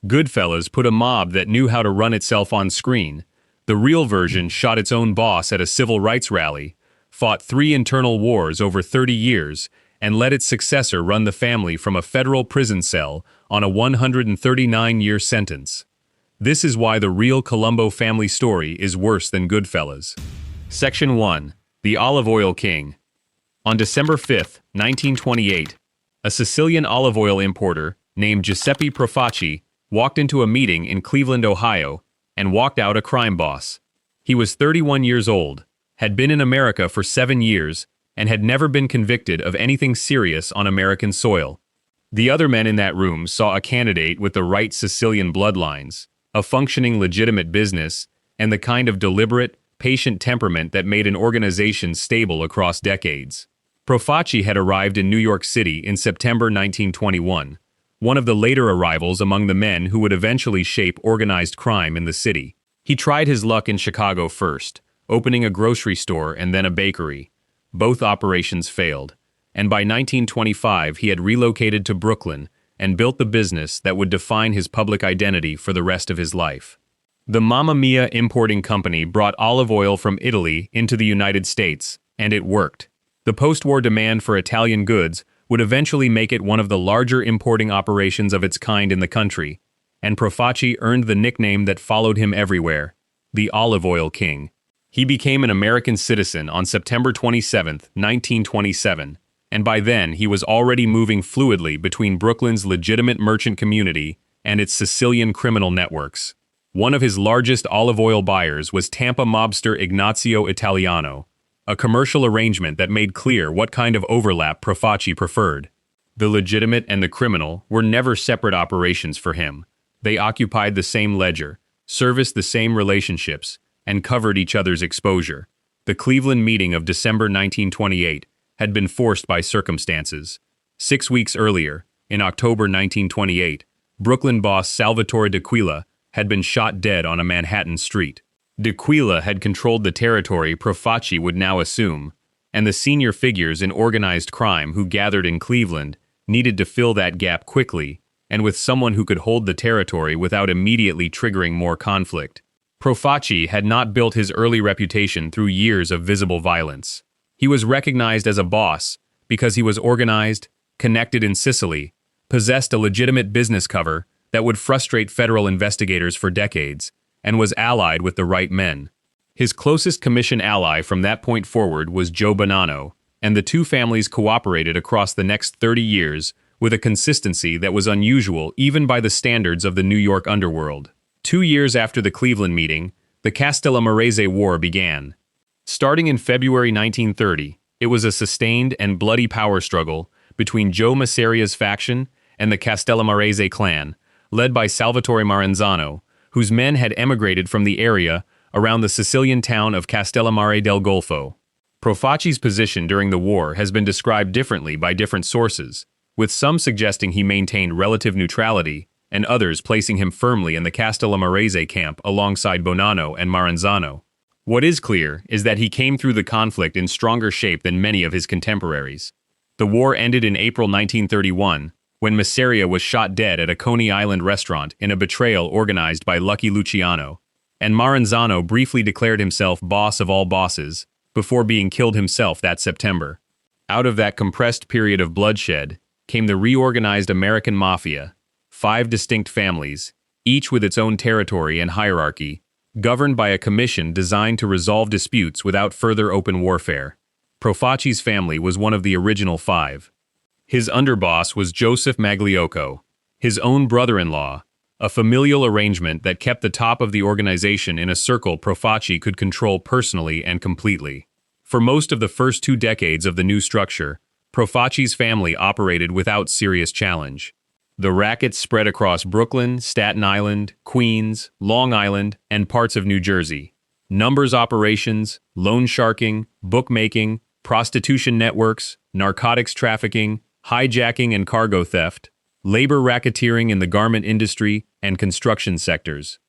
Goodfellas put a mob that knew how to run itself on screen. The real version shot its own boss at a civil rights rally, fought 3 internal wars over 30 years, and let its successor run the family from a federal prison cell on a 139-year sentence. This is why the real Colombo family story is worse than Goodfellas. Section 1. The Olive Oil King. On December 5, 1928, a Sicilian olive oil importer named Giuseppe Profaci walked into a meeting in Cleveland, Ohio, and walked out a crime boss. He was 31 years old, had been in America for 7 years, and had never been convicted of anything serious on American soil. The other men in that room saw a candidate with the right Sicilian bloodlines, a functioning legitimate business, and the kind of deliberate, patient temperament that made an organization stable across decades. Profaci had arrived in New York City in September 1921, one of the later arrivals among the men who would eventually shape organized crime in the city. He tried his luck in Chicago first, opening a grocery store and then a bakery. Both operations failed, and by 1925 he had relocated to Brooklyn and built the business that would define his public identity for the rest of his life. The Mamma Mia importing company brought olive oil from Italy into the United States, and it worked. The post-war demand for Italian goods would eventually make it one of the larger importing operations of its kind in the country, and Profaci earned the nickname that followed him everywhere, the Olive Oil King. He became an American citizen on September 27, 1927, and by then he was already moving fluidly between Brooklyn's legitimate merchant community and its Sicilian criminal networks. One of his largest olive oil buyers was Tampa mobster Ignazio Italiano, a commercial arrangement that made clear what kind of overlap Profaci preferred. The legitimate and the criminal were never separate operations for him. They occupied the same ledger, serviced the same relationships, and covered each other's exposure. The Cleveland meeting of December 1928 had been forced by circumstances. 6 weeks earlier, in October 1928, Brooklyn boss Salvatore D'Aquila had been shot dead on a Manhattan street. D'Aquila had controlled the territory Profaci would now assume, and the senior figures in organized crime who gathered in Cleveland needed to fill that gap quickly and with someone who could hold the territory without immediately triggering more conflict. Profaci had not built his early reputation through years of visible violence. He was recognized as a boss because he was organized, connected in Sicily, possessed a legitimate business cover that would frustrate federal investigators for decades, and was allied with the right men. His closest commission ally from that point forward was Joe Bonanno, and the two families cooperated across the next 30 years with a consistency that was unusual even by the standards of the New York underworld. 2 years after the Cleveland meeting, the Castellamarese War began. Starting in February 1930, it was a sustained and bloody power struggle between Joe Masseria's faction and the Castellamarese clan, led by Salvatore Maranzano, whose men had emigrated from the area around the Sicilian town of Castellammare del Golfo. Profaci's position during the war has been described differently by different sources, with some suggesting he maintained relative neutrality and others placing him firmly in the Castellamarese camp alongside Bonanno and Maranzano. What is clear is that he came through the conflict in stronger shape than many of his contemporaries. The war ended in April 1931, when Masseria was shot dead at a Coney Island restaurant in a betrayal organized by Lucky Luciano, and Maranzano briefly declared himself boss of all bosses before being killed himself that September. Out of that compressed period of bloodshed came the reorganized American Mafia, 5 distinct families, each with its own territory and hierarchy, governed by a commission designed to resolve disputes without further open warfare. Profaci's family was one of the original 5. His underboss was Joseph Magliocco, his own brother-in-law, a familial arrangement that kept the top of the organization in a circle Profaci could control personally and completely. For most of the first 2 decades of the new structure, Profaci's family operated without serious challenge. The racket spread across Brooklyn, Staten Island, Queens, Long Island, and parts of New Jersey. Numbers operations, loan sharking, bookmaking, prostitution networks, narcotics trafficking, hijacking and cargo theft, labor racketeering in the garment industry, and construction sectors.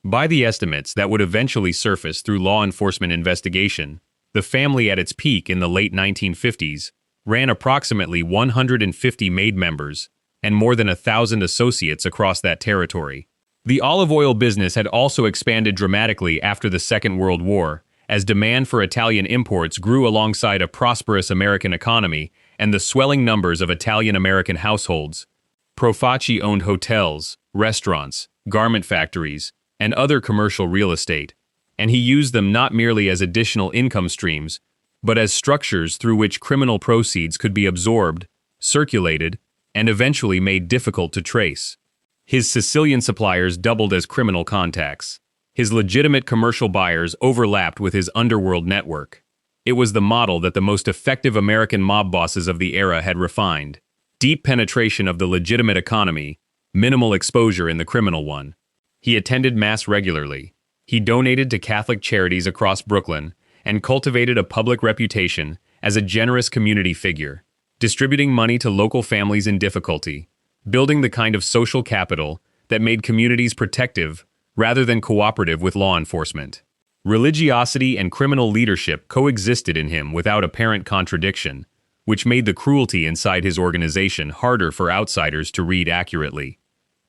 By the estimates that would eventually surface through law enforcement investigation, the family at its peak in the late 1950s ran approximately 150 maid members, and more than 1,000 associates across that territory. The olive oil business had also expanded dramatically after the Second World War, as demand for Italian imports grew alongside a prosperous American economy and the swelling numbers of Italian-American households. Profaci owned hotels, restaurants, garment factories, and other commercial real estate, and he used them not merely as additional income streams, but as structures through which criminal proceeds could be absorbed, circulated, and eventually made difficult to trace. His Sicilian suppliers doubled as criminal contacts. His legitimate commercial buyers overlapped with his underworld network. It was the model that the most effective American mob bosses of the era had refined. Deep penetration of the legitimate economy, minimal exposure in the criminal one. He attended Mass regularly. He donated to Catholic charities across Brooklyn and cultivated a public reputation as a generous community figure, distributing money to local families in difficulty, building the kind of social capital that made communities protective rather than cooperative with law enforcement. Religiosity and criminal leadership coexisted in him without apparent contradiction, which made the cruelty inside his organization harder for outsiders to read accurately.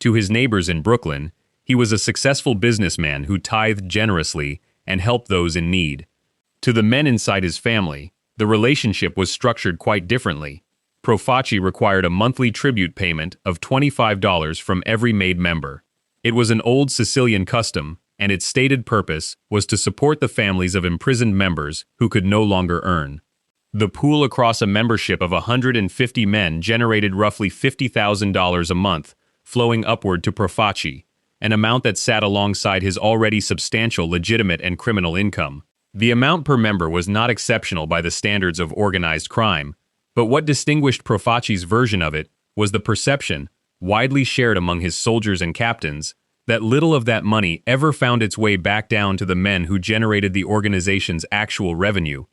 To his neighbors in Brooklyn, he was a successful businessman who tithed generously and helped those in need. To the men inside his family, the relationship was structured quite differently. Profaci required a monthly tribute payment of $25 from every made member. It was an old Sicilian custom, and its stated purpose was to support the families of imprisoned members who could no longer earn. The pool across a membership of 150 men generated roughly $50,000 a month, flowing upward to Profaci, an amount that sat alongside his already substantial legitimate and criminal income. The amount per member was not exceptional by the standards of organized crime, but what distinguished Profaci's version of it was the perception, widely shared among his soldiers and captains, that little of that money ever found its way back down to the men who generated the organization's actual revenue.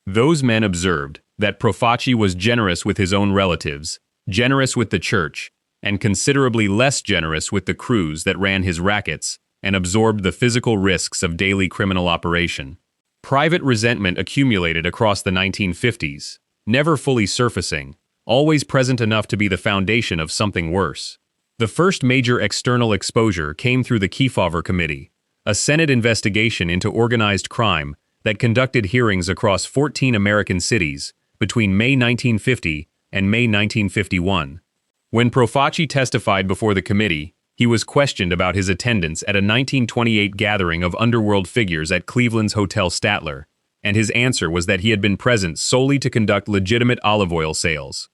Those men observed that Profaci was generous with his own relatives, generous with the church, and considerably less generous with the crews that ran his rackets and absorbed the physical risks of daily criminal operation. Private resentment accumulated across the 1950s, never fully surfacing, always present enough to be the foundation of something worse. The first major external exposure came through the Kefauver Committee, a Senate investigation into organized crime that conducted hearings across 14 American cities between May 1950 and May 1951. When Profaci testified before the committee, he was questioned about his attendance at a 1928 gathering of underworld figures at Cleveland's Hotel Statler, and his answer was that he had been present solely to conduct legitimate olive oil sales.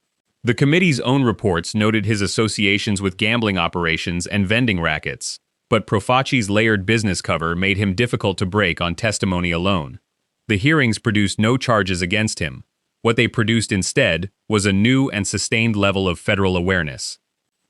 The committee's own reports noted his associations with gambling operations and vending rackets, but Profaci's layered business cover made him difficult to break on testimony alone. The hearings produced no charges against him. What they produced instead was a new and sustained level of federal awareness.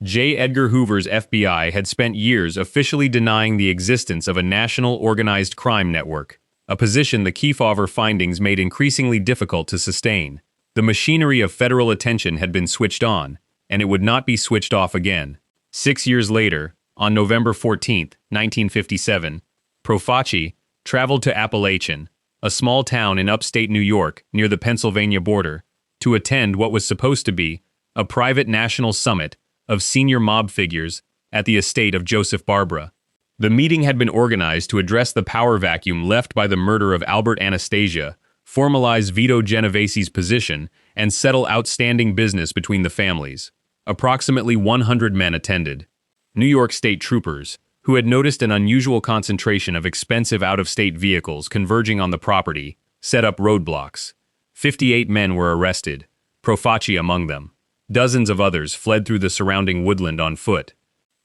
J. Edgar Hoover's FBI had spent years officially denying the existence of a national organized crime network, a position the Kefauver findings made increasingly difficult to sustain. The machinery of federal attention had been switched on, and it would not be switched off again. 6 years later, on November 14, 1957, Profaci traveled to Appalachian, a small town in upstate New York near the Pennsylvania border, to attend what was supposed to be a private national summit of senior mob figures at the estate of Joseph Barbara. The meeting had been organized to address the power vacuum left by the murder of Albert Anastasia, formalize Vito Genovese's position, and settle outstanding business between the families. Approximately 100 men attended. New York State troopers, who had noticed an unusual concentration of expensive out-of-state vehicles converging on the property, set up roadblocks. 58 men were arrested, Profaci among them. Dozens of others fled through the surrounding woodland on foot.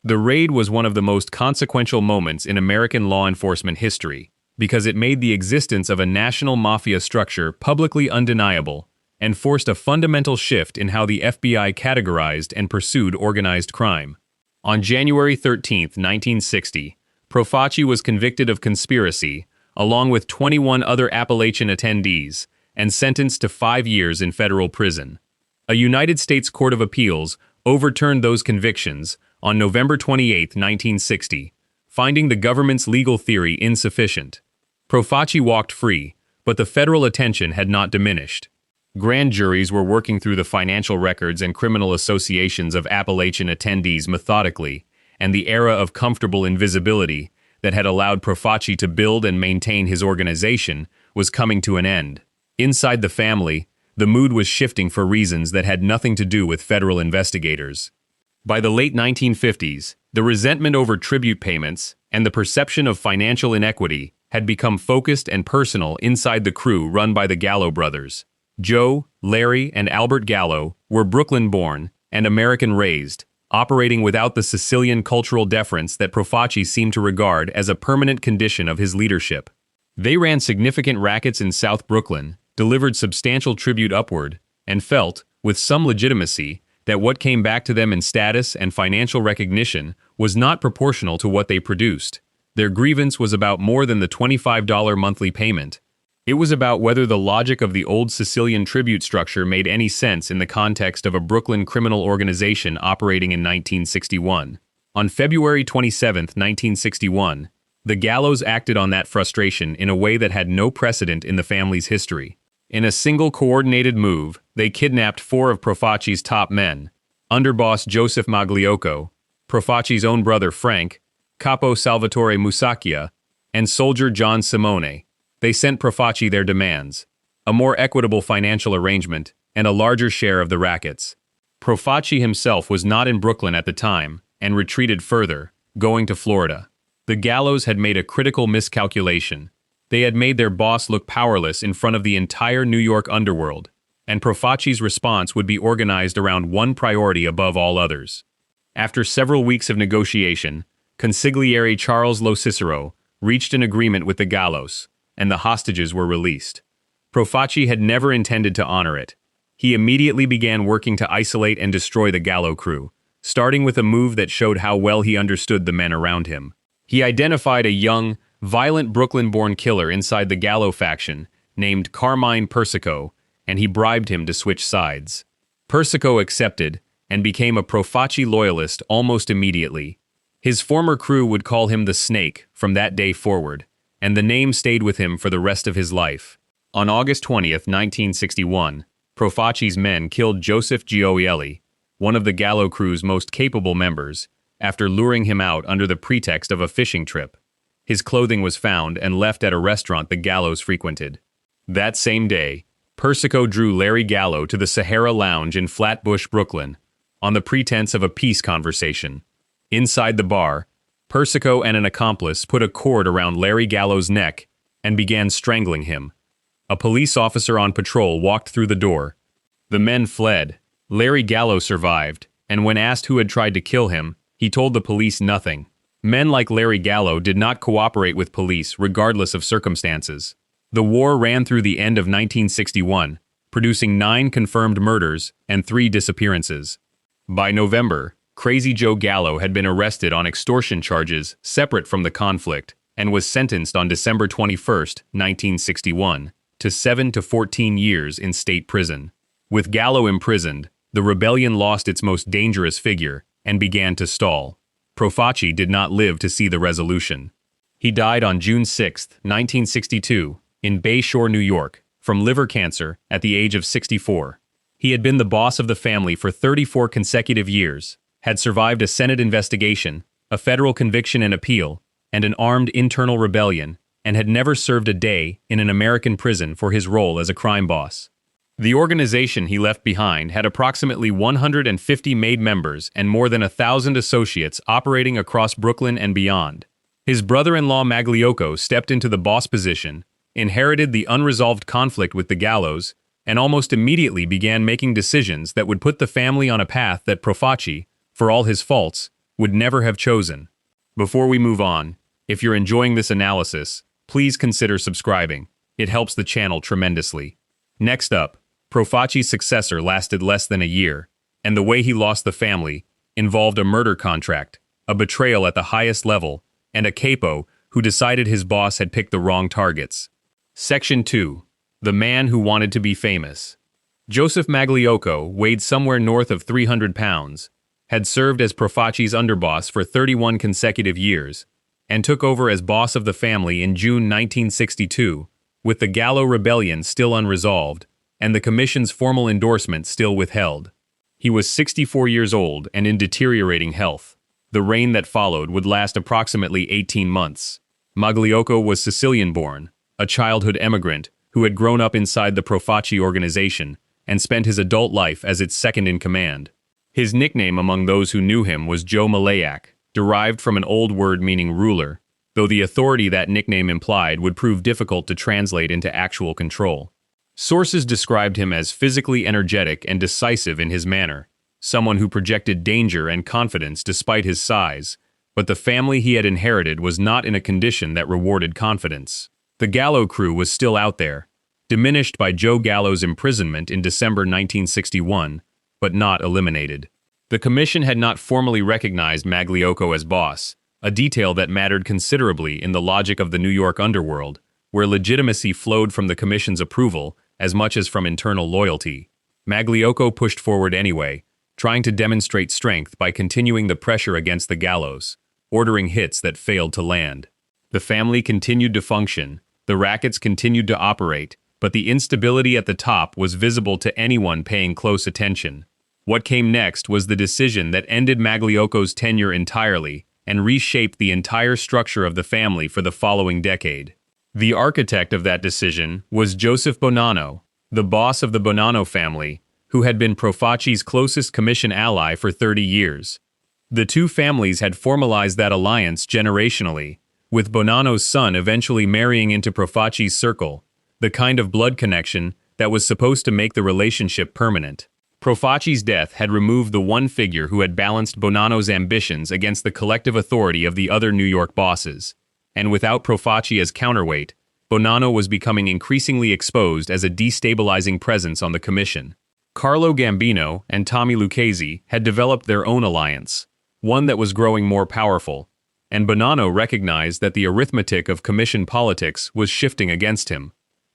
The raid was one of the most consequential moments in American law enforcement history, because it made the existence of a national mafia structure publicly undeniable and forced a fundamental shift in how the FBI categorized and pursued organized crime. On January 13, 1960, Profaci was convicted of conspiracy, along with 21 other Appalachian attendees, and sentenced to 5 years in federal prison. A United States Court of Appeals overturned those convictions on November 28, 1960, finding the government's legal theory insufficient. Profaci walked free, but the federal attention had not diminished. Grand juries were working through the financial records and criminal associations of Appalachian attendees methodically, and the era of comfortable invisibility that had allowed Profaci to build and maintain his organization was coming to an end. Inside the family, the mood was shifting for reasons that had nothing to do with federal investigators. By the late 1950s, the resentment over tribute payments and the perception of financial inequity had become focused and personal inside the crew run by the Gallo brothers. Joe, Larry, and Albert Gallo were Brooklyn-born and American-raised, operating without the Sicilian cultural deference that Profaci seemed to regard as a permanent condition of his leadership. They ran significant rackets in South Brooklyn, delivered substantial tribute upward, and felt, with some legitimacy, that what came back to them in status and financial recognition was not proportional to what they produced. Their grievance was about more than the $25 monthly payment. It was about whether the logic of the old Sicilian tribute structure made any sense in the context of a Brooklyn criminal organization operating in 1961. On February 27, 1961, the Gallos acted on that frustration in a way that had no precedent in the family's history. In a single coordinated move, they kidnapped 4 of Profaci's top men: underboss Joseph Magliocco, Profaci's own brother Frank, Capo Salvatore Musacchia, and soldier John Simone. They sent Profaci their demands: a more equitable financial arrangement and a larger share of the rackets. Profaci himself was not in Brooklyn at the time and retreated further, going to Florida. The Gallos had made a critical miscalculation. They had made their boss look powerless in front of the entire New York underworld, and Profaci's response would be organized around one priority above all others. After several weeks of negotiation, Consigliere Charles Lo Cicero reached an agreement with the Gallos, and the hostages were released. Profaci had never intended to honor it. He immediately began working to isolate and destroy the Gallo crew, starting with a move that showed how well he understood the men around him. He identified a young, violent Brooklyn-born killer inside the Gallo faction named Carmine Persico, and he bribed him to switch sides. Persico accepted and became a Profaci loyalist almost immediately. His former crew would call him the Snake from that day forward, and the name stayed with him for the rest of his life. On August 20th, 1961, Profaci's men killed Joseph Gioielli, one of the Gallo crew's most capable members, after luring him out under the pretext of a fishing trip. His clothing was found and left at a restaurant the Gallos frequented. That same day, Persico drew Larry Gallo to the Sahara Lounge in Flatbush, Brooklyn, on the pretense of a peace conversation. Inside the bar, Persico and an accomplice put a cord around Larry Gallo's neck and began strangling him. A police officer on patrol walked through the door. The men fled. Larry Gallo survived, and when asked who had tried to kill him, he told the police nothing. Men like Larry Gallo did not cooperate with police regardless of circumstances. The war ran through the end of 1961, producing 9 confirmed murders and 3 disappearances. By November, Crazy Joe Gallo had been arrested on extortion charges separate from the conflict and was sentenced on December 21, 1961, to 7 to 14 years in state prison. With Gallo imprisoned, the rebellion lost its most dangerous figure and began to stall. Profaci did not live to see the resolution. He died on June 6, 1962, in Bay Shore, New York, from liver cancer at the age of 64. He had been the boss of the family for 34 consecutive years, had survived a Senate investigation, a federal conviction and appeal, and an armed internal rebellion, and had never served a day in an American prison for his role as a crime boss. The organization he left behind had approximately 150 made members and more than 1,000 associates operating across Brooklyn and beyond. His brother-in-law Magliocco stepped into the boss position, inherited the unresolved conflict with the Gallos, and almost immediately began making decisions that would put the family on a path that Profaci, for all his faults, would never have chosen. Before we move on, if you're enjoying this analysis, please consider subscribing. It helps the channel tremendously. Next up, Profaci's successor lasted less than a year, and the way he lost the family involved a murder contract, a betrayal at the highest level, and a capo who decided his boss had picked the wrong targets. Section 2. The Man Who Wanted to Be Famous. Joseph Magliocco weighed somewhere north of 300 pounds, had served as Profaci's underboss for 31 consecutive years, and took over as boss of the family in June 1962, with the Gallo rebellion still unresolved. and the commission's formal endorsement still withheld. He was 64 years old and in deteriorating health. The reign that followed would last approximately 18 months. Magliocco was Sicilian-born, a childhood emigrant who had grown up inside the Profaci organization and spent his adult life as its second-in-command. His nickname among those who knew him was Joe Malayak, derived from an old word meaning ruler, though the authority that nickname implied would prove difficult to translate into actual control. Sources described him as physically energetic and decisive in his manner, someone who projected danger and confidence despite his size, but the family he had inherited was not in a condition that rewarded confidence. The Gallo crew was still out there, diminished by Joe Gallo's imprisonment in December 1961, but not eliminated. The commission had not formally recognized Magliocco as boss, a detail that mattered considerably in the logic of the New York underworld, where legitimacy flowed from the commission's approval as much as from internal loyalty. Magliocco pushed forward anyway, trying to demonstrate strength by continuing the pressure against the Gallos, ordering hits that failed to land. The family continued to function, the rackets continued to operate, but the instability at the top was visible to anyone paying close attention. What came next was the decision that ended Magliocco's tenure entirely and reshaped the entire structure of the family for the following decade. The architect of that decision was Joseph Bonanno, the boss of the Bonanno family, who had been Profaci's closest commission ally for 30 years. The two families had formalized that alliance generationally, with Bonanno's son eventually marrying into Profaci's circle, the kind of blood connection that was supposed to make the relationship permanent. Profaci's death had removed the one figure who had balanced Bonanno's ambitions against the collective authority of the other New York bosses, and without Profaci as counterweight, Bonanno was becoming increasingly exposed as a destabilizing presence on the commission. Carlo Gambino and Tommy Lucchese had developed their own alliance, one that was growing more powerful, and Bonanno recognized that the arithmetic of commission politics was shifting against him.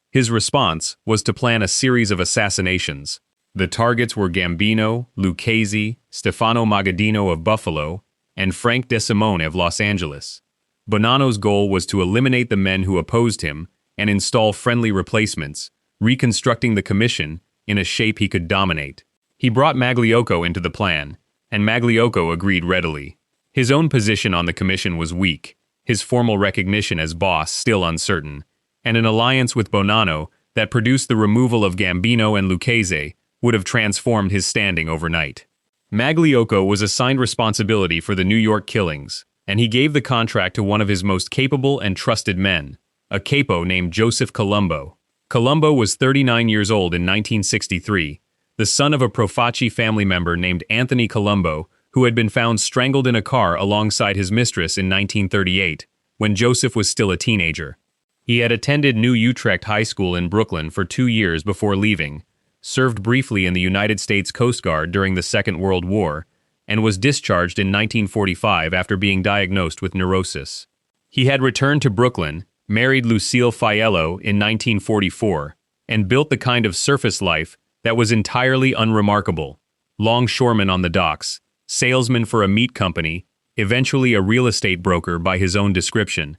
His response was to plan a series of assassinations. The targets were Gambino, Lucchese, Stefano Magaddino of Buffalo, and Frank DeSimone of Los Angeles. Bonanno's goal was to eliminate the men who opposed him and install friendly replacements, reconstructing the commission in a shape he could dominate. He brought Magliocco into the plan, and Magliocco agreed readily. His own position on the commission was weak, his formal recognition as boss still uncertain, and an alliance with Bonanno that produced the removal of Gambino and Lucchese would have transformed his standing overnight. Magliocco was assigned responsibility for the New York killings, and he gave the contract to one of his most capable and trusted men, a capo named Joseph Colombo. Colombo was 39 years old in 1963, the son of a Profaci family member named Anthony Colombo, who had been found strangled in a car alongside his mistress in 1938, when Joseph was still a teenager. He had attended New Utrecht High School in Brooklyn for 2 years before leaving, served briefly in the United States Coast Guard during the Second World War, and was discharged in 1945 after being diagnosed with neurosis. He had returned to Brooklyn, married Lucille Fiello in 1944, and built the kind of surface life that was entirely unremarkable. Longshoreman on the docks, salesman for a meat company, eventually a real estate broker by his own description.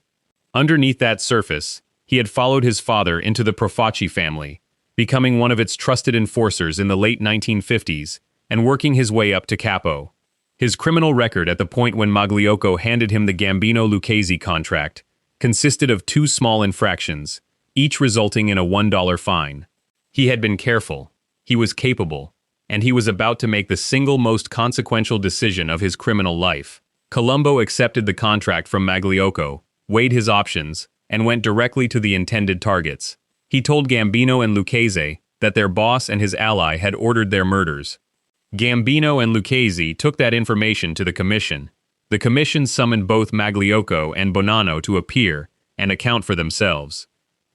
Underneath that surface, he had followed his father into the Profaci family, becoming one of its trusted enforcers in the late 1950s and working his way up to capo. His criminal record at the point when Magliocco handed him the Gambino Lucchese contract consisted of 2 small infractions, each resulting in a $1 fine. He had been careful, he was capable, and he was about to make the single most consequential decision of his criminal life. Colombo accepted the contract from Magliocco, weighed his options, and went directly to the intended targets. He told Gambino and Lucchese that their boss and his ally had ordered their murders. Gambino and Lucchese took that information to the commission. The commission summoned both Magliocco and Bonanno to appear and account for themselves.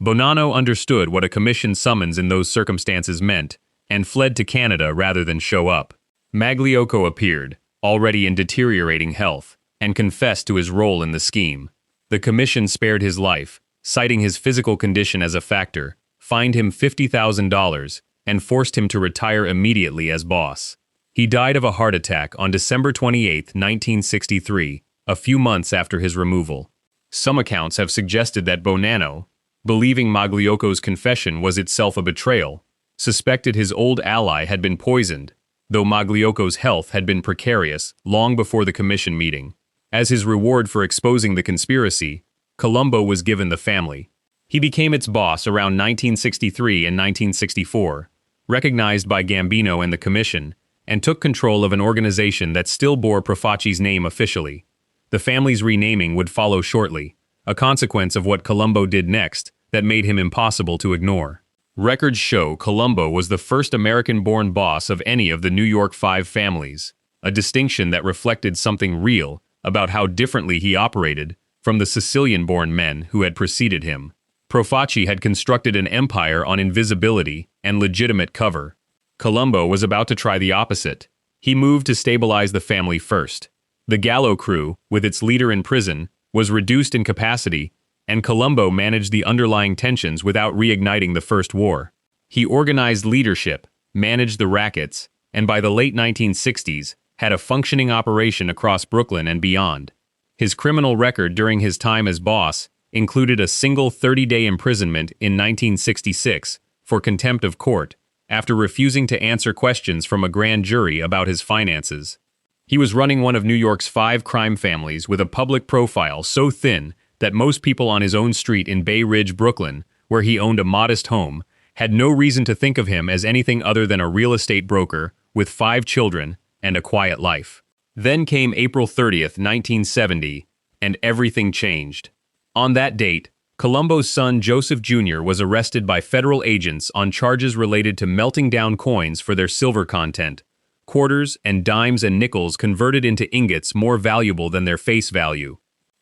Bonanno understood what a commission summons in those circumstances meant and fled to Canada rather than show up. Magliocco appeared, already in deteriorating health, and confessed to his role in the scheme. The commission spared his life, citing his physical condition as a factor, fined him $50,000, and forced him to retire immediately as boss. He died of a heart attack on December 28, 1963, a few months after his removal. Some accounts have suggested that Bonanno, believing Magliocco's confession was itself a betrayal, suspected his old ally had been poisoned, though Magliocco's health had been precarious long before the commission meeting. As his reward for exposing the conspiracy, Colombo was given the family. He became its boss around 1963 and 1964, recognized by Gambino and the commission, and took control of an organization that still bore Profaci's name officially. The family's renaming would follow shortly, a consequence of what Colombo did next that made him impossible to ignore. Records show Colombo was the first American-born boss of any of the New York Five families, a distinction that reflected something real about how differently he operated from the Sicilian-born men who had preceded him. Profaci had constructed an empire on invisibility and legitimate cover. Colombo was about to try the opposite. He moved to stabilize the family first. The Gallo crew, with its leader in prison, was reduced in capacity, and Colombo managed the underlying tensions without reigniting the First War. He organized leadership, managed the rackets, and by the late 1960s, had a functioning operation across Brooklyn and beyond. His criminal record during his time as boss included a single 30-day imprisonment in 1966 for contempt of court after refusing to answer questions from a grand jury about his finances. He was running one of New York's 5 crime families with a public profile so thin that most people on his own street in Bay Ridge, Brooklyn, where he owned a modest home, had no reason to think of him as anything other than a real estate broker with 5 children and a quiet life. Then came April 30th, 1970, and everything changed. On that date, Colombo's son Joseph Jr. was arrested by federal agents on charges related to melting down coins for their silver content, quarters and dimes and nickels converted into ingots more valuable than their face value.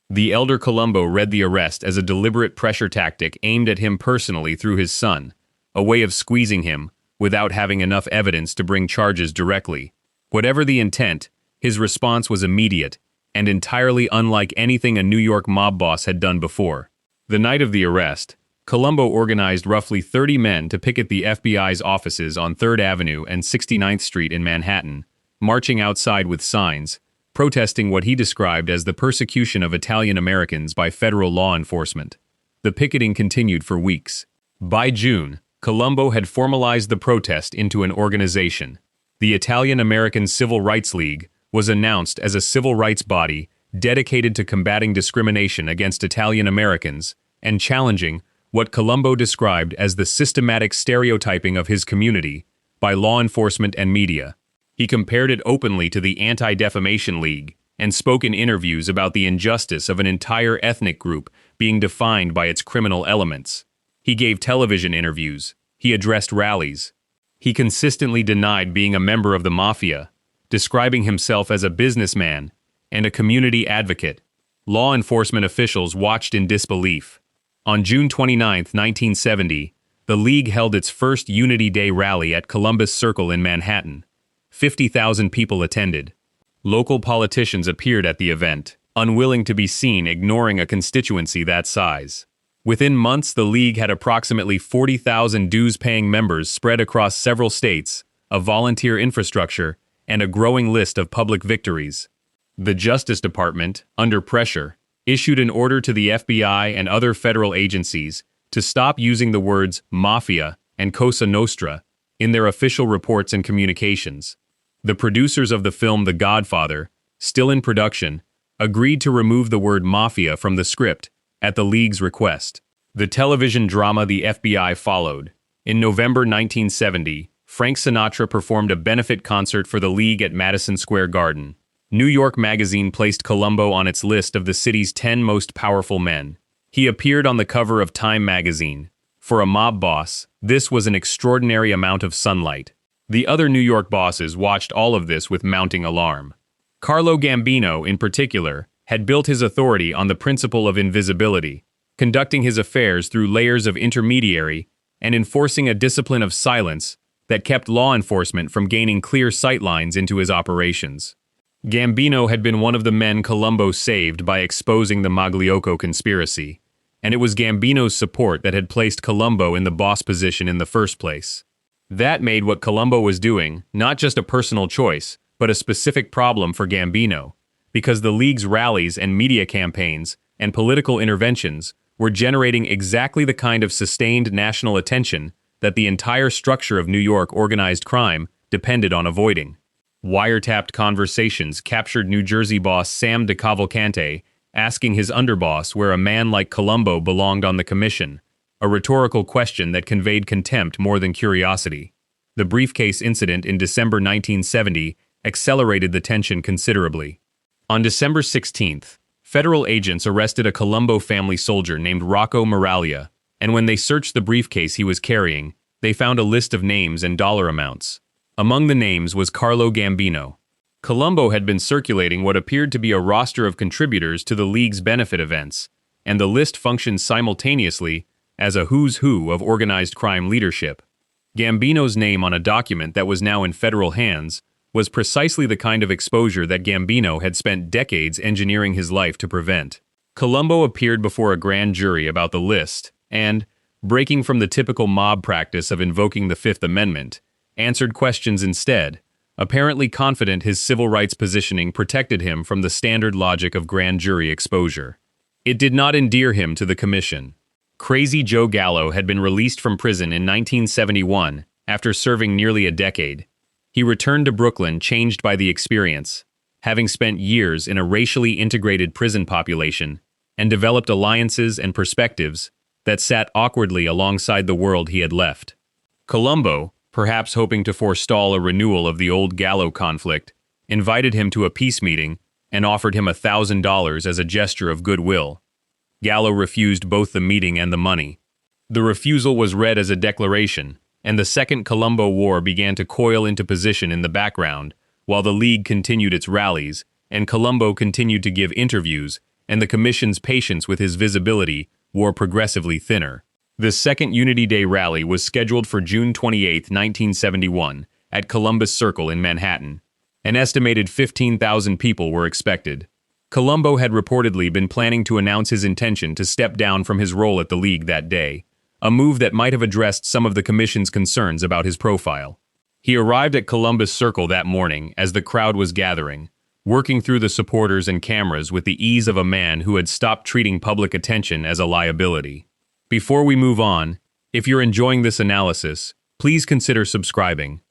The elder Colombo read the arrest as a deliberate pressure tactic aimed at him personally through his son, a way of squeezing him without having enough evidence to bring charges directly. Whatever the intent, his response was immediate and entirely unlike anything a New York mob boss had done before. The night of the arrest, Colombo organized roughly 30 men to picket the FBI's offices on 3rd Avenue and 69th Street in Manhattan, marching outside with signs, protesting what he described as the persecution of Italian Americans by federal law enforcement. The picketing continued for weeks. By June, Colombo had formalized the protest into an organization. The Italian American Civil Rights League was announced as a civil rights body dedicated to combating discrimination against Italian Americans and challenging what Colombo described as the systematic stereotyping of his community by law enforcement and media. He compared it openly to the Anti-Defamation League and spoke in interviews about the injustice of an entire ethnic group being defined by its criminal elements. He gave television interviews. He addressed rallies. He consistently denied being a member of the Mafia, describing himself as a businessman and a community advocate. Law enforcement officials watched in disbelief. On June 29, 1970, the League held its first Unity Day rally at Columbus Circle in Manhattan. 50,000 people attended. Local politicians appeared at the event, unwilling to be seen ignoring a constituency that size. Within months, the League had approximately 40,000 dues-paying members spread across several states, a volunteer infrastructure, and a growing list of public victories. The Justice Department, under pressure, issued an order to the FBI and other federal agencies to stop using the words Mafia and Cosa Nostra in their official reports and communications. The producers of the film The Godfather, still in production, agreed to remove the word Mafia from the script at the League's request. The television drama The FBI followed. In November 1970, Frank Sinatra performed a benefit concert for the League at Madison Square Garden. New York Magazine placed Colombo on its list of the city's 10 most powerful men. He appeared on the cover of Time magazine. For a mob boss, this was an extraordinary amount of sunlight. The other New York bosses watched all of this with mounting alarm. Carlo Gambino, in particular, had built his authority on the principle of invisibility, conducting his affairs through layers of intermediary and enforcing a discipline of silence that kept law enforcement from gaining clear sightlines into his operations. Gambino had been one of the men Colombo saved by exposing the Magliocco conspiracy, and it was Gambino's support that had placed Colombo in the boss position in the first place. That made what Colombo was doing not just a personal choice, but a specific problem for Gambino, because the League's rallies and media campaigns and political interventions were generating exactly the kind of sustained national attention that the entire structure of New York organized crime depended on avoiding. Wiretapped conversations captured New Jersey boss Sam DeCavalcante asking his underboss where a man like Colombo belonged on the commission, a rhetorical question that conveyed contempt more than curiosity. The briefcase incident in December 1970 accelerated the tension considerably. On December 16th, federal agents arrested a Colombo family soldier named Rocco Miraglia, and when they searched the briefcase he was carrying, they found a list of names and dollar amounts. Among the names was Carlo Gambino. Colombo had been circulating what appeared to be a roster of contributors to the League's benefit events, and the list functioned simultaneously as a who's who of organized crime leadership. Gambino's name on a document that was now in federal hands was precisely the kind of exposure that Gambino had spent decades engineering his life to prevent. Colombo appeared before a grand jury about the list and, breaking from the typical mob practice of invoking the Fifth Amendment, answered questions instead, apparently confident his civil rights positioning protected him from the standard logic of grand jury exposure. It did not endear him to the commission. Crazy Joe Gallo had been released from prison in 1971 after serving nearly a decade. He returned to Brooklyn changed by the experience, having spent years in a racially integrated prison population and developed alliances and perspectives that sat awkwardly alongside the world he had left. Colombo, perhaps hoping to forestall a renewal of the old Gallo conflict, invited him to a peace meeting and offered him $1,000 as a gesture of goodwill. Gallo refused both the meeting and the money. The refusal was read as a declaration, and the Second Colombo War began to coil into position in the background, while the League continued its rallies, and Colombo continued to give interviews, and the Commission's patience with his visibility wore progressively thinner. The Second Unity Day rally was scheduled for June 28, 1971, at Columbus Circle in Manhattan. An estimated 15,000 people were expected. Colombo had reportedly been planning to announce his intention to step down from his role at the League that day, a move that might have addressed some of the Commission's concerns about his profile. He arrived at Columbus Circle that morning as the crowd was gathering, working through the supporters and cameras with the ease of a man who had stopped treating public attention as a liability. Before we move on, if you're enjoying this analysis, please consider subscribing.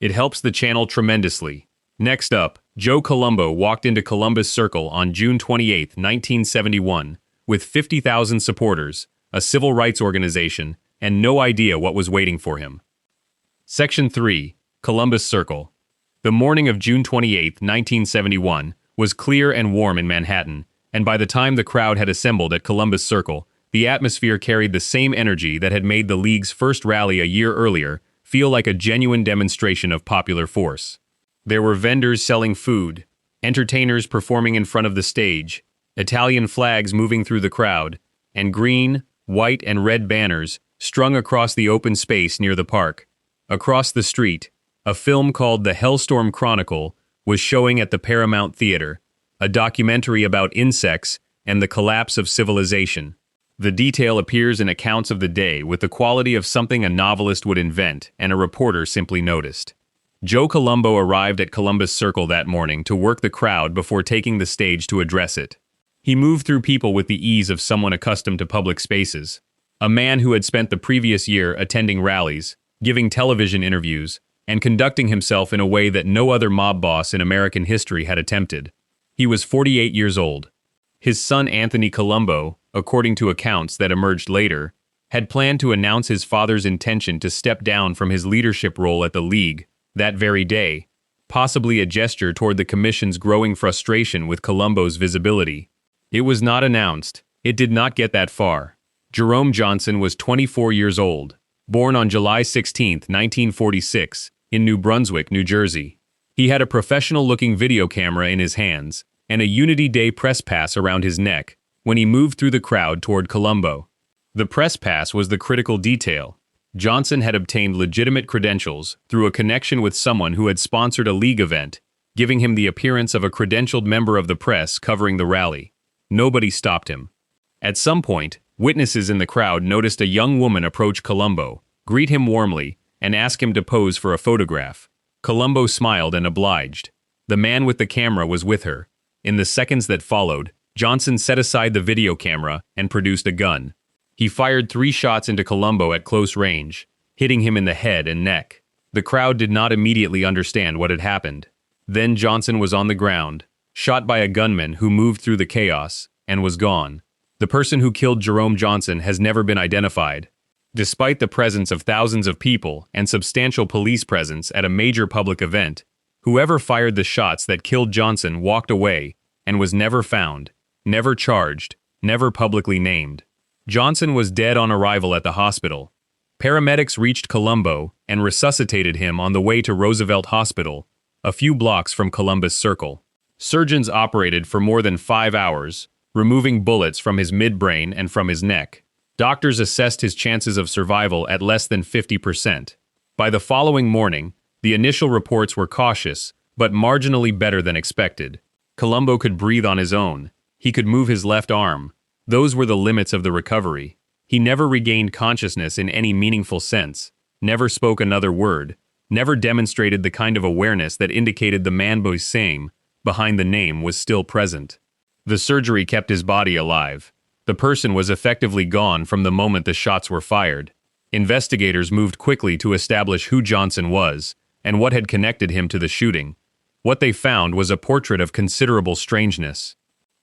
It helps the channel tremendously. Next up, Joe Colombo walked into Columbus Circle on June 28, 1971, with 50,000 supporters, a civil rights organization, and no idea what was waiting for him. Section 3. Columbus Circle. The morning of June 28, 1971, was clear and warm in Manhattan, and by the time the crowd had assembled at Columbus Circle, the atmosphere carried the same energy that had made the League's first rally a year earlier feel like a genuine demonstration of popular force. There were vendors selling food, entertainers performing in front of the stage, Italian flags moving through the crowd, and green, white, and red banners strung across the open space near the park. Across the street, a film called The Hellstorm Chronicle was showing at the Paramount Theater, a documentary about insects and the collapse of civilization. The detail appears in accounts of the day with the quality of something a novelist would invent and a reporter simply noticed. Joe Colombo arrived at Columbus Circle that morning to work the crowd before taking the stage to address it. He moved through people with the ease of someone accustomed to public spaces. A man who had spent the previous year attending rallies, giving television interviews, and conducting himself in a way that no other mob boss in American history had attempted. He was 48 years old. His son Anthony Colombo, according to accounts that emerged later, had planned to announce his father's intention to step down from his leadership role at the League that very day, possibly a gesture toward the Commission's growing frustration with Colombo's visibility. It was not announced. It did not get that far. Jerome Johnson was 24 years old, born on July 16, 1946, in New Brunswick, New Jersey. He had a professional-looking video camera in his hands and a Unity Day press pass around his neck when he moved through the crowd toward Colombo. The press pass was the critical detail. Johnson had obtained legitimate credentials through a connection with someone who had sponsored a League event, giving him the appearance of a credentialed member of the press covering the rally. Nobody stopped him. At some point, witnesses in the crowd noticed a young woman approach Colombo, greet him warmly, and ask him to pose for a photograph. Colombo smiled and obliged. The man with the camera was with her. In the seconds that followed, Johnson set aside the video camera and produced a gun. He fired 3 shots into Colombo at close range, hitting him in the head and neck. The crowd did not immediately understand what had happened. Then Johnson was on the ground, shot by a gunman who moved through the chaos, and was gone. The person who killed Jerome Johnson has never been identified. Despite the presence of thousands of people and substantial police presence at a major public event, whoever fired the shots that killed Johnson walked away and was never found, never charged, never publicly named. Johnson was dead on arrival at the hospital. Paramedics reached Colombo and resuscitated him on the way to Roosevelt Hospital, a few blocks from Columbus Circle. Surgeons operated for more than 5 hours, removing bullets from his midbrain and from his neck. Doctors assessed his chances of survival at less than 50%. By the following morning, the initial reports were cautious, but marginally better than expected. Colombo could breathe on his own. He could move his left arm. Those were the limits of the recovery. He never regained consciousness in any meaningful sense, never spoke another word, never demonstrated the kind of awareness that indicated the man Boisame behind the name was still present. The surgery kept his body alive. The person was effectively gone from the moment the shots were fired. Investigators moved quickly to establish who Johnson was and what had connected him to the shooting. What they found was a portrait of considerable strangeness.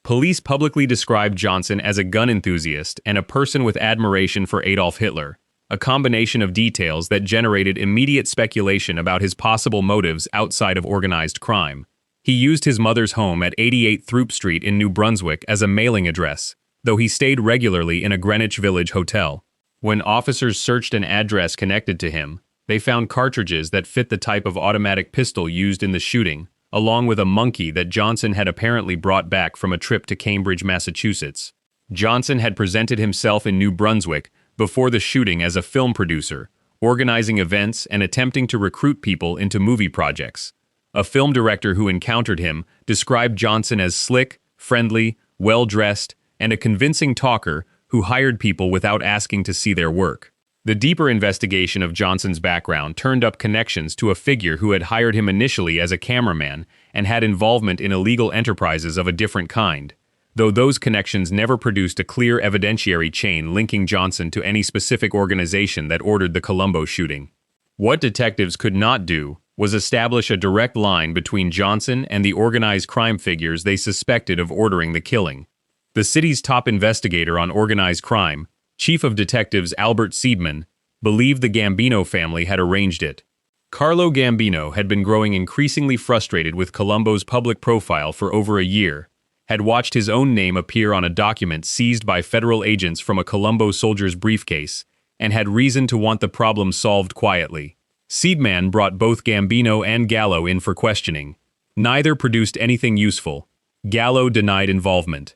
Police publicly described Johnson as a gun enthusiast and a person with admiration for Adolf Hitler, a combination of details that generated immediate speculation about his possible motives outside of organized crime. He used his mother's home at 88 Throop Street in New Brunswick as a mailing address, though he stayed regularly in a Greenwich Village hotel. When officers searched an address connected to him, they found cartridges that fit the type of automatic pistol used in the shooting, along with a monkey that Johnson had apparently brought back from a trip to Cambridge, Massachusetts. Johnson had presented himself in New Brunswick before the shooting as a film producer, organizing events and attempting to recruit people into movie projects. A film director who encountered him described Johnson as slick, friendly, well-dressed, and a convincing talker who hired people without asking to see their work. The deeper investigation of Johnson's background turned up connections to a figure who had hired him initially as a cameraman and had involvement in illegal enterprises of a different kind, though those connections never produced a clear evidentiary chain linking Johnson to any specific organization that ordered the Colombo shooting. What detectives could not do was establish a direct line between Johnson and the organized crime figures they suspected of ordering the killing. The city's top investigator on organized crime, Chief of Detectives Albert Seidman, believed the Gambino family had arranged it. Carlo Gambino had been growing increasingly frustrated with Colombo's public profile for over a year, had watched his own name appear on a document seized by federal agents from a Colombo soldier's briefcase, and had reason to want the problem solved quietly. Seidman brought both Gambino and Gallo in for questioning. Neither produced anything useful. Gallo denied involvement.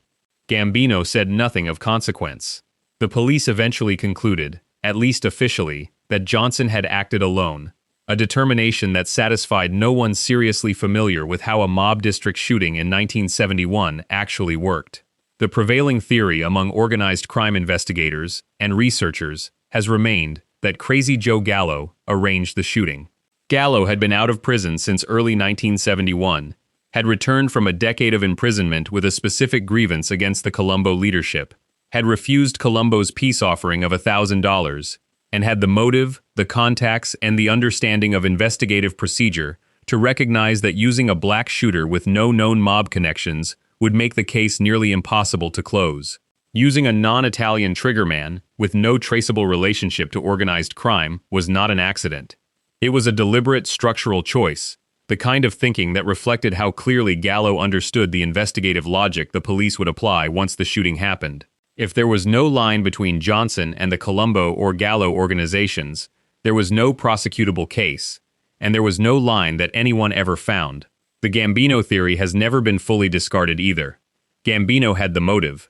Gambino said nothing of consequence. The police eventually concluded, at least officially, that Johnson had acted alone, a determination that satisfied no one seriously familiar with how a mob district shooting in 1971 actually worked. The prevailing theory among organized crime investigators and researchers has remained that Crazy Joe Gallo arranged the shooting. Gallo had been out of prison since early 1971, had returned from a decade of imprisonment with a specific grievance against the Colombo leadership, had refused Colombo's peace offering of $1,000, and had the motive, the contacts, and the understanding of investigative procedure to recognize that using a black shooter with no known mob connections would make the case nearly impossible to close. Using a non-Italian triggerman with no traceable relationship to organized crime was not an accident. It was a deliberate structural choice, the kind of thinking that reflected how clearly Gallo understood the investigative logic the police would apply once the shooting happened. If there was no line between Johnson and the Colombo or Gallo organizations, there was no prosecutable case, and there was no line that anyone ever found. The Gambino theory has never been fully discarded either. Gambino had the motive.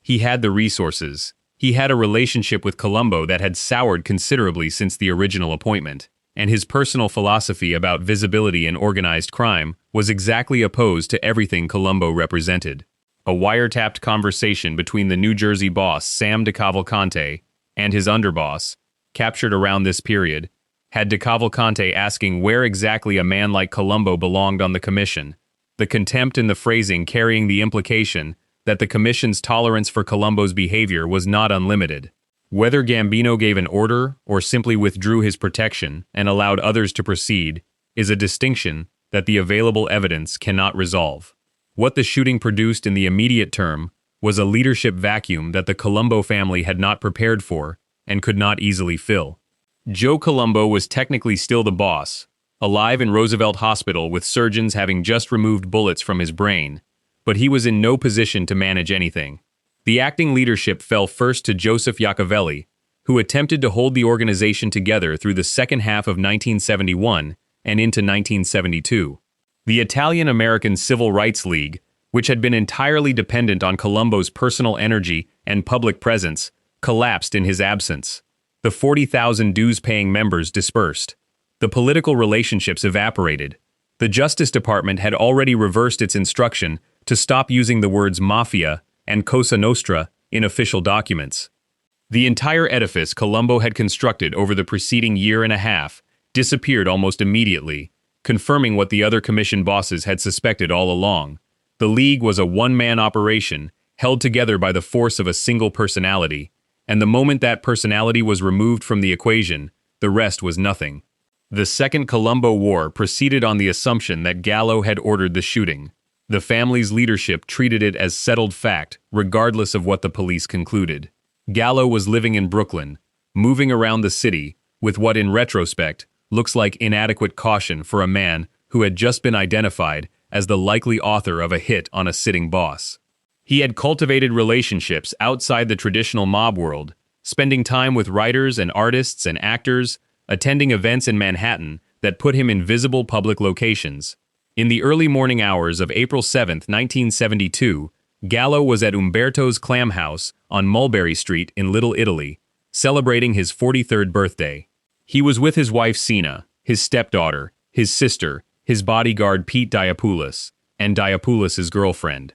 He had the resources. He had a relationship with Colombo that had soured considerably since the original appointment, and his personal philosophy about visibility in organized crime was exactly opposed to everything Colombo represented. A wiretapped conversation between the New Jersey boss Sam DeCavalcante and his underboss, captured around this period, had DeCavalcante asking where exactly a man like Colombo belonged on the commission, the contempt in the phrasing carrying the implication that the commission's tolerance for Colombo's behavior was not unlimited. Whether Gambino gave an order or simply withdrew his protection and allowed others to proceed is a distinction that the available evidence cannot resolve. What the shooting produced in the immediate term was a leadership vacuum that the Colombo family had not prepared for and could not easily fill. Joe Colombo was technically still the boss, alive in Roosevelt Hospital with surgeons having just removed bullets from his brain, but he was in no position to manage anything. The acting leadership fell first to Joseph Iacovelli, who attempted to hold the organization together through the second half of 1971 and into 1972. The Italian-American Civil Rights League, which had been entirely dependent on Colombo's personal energy and public presence, collapsed in his absence. The 40,000 dues-paying members dispersed. The political relationships evaporated. The Justice Department had already reversed its instruction to stop using the words Mafia and Cosa Nostra in official documents. The entire edifice Colombo had constructed over the preceding year and a half disappeared almost immediately, confirming what the other commission bosses had suspected all along. The League was a one-man operation, held together by the force of a single personality, and the moment that personality was removed from the equation, the rest was nothing. The Second Colombo War proceeded on the assumption that Gallo had ordered the shooting. The family's leadership treated it as settled fact, regardless of what the police concluded. Gallo was living in Brooklyn, moving around the city, with what in retrospect looks like inadequate caution for a man who had just been identified as the likely author of a hit on a sitting boss. He had cultivated relationships outside the traditional mob world, spending time with writers and artists and actors, attending events in Manhattan that put him in visible public locations. In the early morning hours of April 7, 1972, Gallo was at Umberto's Clam House on Mulberry Street in Little Italy, celebrating his 43rd birthday. He was with his wife Sina, his stepdaughter, his sister, his bodyguard Pete Diapoulos, and Diapoulos' girlfriend.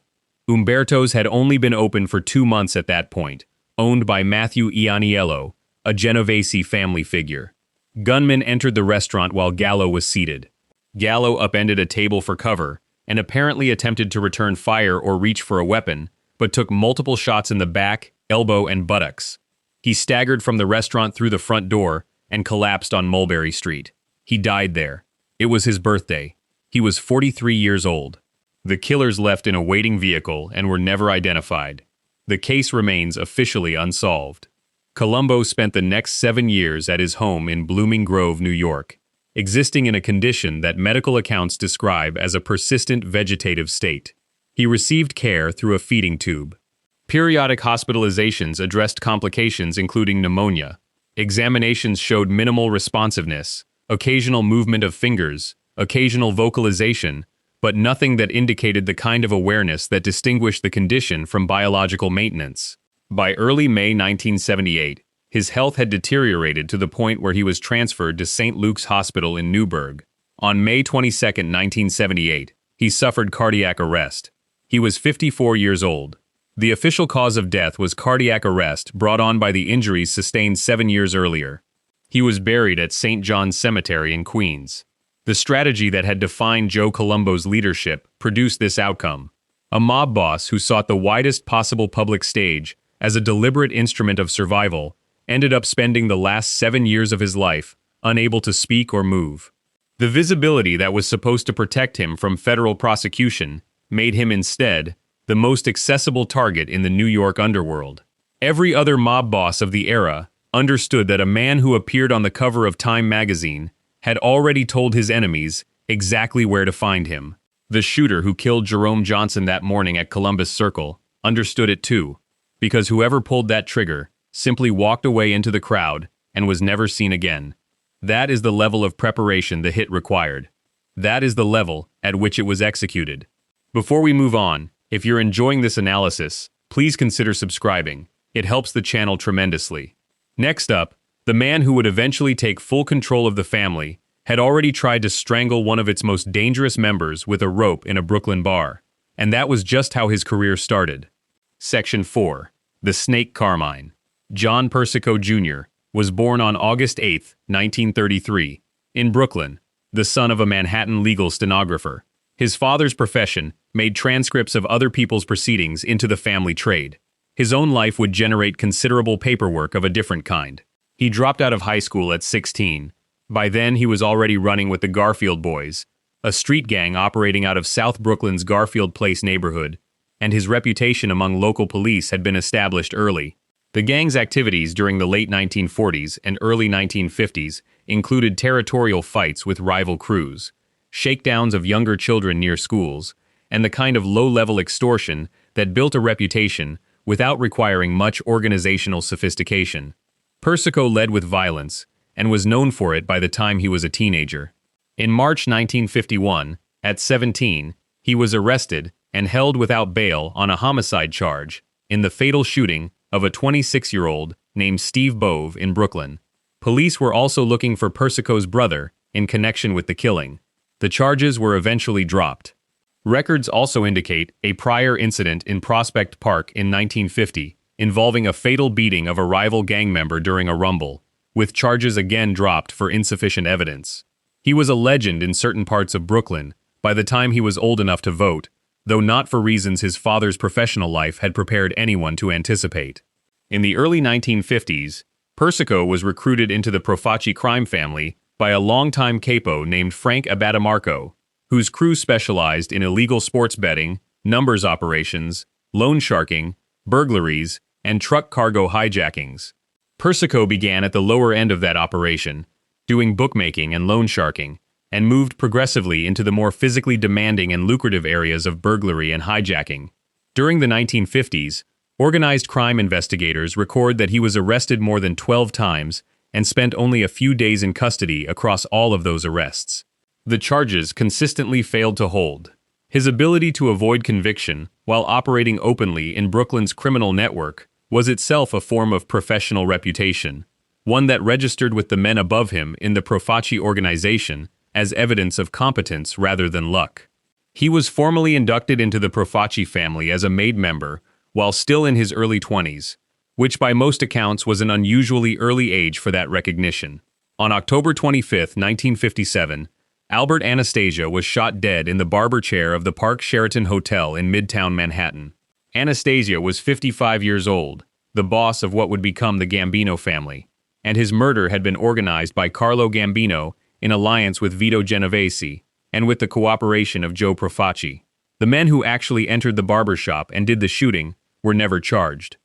Umberto's had only been open for 2 months at that point, owned by Matthew Ianiello, a Genovese family figure. Gunmen entered the restaurant while Gallo was seated. Gallo upended a table for cover and apparently attempted to return fire or reach for a weapon, but took multiple shots in the back, elbow, and buttocks. He staggered from the restaurant through the front door and collapsed on Mulberry Street. He died there. It was his birthday. He was 43 years old. The killers left in a waiting vehicle and were never identified. The case remains officially unsolved. Colombo spent the next 7 years at his home in Blooming Grove, New York, existing in a condition that medical accounts describe as a persistent vegetative state. He received care through a feeding tube. Periodic hospitalizations addressed complications including pneumonia. Examinations showed minimal responsiveness, occasional movement of fingers, occasional vocalization, but nothing that indicated the kind of awareness that distinguished the condition from biological maintenance. By early May 1978, his health had deteriorated to the point where he was transferred to St. Luke's Hospital in Newburgh. On May 22, 1978, he suffered cardiac arrest. He was 54 years old. The official cause of death was cardiac arrest brought on by the injuries sustained 7 years earlier. He was buried at St. John's Cemetery in Queens. The strategy that had defined Joe Colombo's leadership produced this outcome. A mob boss who sought the widest possible public stage as a deliberate instrument of survival ended up spending the last 7 years of his life unable to speak or move. The visibility that was supposed to protect him from federal prosecution made him instead the most accessible target in the New York underworld. Every other mob boss of the era understood that a man who appeared on the cover of Time magazine had already told his enemies exactly where to find him. The shooter who killed Jerome Johnson that morning at Columbus Circle understood it too, because whoever pulled that trigger simply walked away into the crowd and was never seen again. That is the level of preparation the hit required. That is the level at which it was executed. Before we move on, if you're enjoying this analysis, please consider subscribing. It helps the channel tremendously. Next up, the man who would eventually take full control of the family had already tried to strangle one of its most dangerous members with a rope in a Brooklyn bar, and that was just how his career started. Section 4. The Snake Carmine. John Persico Jr. was born on August 8, 1933, in Brooklyn, the son of a Manhattan legal stenographer. His father's profession made transcripts of other people's proceedings into the family trade. His own life would generate considerable paperwork of a different kind. He dropped out of high school at 16. By then, he was already running with the Garfield Boys, a street gang operating out of South Brooklyn's Garfield Place neighborhood, and his reputation among local police had been established early. The gang's activities during the late 1940s and early 1950s included territorial fights with rival crews, shakedowns of younger children near schools, and the kind of low-level extortion that built a reputation without requiring much organizational sophistication. Persico led with violence, and was known for it by the time he was a teenager. In March 1951, at 17, he was arrested and held without bail on a homicide charge in the fatal shooting of a 26-year-old named Steve Bove in Brooklyn. Police were also looking for Persico's brother in connection with the killing. The charges were eventually dropped. Records also indicate a prior incident in Prospect Park in 1950 involving a fatal beating of a rival gang member during a rumble, with charges again dropped for insufficient evidence. He was a legend in certain parts of Brooklyn by the time he was old enough to vote, though not for reasons his father's professional life had prepared anyone to anticipate. In the early 1950s, Persico was recruited into the Profaci crime family by a longtime capo named Frank Abbatemarco, whose crew specialized in illegal sports betting, numbers operations, loan sharking, burglaries, and truck cargo hijackings. Persico began at the lower end of that operation, doing bookmaking and loan sharking, and moved progressively into the more physically demanding and lucrative areas of burglary and hijacking. During the 1950s, organized crime investigators record that he was arrested more than 12 times and spent only a few days in custody across all of those arrests. The charges consistently failed to hold. His ability to avoid conviction while operating openly in Brooklyn's criminal network was itself a form of professional reputation, one that registered with the men above him in the Profaci organization as evidence of competence rather than luck. He was formally inducted into the Profaci family as a made member while still in his early 20s, which by most accounts was an unusually early age for that recognition. On October 25, 1957, Albert Anastasia was shot dead in the barber chair of the Park Sheraton Hotel in Midtown Manhattan. Anastasia was 55 years old, the boss of what would become the Gambino family, and his murder had been organized by Carlo Gambino in alliance with Vito Genovese and with the cooperation of Joe Profaci. The men who actually entered the barber shop and did the shooting were never charged.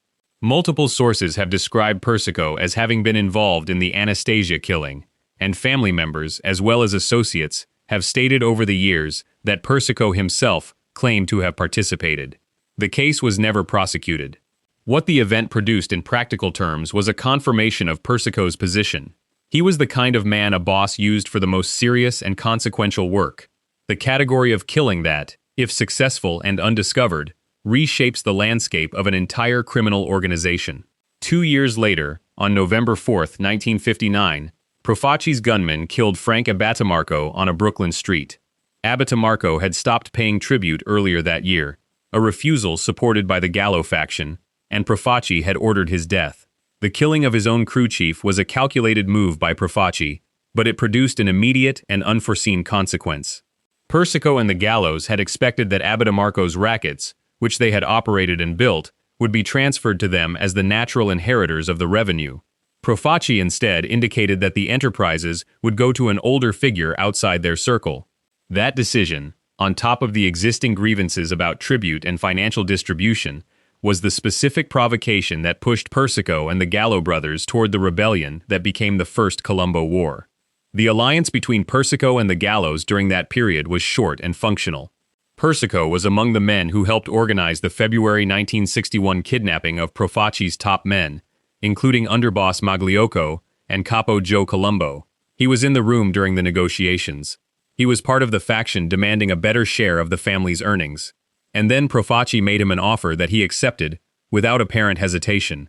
Multiple sources have described Persico as having been involved in the Anastasia killing, and family members, as well as associates, have stated over the years that Persico himself claimed to have participated. The case was never prosecuted. What the event produced in practical terms was a confirmation of Persico's position. He was the kind of man a boss used for the most serious and consequential work, the category of killing that, if successful and undiscovered, reshapes the landscape of an entire criminal organization. 2 years later, on November 4, 1959, Profaci's gunmen killed Frank Abbatemarco on a Brooklyn street. Abbatemarco had stopped paying tribute earlier that year, a refusal supported by the Gallo faction, and Profaci had ordered his death. The killing of his own crew chief was a calculated move by Profaci, but it produced an immediate and unforeseen consequence. Persico and the Gallos had expected that Abbatemarco's rackets, which they had operated and built, would be transferred to them as the natural inheritors of the revenue. Profaci instead indicated that the enterprises would go to an older figure outside their circle. That decision, on top of the existing grievances about tribute and financial distribution, was the specific provocation that pushed Persico and the Gallo brothers toward the rebellion that became the First Colombo War. The alliance between Persico and the Gallos during that period was short and functional. Persico was among the men who helped organize the February 1961 kidnapping of Profaci's top men, including underboss Magliocco and capo Joe Colombo. He was in the room during the negotiations. He was part of the faction demanding a better share of the family's earnings. And then Profaci made him an offer that he accepted, without apparent hesitation.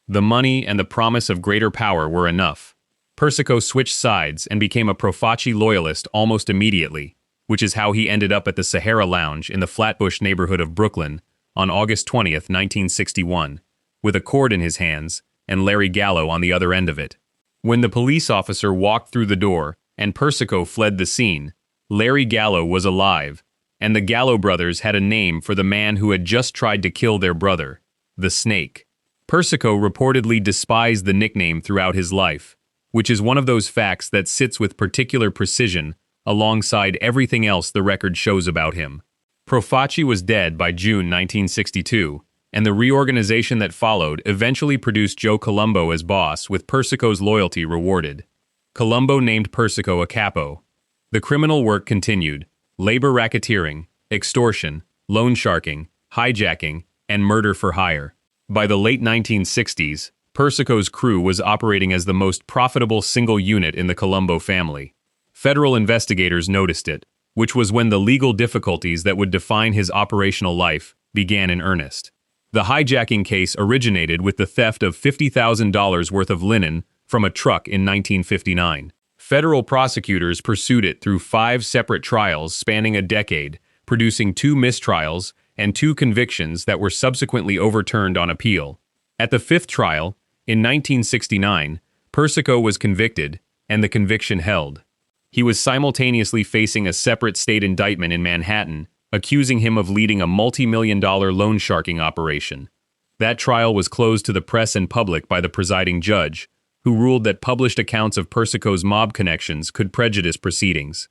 The money and the promise of greater power were enough. Persico switched sides and became a Profaci loyalist almost immediately, which is how he ended up at the Sahara Lounge in the Flatbush neighborhood of Brooklyn on August 20, 1961, with a cord in his hands and Larry Gallo on the other end of it. When the police officer walked through the door and Persico fled the scene, Larry Gallo was alive, and the Gallo brothers had a name for the man who had just tried to kill their brother, the Snake. Persico reportedly despised the nickname throughout his life, which is one of those facts that sits with particular precision alongside everything else the record shows about him. Profaci was dead by June 1962, and the reorganization that followed eventually produced Joe Colombo as boss, with Persico's loyalty rewarded. Colombo named Persico a capo. The criminal work continued: labor racketeering, extortion, loan sharking, hijacking, and murder for hire. By the late 1960s, Persico's crew was operating as the most profitable single unit in the Colombo family. Federal investigators noticed it, which was when the legal difficulties that would define his operational life began in earnest. The hijacking case originated with the theft of $50,000 worth of linen from a truck in 1959. Federal prosecutors pursued it through 5 separate trials spanning a decade, producing 2 mistrials and 2 convictions that were subsequently overturned on appeal. At the 5th trial, in 1969, Persico was convicted, and the conviction held. He was simultaneously facing a separate state indictment in Manhattan, accusing him of leading a multi-million-dollar loan sharking operation. That trial was closed to the press and public by the presiding judge, who ruled that published accounts of Persico's mob connections could prejudice proceedings.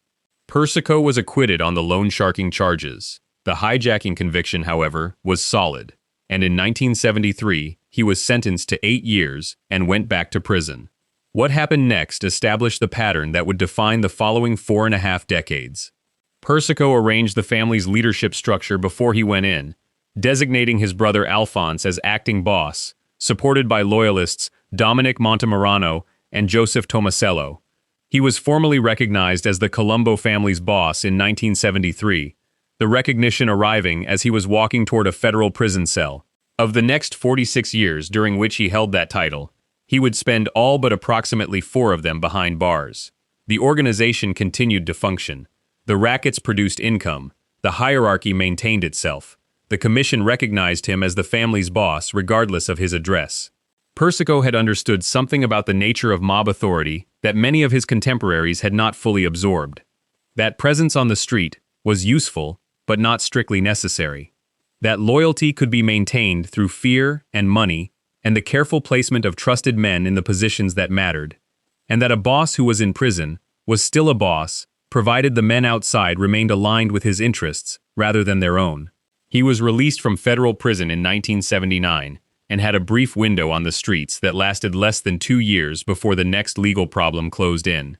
Persico was acquitted on the loan sharking charges. The hijacking conviction, however, was solid, and in 1973, he was sentenced to 8 years and went back to prison. What happened next established the pattern that would define the following 4.5 decades. Persico arranged the family's leadership structure before he went in, designating his brother Alphonse as acting boss, supported by loyalists Dominic Montemarano and Joseph Tomasello. He was formally recognized as the Colombo family's boss in 1973, the recognition arriving as he was walking toward a federal prison cell. Of the next 46 years during which he held that title, he would spend all but approximately 4 of them behind bars. The organization continued to function. The rackets produced income. The hierarchy maintained itself. The commission recognized him as the family's boss regardless of his address. Persico had understood something about the nature of mob authority that many of his contemporaries had not fully absorbed. That presence on the street was useful, but not strictly necessary. That loyalty could be maintained through fear and money, and the careful placement of trusted men in the positions that mattered. And that a boss who was in prison was still a boss, provided the men outside remained aligned with his interests rather than their own. He was released from federal prison in 1979 and had a brief window on the streets that lasted less than 2 years before the next legal problem closed in.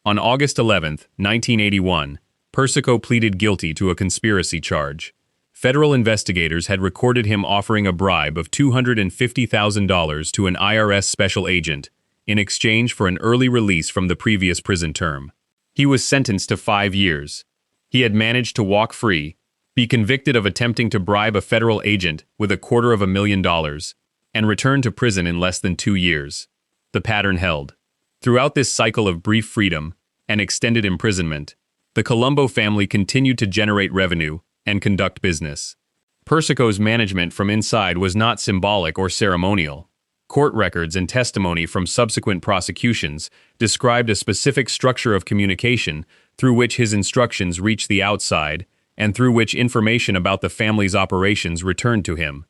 On August 11, 1981, Persico pleaded guilty to a conspiracy charge. Federal investigators had recorded him offering a bribe of $250,000 to an IRS special agent in exchange for an early release from the previous prison term. He was sentenced to 5 years. He had managed to walk free, be convicted of attempting to bribe a federal agent with $250,000, and return to prison in less than 2 years. The pattern held. Throughout this cycle of brief freedom and extended imprisonment, the Colombo family continued to generate revenue and conduct business. Persico's management from inside was not symbolic or ceremonial. Court records and testimony from subsequent prosecutions described a specific structure of communication through which his instructions reached the outside and through which information about the family's operations returned to him.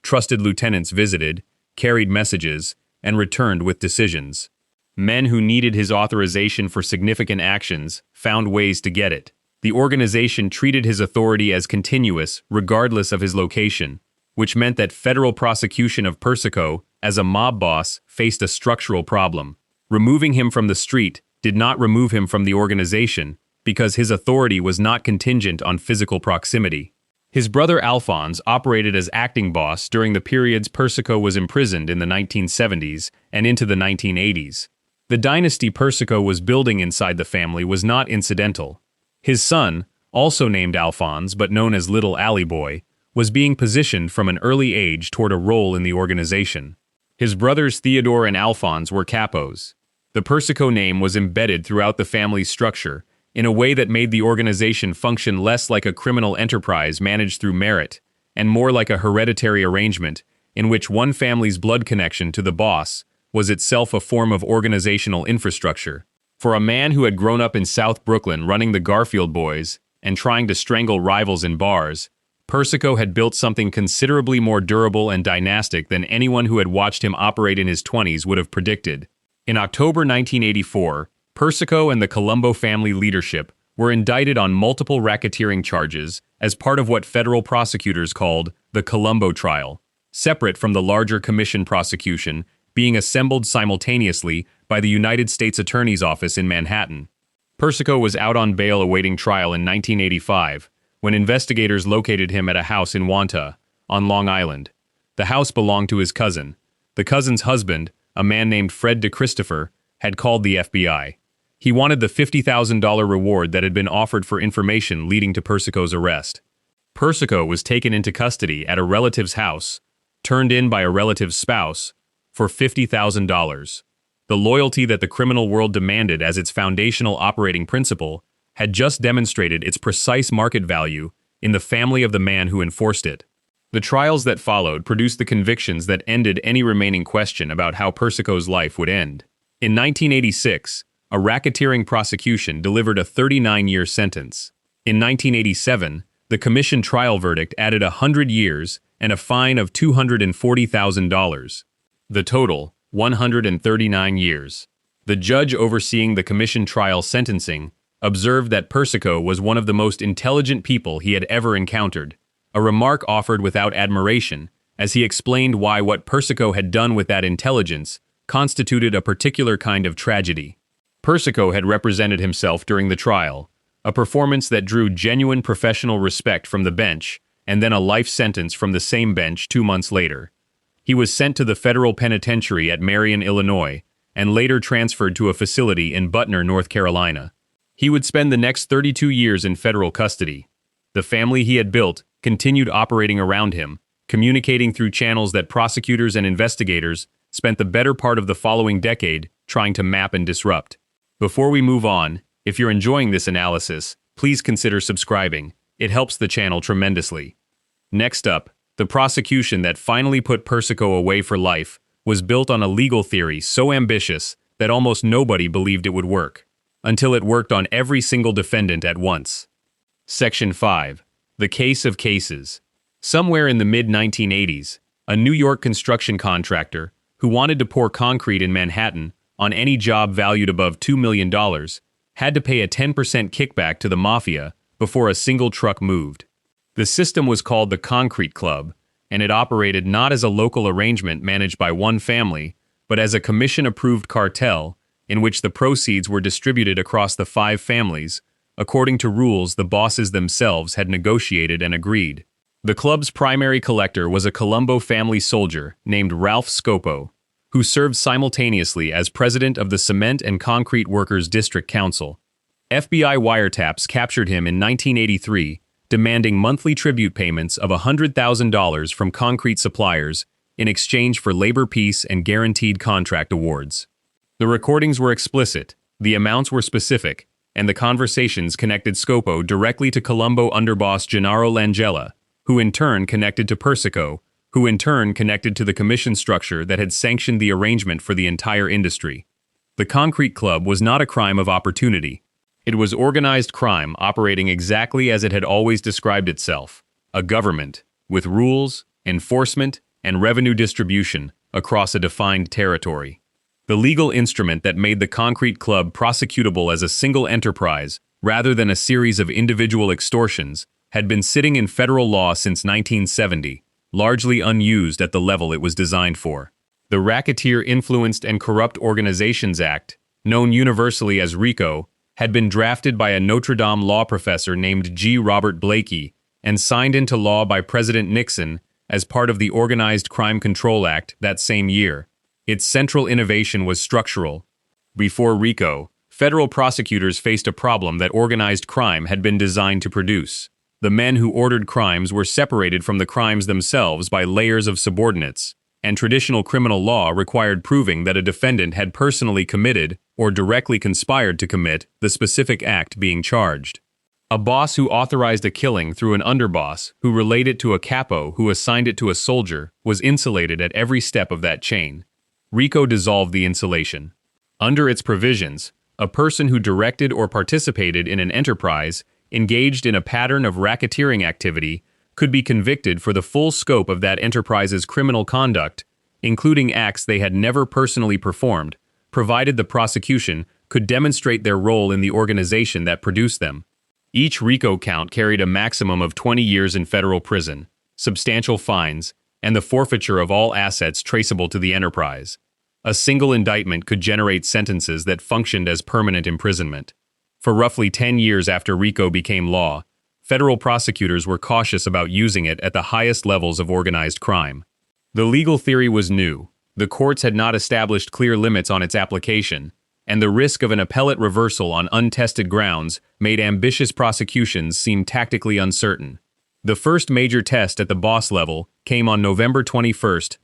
Trusted lieutenants visited, carried messages, and returned with decisions. Men who needed his authorization for significant actions found ways to get it. The organization treated his authority as continuous regardless of his location, which meant that federal prosecution of Persico as a mob boss faced a structural problem. Removing him from the street did not remove him from the organization because his authority was not contingent on physical proximity. His brother Alphonse operated as acting boss during the periods Persico was imprisoned in the 1970s and into the 1980s. The dynasty Persico was building inside the family was not incidental. His son, also named Alphonse but known as Little Alley Boy, was being positioned from an early age toward a role in the organization. His brothers Theodore and Alphonse were capos. The Persico name was embedded throughout the family's structure in a way that made the organization function less like a criminal enterprise managed through merit and more like a hereditary arrangement in which one family's blood connection to the boss was itself a form of organizational infrastructure. For a man who had grown up in South Brooklyn running the Garfield Boys and trying to strangle rivals in bars, Persico had built something considerably more durable and dynastic than anyone who had watched him operate in his 20s would have predicted. In October 1984, Persico and the Colombo family leadership were indicted on multiple racketeering charges as part of what federal prosecutors called the Colombo trial, separate from the larger commission prosecution being assembled simultaneously by the United States Attorney's Office in Manhattan. Persico was out on bail awaiting trial in 1985 when investigators located him at a house in Wanta, on Long Island. The house belonged to his cousin. The cousin's husband, a man named Fred DeChristopher, had called the FBI. He wanted the $50,000 reward that had been offered for information leading to Persico's arrest. Persico was taken into custody at a relative's house, turned in by a relative's spouse, for $50,000. The loyalty that the criminal world demanded as its foundational operating principle had just demonstrated its precise market value in the family of the man who enforced it. The trials that followed produced the convictions that ended any remaining question about how Persico's life would end. In 1986, a racketeering prosecution delivered a 39-year sentence. In 1987, the commission trial verdict added 100 years and a fine of $240,000. The total, 139 years. The judge overseeing the commission trial sentencing observed that Persico was one of the most intelligent people he had ever encountered, a remark offered without admiration, as he explained why what Persico had done with that intelligence constituted a particular kind of tragedy. Persico had represented himself during the trial, a performance that drew genuine professional respect from the bench, and then a life sentence from the same bench 2 months later. He was sent to the federal penitentiary at Marion, Illinois, and later transferred to a facility in Butner, North Carolina. He would spend the next 32 years in federal custody. The family he had built continued operating around him, communicating through channels that prosecutors and investigators spent the better part of the following decade trying to map and disrupt. Before we move on, if you're enjoying this analysis, please consider subscribing. It helps the channel tremendously. Next up, the prosecution that finally put Persico away for life was built on a legal theory so ambitious that almost nobody believed it would work, until it worked on every single defendant at once. Section 5. The Case of Cases. Somewhere in the mid-1980s, a New York construction contractor who wanted to pour concrete in Manhattan on any job valued above $2 million had to pay a 10% kickback to the Mafia before a single truck moved. The system was called the Concrete Club, and it operated not as a local arrangement managed by one family, but as a commission-approved cartel in which the proceeds were distributed across the 5 families, according to rules the bosses themselves had negotiated and agreed. The club's primary collector was a Colombo family soldier named Ralph Scopo, who served simultaneously as president of the Cement and Concrete Workers District Council. FBI wiretaps captured him in 1983, demanding monthly tribute payments of $100,000 from concrete suppliers in exchange for labor peace and guaranteed contract awards. The recordings were explicit, the amounts were specific, and the conversations connected Scopo directly to Colombo underboss Gennaro Langella, who in turn connected to Persico, who in turn connected to the commission structure that had sanctioned the arrangement for the entire industry. The Concrete Club was not a crime of opportunity. It was organized crime operating exactly as it had always described itself, a government, with rules, enforcement, and revenue distribution across a defined territory. The legal instrument that made the Concrete Club prosecutable as a single enterprise, rather than a series of individual extortions, had been sitting in federal law since 1970, largely unused at the level it was designed for. The Racketeer Influenced and Corrupt Organizations Act, known universally as RICO, had been drafted by a Notre Dame law professor named G. Robert Blakey and signed into law by President Nixon as part of the Organized Crime Control Act that same year. Its central innovation was structural. Before RICO, federal prosecutors faced a problem that organized crime had been designed to produce. The men who ordered crimes were separated from the crimes themselves by layers of subordinates, and traditional criminal law required proving that a defendant had personally committed or directly conspired to commit the specific act being charged. A boss who authorized a killing through an underboss who relayed it to a capo who assigned it to a soldier was insulated at every step of that chain. RICO dissolved the insulation. Under its provisions, a person who directed or participated in an enterprise engaged in a pattern of racketeering activity could be convicted for the full scope of that enterprise's criminal conduct, including acts they had never personally performed, provided the prosecution could demonstrate their role in the organization that produced them. Each RICO count carried a maximum of 20 years in federal prison, substantial fines, and the forfeiture of all assets traceable to the enterprise. A single indictment could generate sentences that functioned as permanent imprisonment. For roughly 10 years after RICO became law, federal prosecutors were cautious about using it at the highest levels of organized crime. The legal theory was new, the courts had not established clear limits on its application, and the risk of an appellate reversal on untested grounds made ambitious prosecutions seem tactically uncertain. The first major test at the boss level came on November 21,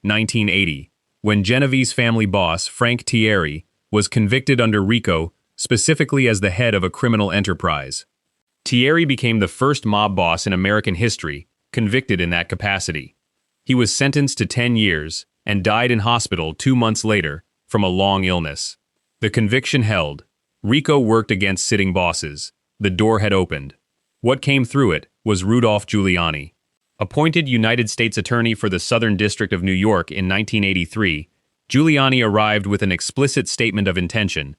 1980, when Genovese family boss Frank Thierry was convicted under RICO specifically as the head of a criminal enterprise. Thierry became the first mob boss in American history convicted in that capacity. He was sentenced to 10 years and died in hospital 2 months later from a long illness. The conviction held. RICO worked against sitting bosses. The door had opened. What came through it was Rudolph Giuliani. Appointed United States Attorney for the Southern District of New York in 1983, Giuliani arrived with an explicit statement of intention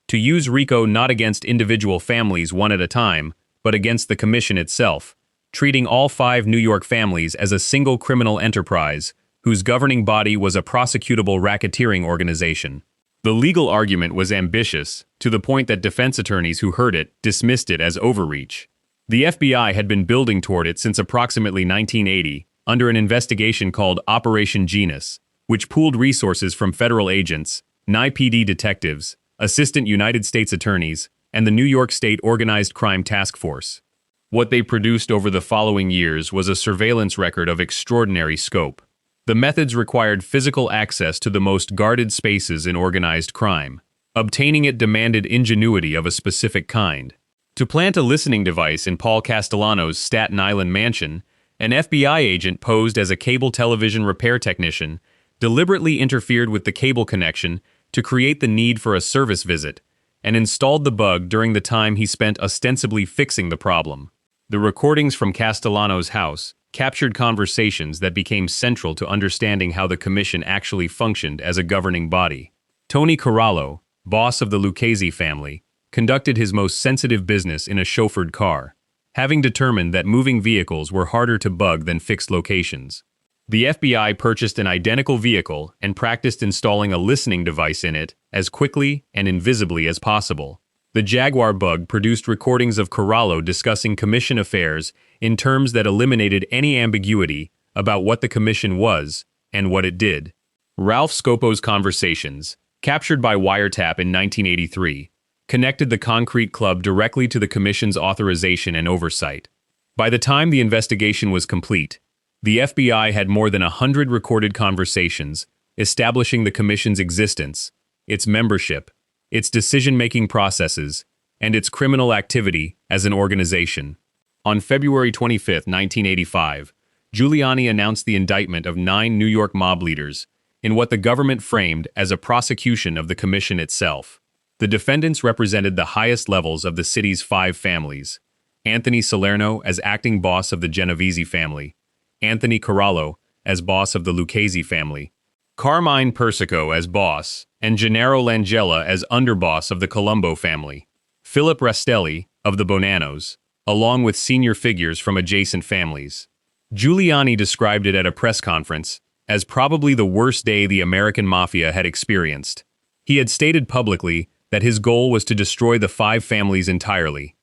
to use RICO not against individual families one at a time, but against the commission itself, treating all 5 New York families as a single criminal enterprise whose governing body was a prosecutable racketeering organization. The legal argument was ambitious, to the point that defense attorneys who heard it dismissed it as overreach. The FBI had been building toward it since approximately 1980, under an investigation called Operation Genus, which pooled resources from federal agents, NYPD detectives, assistant United States attorneys, and the New York State Organized Crime Task Force. What they produced over the following years was a surveillance record of extraordinary scope. The methods required physical access to the most guarded spaces in organized crime. Obtaining it demanded ingenuity of a specific kind. To plant a listening device in Paul Castellano's Staten Island mansion, an FBI agent posed as a cable television repair technician, deliberately interfered with the cable connection to create the need for a service visit, and installed the bug during the time he spent ostensibly fixing the problem. The recordings from Castellano's house captured conversations that became central to understanding how the commission actually functioned as a governing body. Tony Corallo, boss of the Lucchese family, conducted his most sensitive business in a chauffeured car, having determined that moving vehicles were harder to bug than fixed locations. The FBI purchased an identical vehicle and practiced installing a listening device in it as quickly and invisibly as possible. The Jaguar bug produced recordings of Corallo discussing commission affairs in terms that eliminated any ambiguity about what the commission was and what it did. Ralph Scopo's conversations, captured by wiretap in 1983, connected the Concrete Club directly to the commission's authorization and oversight. By the time the investigation was complete, the FBI had more than 100 recorded conversations establishing the commission's existence, its membership, its decision-making processes, and its criminal activity as an organization. On February 25, 1985, Giuliani announced the indictment of 9 New York mob leaders in what the government framed as a prosecution of the commission itself. The defendants represented the highest levels of the city's 5 families: Anthony Salerno as acting boss of the Genovese family, Anthony Corallo as boss of the Lucchese family, Carmine Persico as boss, and Gennaro Langella as underboss of the Colombo family, Philip Rastelli of the Bonanos, along with senior figures from adjacent families. Giuliani described it at a press conference as probably the worst day the American Mafia had experienced. He had stated publicly that his goal was to destroy the 5 families entirely.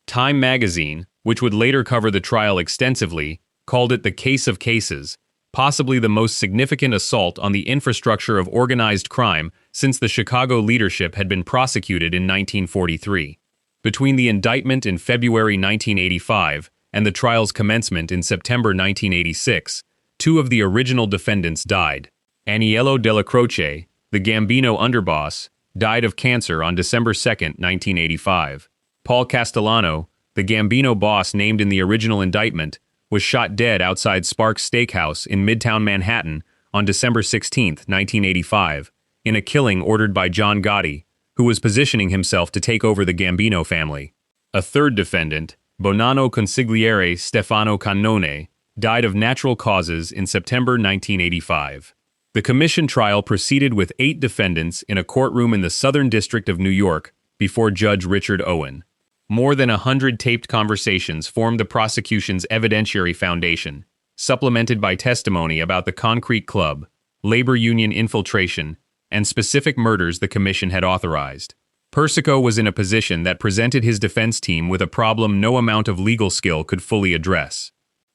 Time magazine, which would later cover the trial extensively, called it the case of cases, possibly the most significant assault on the infrastructure of organized crime since the Chicago leadership had been prosecuted in 1943. Between the indictment in February 1985 and the trial's commencement in September 1986, 2 of the original defendants died. Aniello Della Croce, the Gambino underboss, died of cancer on December 2, 1985. Paul Castellano, the Gambino boss named in the original indictment, was shot dead outside Sparks Steakhouse in Midtown Manhattan on December 16, 1985, in a killing ordered by John Gotti, who was positioning himself to take over the Gambino family. A third defendant, Bonanno consigliere Stefano Cannone, died of natural causes in September 1985. The commission trial proceeded with 8 defendants in a courtroom in the Southern District of New York before Judge Richard Owen. More than 100 taped conversations formed the prosecution's evidentiary foundation, supplemented by testimony about the Concrete Club, labor union infiltration, and specific murders the commission had authorized. Persico was in a position that presented his defense team with a problem no amount of legal skill could fully address.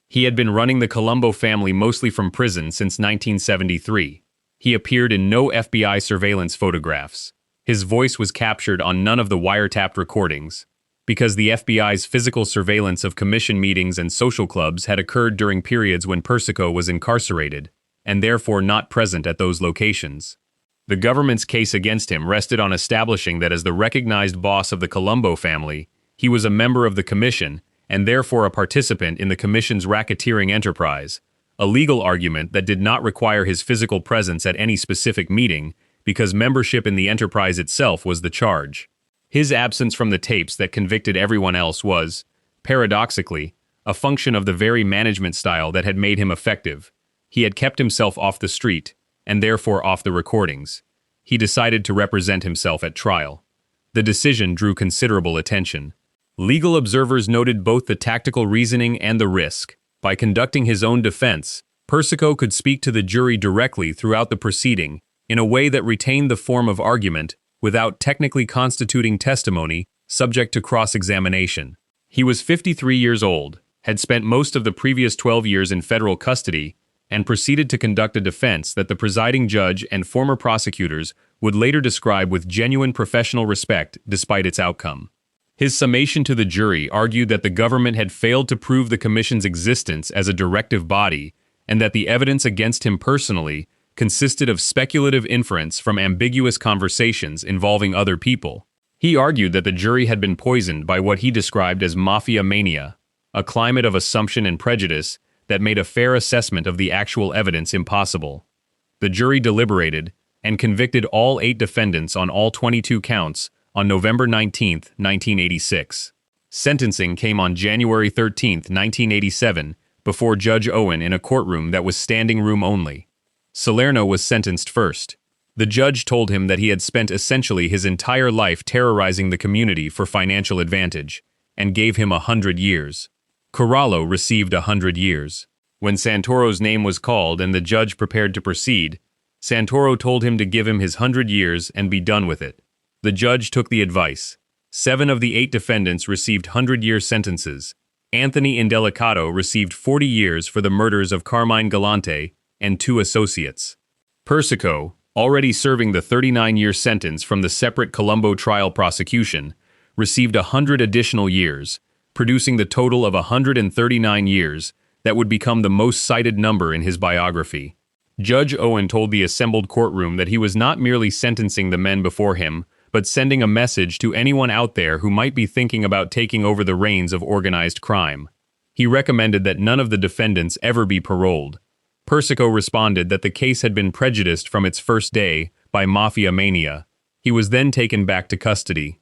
He had been running the Colombo family mostly from prison since 1973. He appeared in no FBI surveillance photographs. His voice was captured on none of the wiretapped recordings, because the FBI's physical surveillance of commission meetings and social clubs had occurred during periods when Persico was incarcerated, and therefore not present at those locations. The government's case against him rested on establishing that as the recognized boss of the Colombo family, he was a member of the commission and therefore a participant in the commission's racketeering enterprise, a legal argument that did not require his physical presence at any specific meeting because membership in the enterprise itself was the charge. His absence from the tapes that convicted everyone else was, paradoxically, a function of the very management style that had made him effective. He had kept himself off the street, and therefore off the recordings. He decided to represent himself at trial. The decision drew considerable attention. Legal observers noted both the tactical reasoning and the risk. By conducting his own defense, Persico could speak to the jury directly throughout the proceeding in a way that retained the form of argument without technically constituting testimony subject to cross-examination. He was 53 years old, had spent most of the previous 12 years in federal custody, and proceeded to conduct a defense that the presiding judge and former prosecutors would later describe with genuine professional respect despite its outcome. His summation to the jury argued that the government had failed to prove the commission's existence as a directive body, and that the evidence against him personally consisted of speculative inference from ambiguous conversations involving other people. He argued that the jury had been poisoned by what he described as Mafia mania, a climate of assumption and prejudice that made a fair assessment of the actual evidence impossible. The jury deliberated and convicted all 8 defendants on all 22 counts on November 19, 1986. Sentencing came on January 13, 1987, before Judge Owen in a courtroom that was standing room only. Salerno was sentenced first. The judge told him that he had spent essentially his entire life terrorizing the community for financial advantage, and gave him 100 years. Corallo received 100 years. When Santoro's name was called and the judge prepared to proceed, Santoro told him to give him his 100 years and be done with it. The judge took the advice. 7 of the 8 defendants received 100-year sentences. Anthony Indelicato received 40 years for the murders of Carmine Galante and 2 associates. Persico, already serving the 39-year sentence from the separate Colombo trial prosecution, received 100 additional years, producing the total of 139 years that would become the most cited number in his biography. Judge Owen told the assembled courtroom that he was not merely sentencing the men before him, but sending a message to anyone out there who might be thinking about taking over the reins of organized crime. He recommended that none of the defendants ever be paroled. Persico responded that the case had been prejudiced from its first day by Mafia mania. He was then taken back to custody.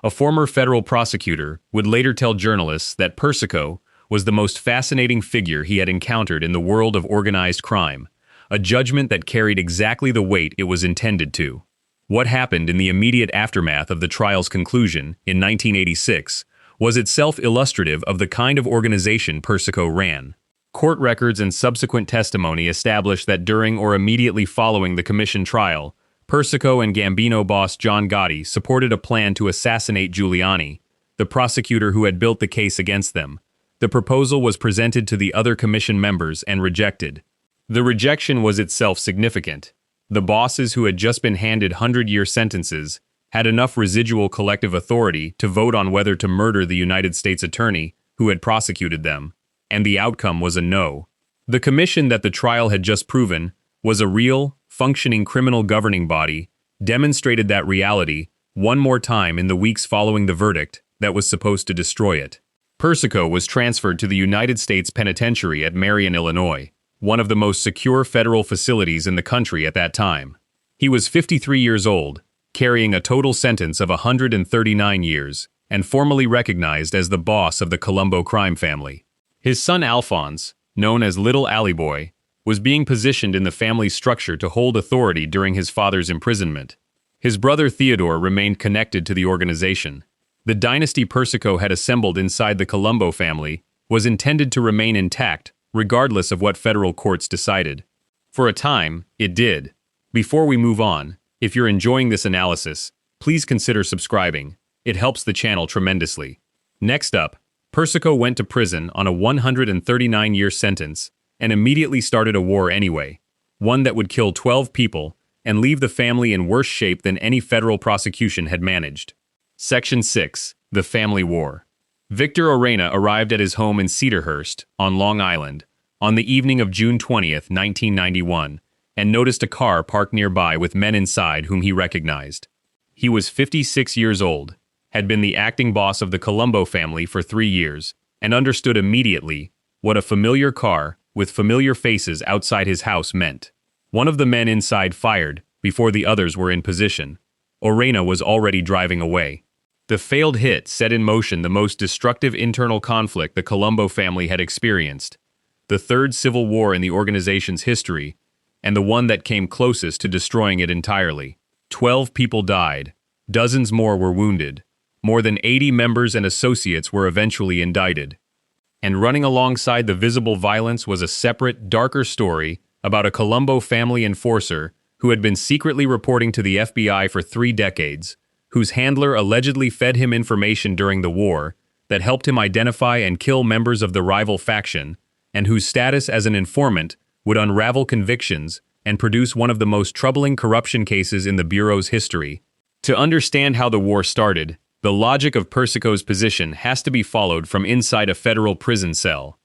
A former federal prosecutor would later tell journalists that Persico was the most fascinating figure he had encountered in the world of organized crime, a judgment that carried exactly the weight it was intended to. What happened in the immediate aftermath of the trial's conclusion in 1986 was itself illustrative of the kind of organization Persico ran. Court records and subsequent testimony established that during or immediately following the commission trial, Persico and Gambino boss John Gotti supported a plan to assassinate Giuliani, the prosecutor who had built the case against them. The proposal was presented to the other commission members and rejected. The rejection was itself significant. The bosses who had just been handed 100-year sentences had enough residual collective authority to vote on whether to murder the United States attorney who had prosecuted them, and the outcome was a no. The commission that the trial had just proven was a real, functioning criminal governing body, demonstrated that reality one more time in the weeks following the verdict that was supposed to destroy it. Persico was transferred to the United States Penitentiary at Marion, Illinois, one of the most secure federal facilities in the country at that time. He was 53 years old, carrying a total sentence of 139 years, and formally recognized as the boss of the Colombo crime family. His son Alphonse, known as Little Alley Boy, was being positioned in the family's structure to hold authority during his father's imprisonment. His brother Theodore remained connected to the organization. The dynasty Persico had assembled inside the Colombo family was intended to remain intact, regardless of what federal courts decided. For a time, it did. Before we move on, if you're enjoying this analysis, please consider subscribing. It helps the channel tremendously. Next up, Persico went to prison on a 139-year sentence and immediately started a war anyway, one that would kill 12 people and leave the family in worse shape than any federal prosecution had managed. Section 6. The Family War. Victor Orena arrived at his home in Cedarhurst, on Long Island, on the evening of June 20th, 1991, and noticed a car parked nearby with men inside whom he recognized. He was 56 years old, had been the acting boss of the Colombo family for 3 years, and understood immediately what a familiar car with familiar faces outside his house meant. One of the men inside fired before the others were in position. Orena was already driving away. The failed hit set in motion the most destructive internal conflict the Colombo family had experienced, the third civil war in the organization's history, and the one that came closest to destroying it entirely. 12 people died. Dozens more were wounded. More than 80 members and associates were eventually indicted. And running alongside the visible violence was a separate, darker story about a Colombo family enforcer who had been secretly reporting to the FBI for 3 decades, whose handler allegedly fed him information during the war that helped him identify and kill members of the rival faction, and whose status as an informant would unravel convictions and produce one of the most troubling corruption cases in the Bureau's history. To understand how the war started, the logic of Persico's position has to be followed from inside a federal prison cell.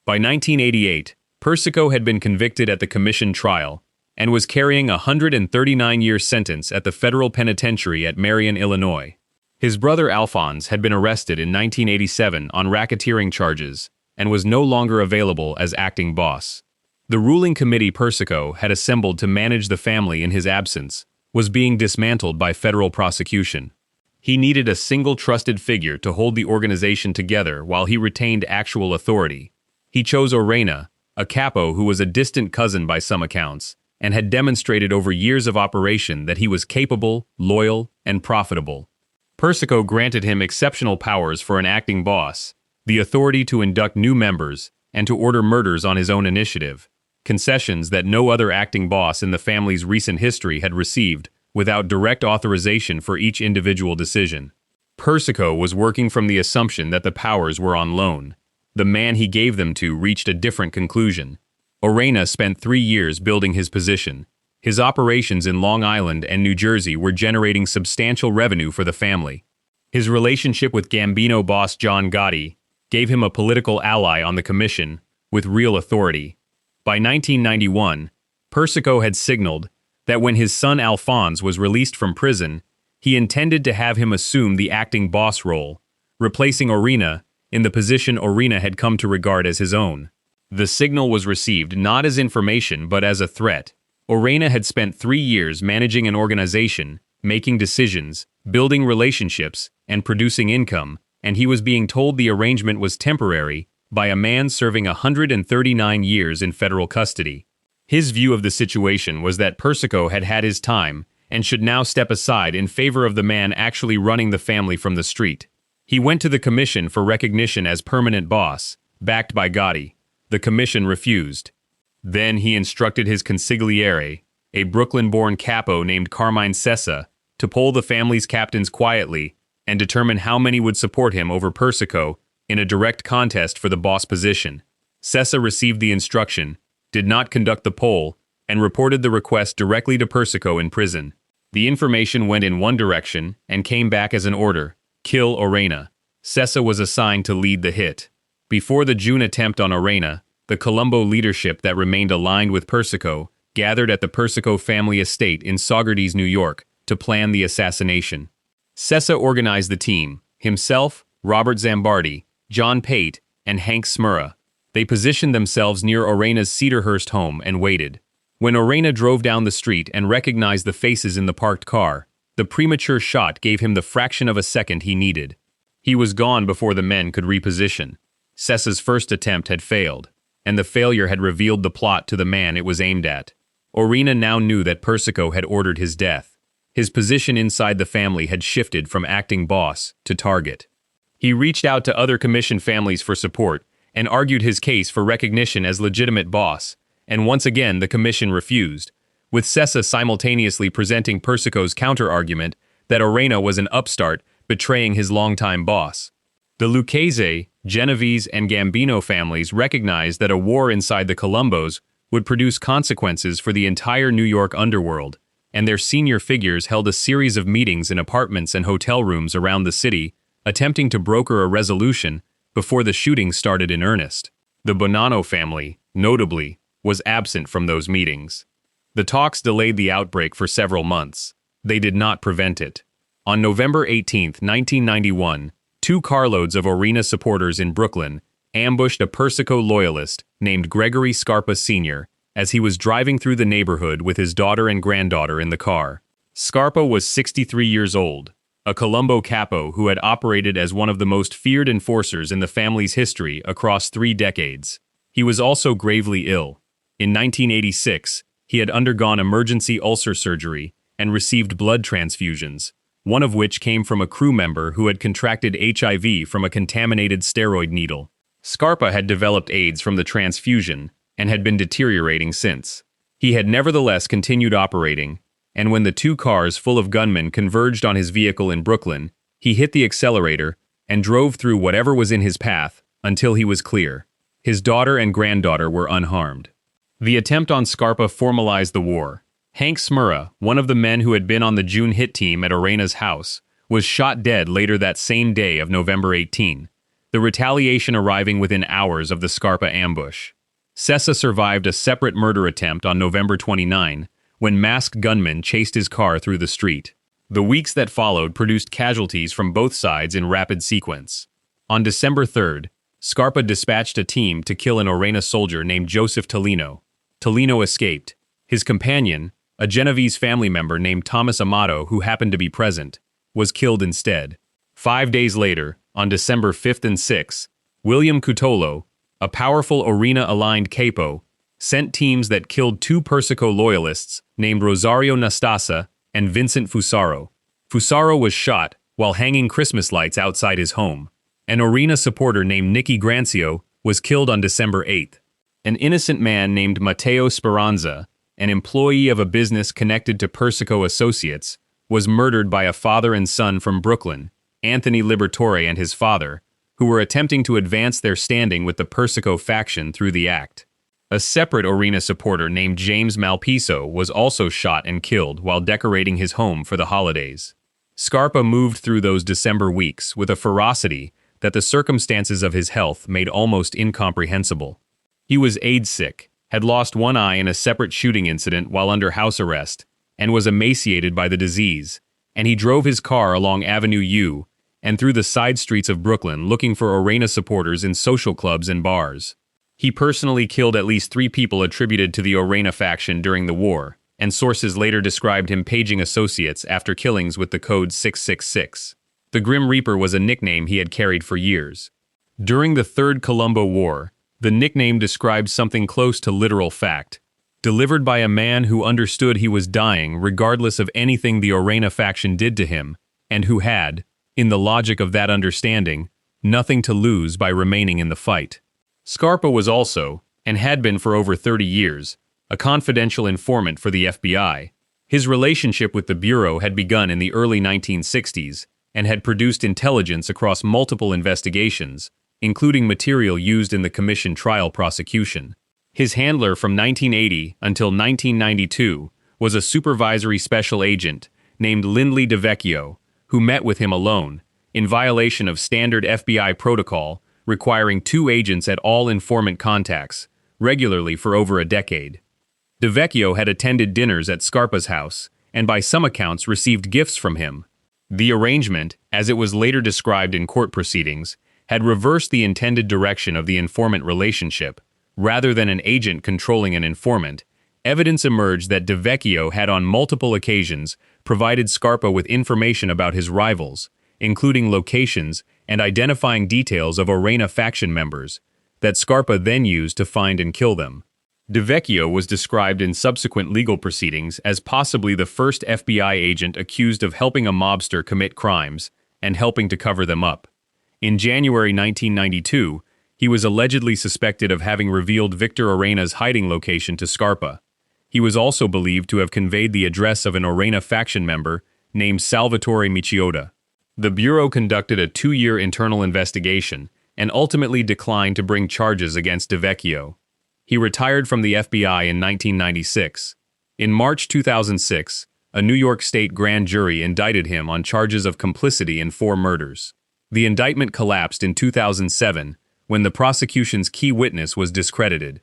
By 1988, Persico had been convicted at the commission trial and was carrying a 139-year sentence at the federal penitentiary at Marion, Illinois. His brother Alphonse had been arrested in 1987 on racketeering charges and was no longer available as acting boss. The ruling committee Persico had assembled to manage the family in his absence was being dismantled by federal prosecution. He needed a single trusted figure to hold the organization together while he retained actual authority. He chose Orena, a capo who was a distant cousin by some accounts, and had demonstrated over years of operation that he was capable, loyal, and profitable. Persico granted him exceptional powers for an acting boss, the authority to induct new members, and to order murders on his own initiative, concessions that no other acting boss in the family's recent history had received without direct authorization for each individual decision. Persico was working from the assumption that the powers were on loan. The man he gave them to reached a different conclusion. Orena spent 3 years building his position. His operations in Long Island and New Jersey were generating substantial revenue for the family. His relationship with Gambino boss John Gotti gave him a political ally on the commission with real authority. By 1991, Persico had signaled that when his son Alphonse was released from prison, he intended to have him assume the acting boss role, replacing Orena in the position Orena had come to regard as his own. The signal was received not as information but as a threat. Orena had spent 3 years managing an organization, making decisions, building relationships, and producing income, and he was being told the arrangement was temporary by a man serving 139 years in federal custody. His view of the situation was that Persico had had his time and should now step aside in favor of the man actually running the family from the street. He went to the commission for recognition as permanent boss, backed by Gotti. The commission refused. Then he instructed his consigliere, a Brooklyn-born capo named Carmine Sessa, to poll the family's captains quietly and determine how many would support him over Persico in a direct contest for the boss position. Sessa received the instruction, did not conduct the poll, and reported the request directly to Persico in prison. The information went in one direction and came back as an order: kill Orena. Sessa was assigned to lead the hit. Before the June attempt on Orena, the Colombo leadership that remained aligned with Persico gathered at the Persico family estate in Saugerties, New York, to plan the assassination. Sessa organized the team: himself, Robert Zambardi, John Pate, and Hank Smurra. They positioned themselves near Orena's Cedarhurst home and waited. When Orena drove down the street and recognized the faces in the parked car, the premature shot gave him the fraction of a second he needed. He was gone before the men could reposition. Sessa's first attempt had failed, and the failure had revealed the plot to the man it was aimed at. Orena now knew that Persico had ordered his death. His position inside the family had shifted from acting boss to target. He reached out to other commission families for support and argued his case for recognition as legitimate boss, and once again the commission refused, with Sessa simultaneously presenting Persico's counter-argument that Orena was an upstart betraying his longtime boss. The Lucchese, Genovese, and Gambino families recognized that a war inside the Colombos would produce consequences for the entire New York underworld, and their senior figures held a series of meetings in apartments and hotel rooms around the city, attempting to broker a resolution before the shooting started in earnest. The Bonanno family, notably, was absent from those meetings. The talks delayed the outbreak for several months. They did not prevent it. On November 18, 1991, 2 carloads of Orena supporters in Brooklyn ambushed a Persico loyalist named Gregory Scarpa Sr. as he was driving through the neighborhood with his daughter and granddaughter in the car. Scarpa was 63 years old, a Colombo capo who had operated as one of the most feared enforcers in the family's history across 3 decades. He was also gravely ill. In 1986, he had undergone emergency ulcer surgery and received blood transfusions, one of which came from a crew member who had contracted HIV from a contaminated steroid needle. Scarpa had developed AIDS from the transfusion and had been deteriorating since. He had nevertheless continued operating, and when the 2 cars full of gunmen converged on his vehicle in Brooklyn, he hit the accelerator and drove through whatever was in his path until he was clear. His daughter and granddaughter were unharmed. The attempt on Scarpa formalized the war. Hank Smurra, one of the men who had been on the June hit team at Orena's house, was shot dead later that same day of November 18, the retaliation arriving within hours of the Scarpa ambush. Sessa survived a separate murder attempt on November 29, when masked gunmen chased his car through the street. The weeks that followed produced casualties from both sides in rapid sequence. On December 3, Scarpa dispatched a team to kill an Orena soldier named Joseph Tolino. Tolino escaped. His companion, a Genovese family member named Thomas Amato who happened to be present, was killed instead. 5 days later, on December 5 and 6, William Cutolo, a powerful Orena-aligned capo, sent teams that killed 2 Persico loyalists named Rosario Nastasa and Vincent Fusaro. Fusaro was shot while hanging Christmas lights outside his home. An Orena supporter named Nicky Grancio was killed on December 8. An innocent man named Matteo Speranza, an employee of a business connected to Persico Associates, was murdered by a father and son from Brooklyn, Anthony Liberatore and his father, who were attempting to advance their standing with the Persico faction through the act. A separate Orena supporter named James Malpiso was also shot and killed while decorating his home for the holidays. Scarpa moved through those December weeks with a ferocity that the circumstances of his health made almost incomprehensible. He was AIDS sick, had lost one eye in a separate shooting incident while under house arrest, and was emaciated by the disease, and he drove his car along Avenue U and through the side streets of Brooklyn looking for Orena supporters in social clubs and bars. He personally killed at least 3 people attributed to the Orena faction during the war, and sources later described him paging associates after killings with the code 666. The Grim Reaper was a nickname he had carried for years. During the Third Colombo War, the nickname described something close to literal fact, delivered by a man who understood he was dying regardless of anything the Orena faction did to him, and who had, in the logic of that understanding, nothing to lose by remaining in the fight. Scarpa was also, and had been for over 30 years, a confidential informant for the FBI. His relationship with the Bureau had begun in the early 1960s and had produced intelligence across multiple investigations, including material used in the commission trial prosecution. His handler from 1980 until 1992 was a supervisory special agent named Lindley DeVecchio, who met with him alone, in violation of standard FBI protocol requiring 2 agents at all informant contacts, regularly for over a decade. DeVecchio had attended dinners at Scarpa's house, and by some accounts received gifts from him. The arrangement, as it was later described in court proceedings, had reversed the intended direction of the informant relationship. Rather than an agent controlling an informant, evidence emerged that DeVecchio had on multiple occasions provided Scarpa with information about his rivals, including locations and identifying details of Orena faction members, that Scarpa then used to find and kill them. DeVecchio was described in subsequent legal proceedings as possibly the first FBI agent accused of helping a mobster commit crimes and helping to cover them up. In January 1992, he was allegedly suspected of having revealed Victor Orena's hiding location to Scarpa. He was also believed to have conveyed the address of an Orena faction member named Salvatore Michiota. The Bureau conducted a 2-year internal investigation and ultimately declined to bring charges against DeVecchio. He retired from the FBI in 1996. In March 2006, a New York State grand jury indicted him on charges of complicity in 4 murders. The indictment collapsed in 2007 when the prosecution's key witness was discredited.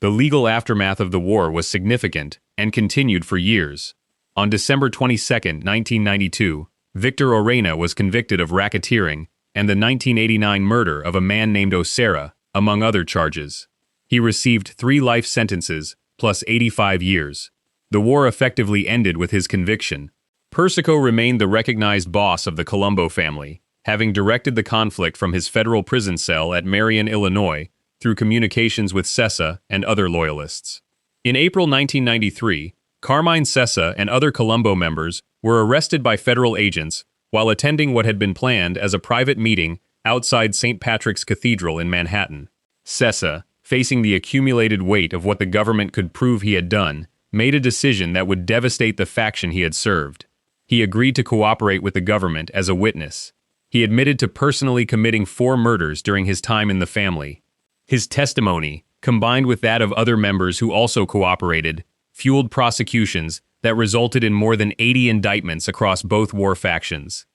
The legal aftermath of the war was significant and continued for years. On December 22, 1992, Victor Orena was convicted of racketeering and the 1989 murder of a man named Osera, among other charges. He received 3 life sentences, plus 85 years. The war effectively ended with his conviction. Persico remained the recognized boss of the Colombo family, having directed the conflict from his federal prison cell at Marion, Illinois, through communications with Sessa and other loyalists. In April 1993, Carmine Sessa and other Colombo members were arrested by federal agents while attending what had been planned as a private meeting outside St. Patrick's Cathedral in Manhattan. Sessa, facing the accumulated weight of what the government could prove he had done, made a decision that would devastate the faction he had served. He agreed to cooperate with the government as a witness. He admitted to personally committing 4 murders during his time in the family. His testimony, combined with that of other members who also cooperated, fueled prosecutions that resulted in more than 80 indictments across both war factions.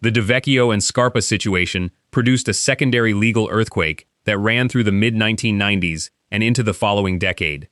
The DeVecchio and Scarpa situation produced a secondary legal earthquake that ran through the mid-1990s and into the following decade.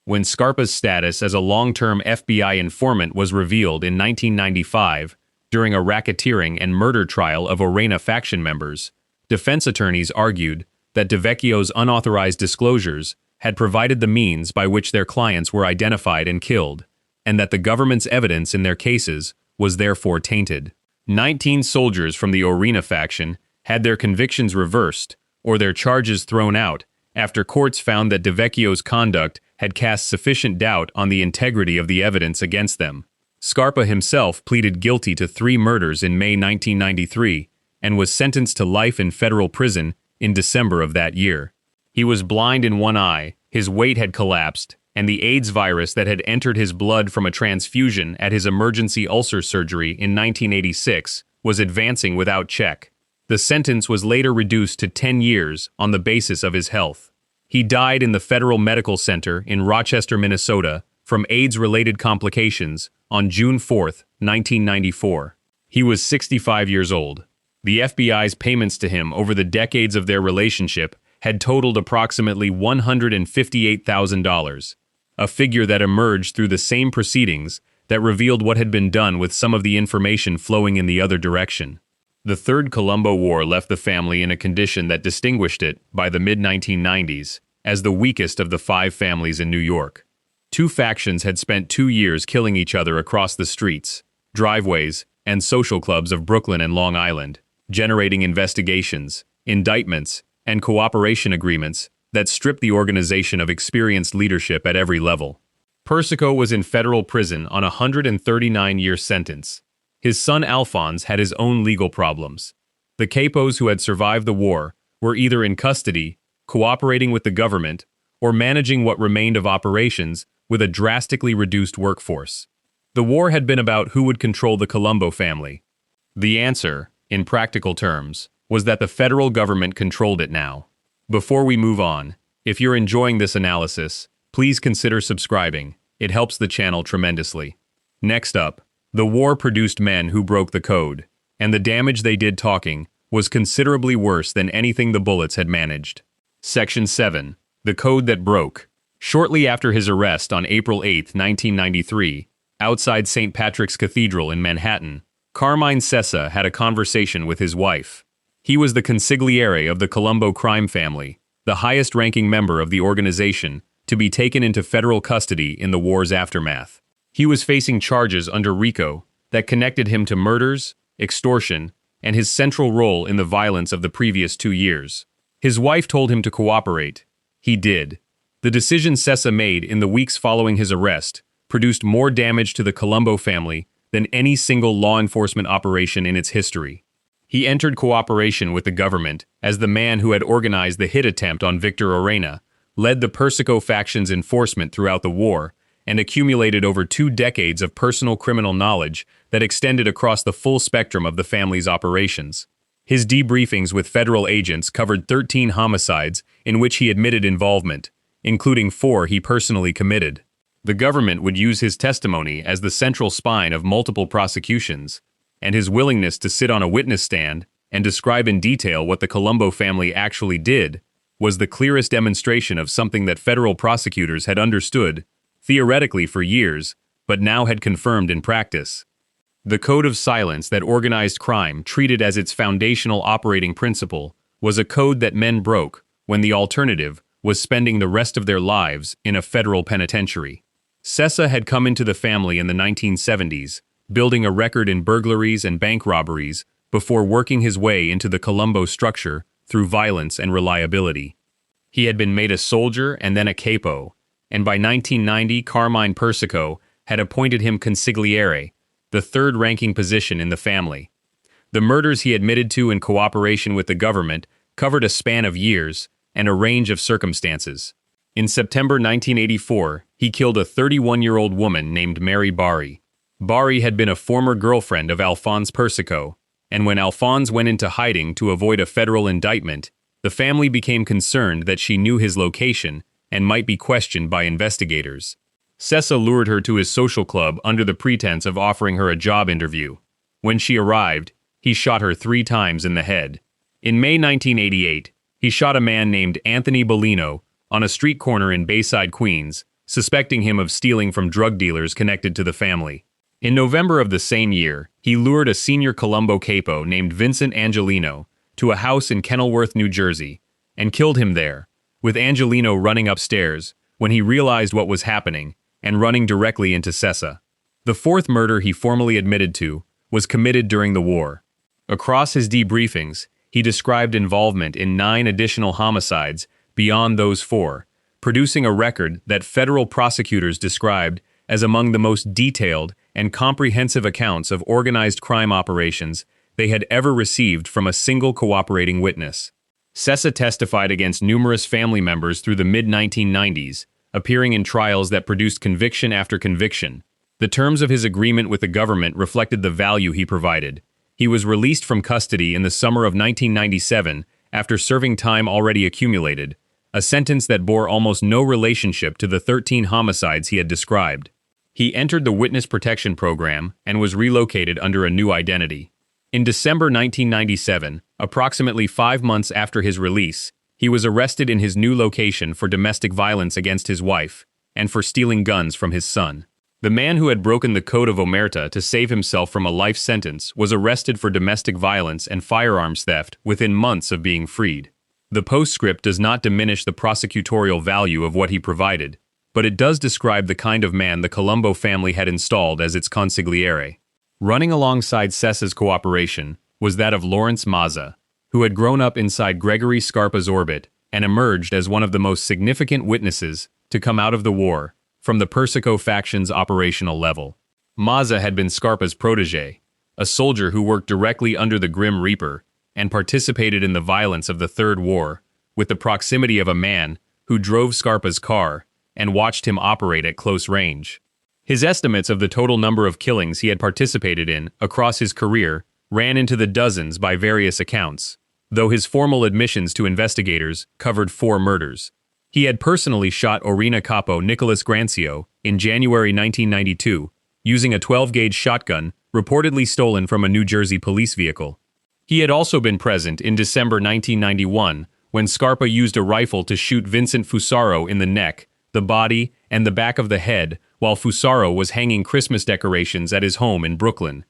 When Scarpa's status as a long-term FBI informant was revealed in 1995 during a racketeering and murder trial of Orena faction members, defense attorneys argued that DeVecchio's unauthorized disclosures had provided the means by which their clients were identified and killed, and that the government's evidence in their cases was therefore tainted. 19 soldiers from the Orena faction had their convictions reversed or their charges thrown out after courts found that DeVecchio's conduct had cast sufficient doubt on the integrity of the evidence against them. Scarpa himself pleaded guilty to 3 murders in May 1993 and was sentenced to life in federal prison in December of that year. He was blind in one eye, his weight had collapsed, and the AIDS virus that had entered his blood from a transfusion at his emergency ulcer surgery in 1986 was advancing without check. The sentence was later reduced to 10 years on the basis of his health. He died in the Federal Medical Center in Rochester, Minnesota, from AIDS-related complications on June 4, 1994. He was 65 years old. The FBI's payments to him over the decades of their relationship had totaled approximately $158,000, a figure that emerged through the same proceedings that revealed what had been done with some of the information flowing in the other direction. The Third Colombo War left the family in a condition that distinguished it, by the mid-1990s, as the weakest of the 5 families in New York. 2 factions had spent 2 years killing each other across the streets, driveways, and social clubs of Brooklyn and Long Island, generating investigations, indictments, and cooperation agreements that stripped the organization of experienced leadership at every level. Persico was in federal prison on a 139-year sentence. His son Alphonse had his own legal problems. The capos who had survived the war were either in custody, cooperating with the government, or managing what remained of operations with a drastically reduced workforce. The war had been about who would control the Colombo family. The answer, in practical terms, was that the federal government controlled it now. Before we move on, if you're enjoying this analysis, please consider subscribing. It helps the channel tremendously. Next up, the war produced men who broke the code, and the damage they did talking was considerably worse than anything the bullets had managed. Section 7. The Code That Broke. Shortly after his arrest on April 8, 1993, outside St. Patrick's Cathedral in Manhattan, Carmine Sessa had a conversation with his wife. He was the consigliere of the Colombo crime family, the highest-ranking member of the organization, to be taken into federal custody in the war's aftermath. He was facing charges under RICO that connected him to murders, extortion, and his central role in the violence of the previous 2 years. His wife told him to cooperate. He did. The decision Sessa made in the weeks following his arrest produced more damage to the Colombo family than any single law enforcement operation in its history. He entered cooperation with the government as the man who had organized the hit attempt on Victor Orena, led the Persico faction's enforcement throughout the war, and accumulated over 2 decades of personal criminal knowledge that extended across the full spectrum of the family's operations. His debriefings with federal agents covered 13 homicides in which he admitted involvement, including 4 he personally committed. The government would use his testimony as the central spine of multiple prosecutions, and his willingness to sit on a witness stand and describe in detail what the Colombo family actually did was the clearest demonstration of something that federal prosecutors had understood, theoretically for years, but now had confirmed in practice. The code of silence that organized crime treated as its foundational operating principle was a code that men broke when the alternative was spending the rest of their lives in a federal penitentiary. Sessa had come into the family in the 1970s, building a record in burglaries and bank robberies before working his way into the Colombo structure through violence and reliability. He had been made a soldier and then a capo, and by 1990 Carmine Persico had appointed him consigliere, the third-ranking position in the family. The murders he admitted to in cooperation with the government covered a span of years and a range of circumstances. In September 1984, he killed a 31-year-old woman named Mary Bari. Bari had been a former girlfriend of Alphonse Persico, and when Alphonse went into hiding to avoid a federal indictment, the family became concerned that she knew his location and might be questioned by investigators. Sessa lured her to his social club under the pretense of offering her a job interview. When she arrived, he shot her 3 times in the head. In May 1988, he shot a man named Anthony Bellino on a street corner in Bayside, Queens, suspecting him of stealing from drug dealers connected to the family. In November of the same year, he lured a senior Colombo capo named Vincent Angelino to a house in Kenilworth, New Jersey, and killed him there, with Angelino running upstairs when he realized what was happening and running directly into Sessa. The 4th murder he formally admitted to was committed during the war. Across his debriefings, he described involvement in 9 additional homicides beyond those 4, producing a record that federal prosecutors described as among the most detailed and comprehensive accounts of organized crime operations they had ever received from a single cooperating witness. Sessa testified against numerous family members through the mid-1990s, appearing in trials that produced conviction after conviction. The terms of his agreement with the government reflected the value he provided. He was released from custody in the summer of 1997 after serving time already accumulated, a sentence that bore almost no relationship to the 13 homicides he had described. He entered the Witness Protection Program and was relocated under a new identity. In December 1997, approximately 5 months after his release, he was arrested in his new location for domestic violence against his wife and for stealing guns from his son. The man who had broken the Code of Omerta to save himself from a life sentence was arrested for domestic violence and firearms theft within months of being freed. The postscript does not diminish the prosecutorial value of what he provided, but it does describe the kind of man the Colombo family had installed as its consigliere. Running alongside Sessa's cooperation was that of Lawrence Mazza, who had grown up inside Gregory Scarpa's orbit and emerged as one of the most significant witnesses to come out of the war from the Persico faction's operational level. Mazza had been Scarpa's protege, a soldier who worked directly under the Grim Reaper and participated in the violence of the Third War, with the proximity of a man who drove Scarpa's car and watched him operate at close range. His estimates of the total number of killings he had participated in across his career ran into the dozens by various accounts, though his formal admissions to investigators covered 4 murders. He had personally shot Orena capo Nicholas Grancio in January 1992 using a 12-gauge shotgun reportedly stolen from a New Jersey police vehicle. He had also been present in December 1991 when Scarpa used a rifle to shoot Vincent Fusaro in the neck, the body, and the back of the head while Fusaro was hanging Christmas decorations at his home in Brooklyn.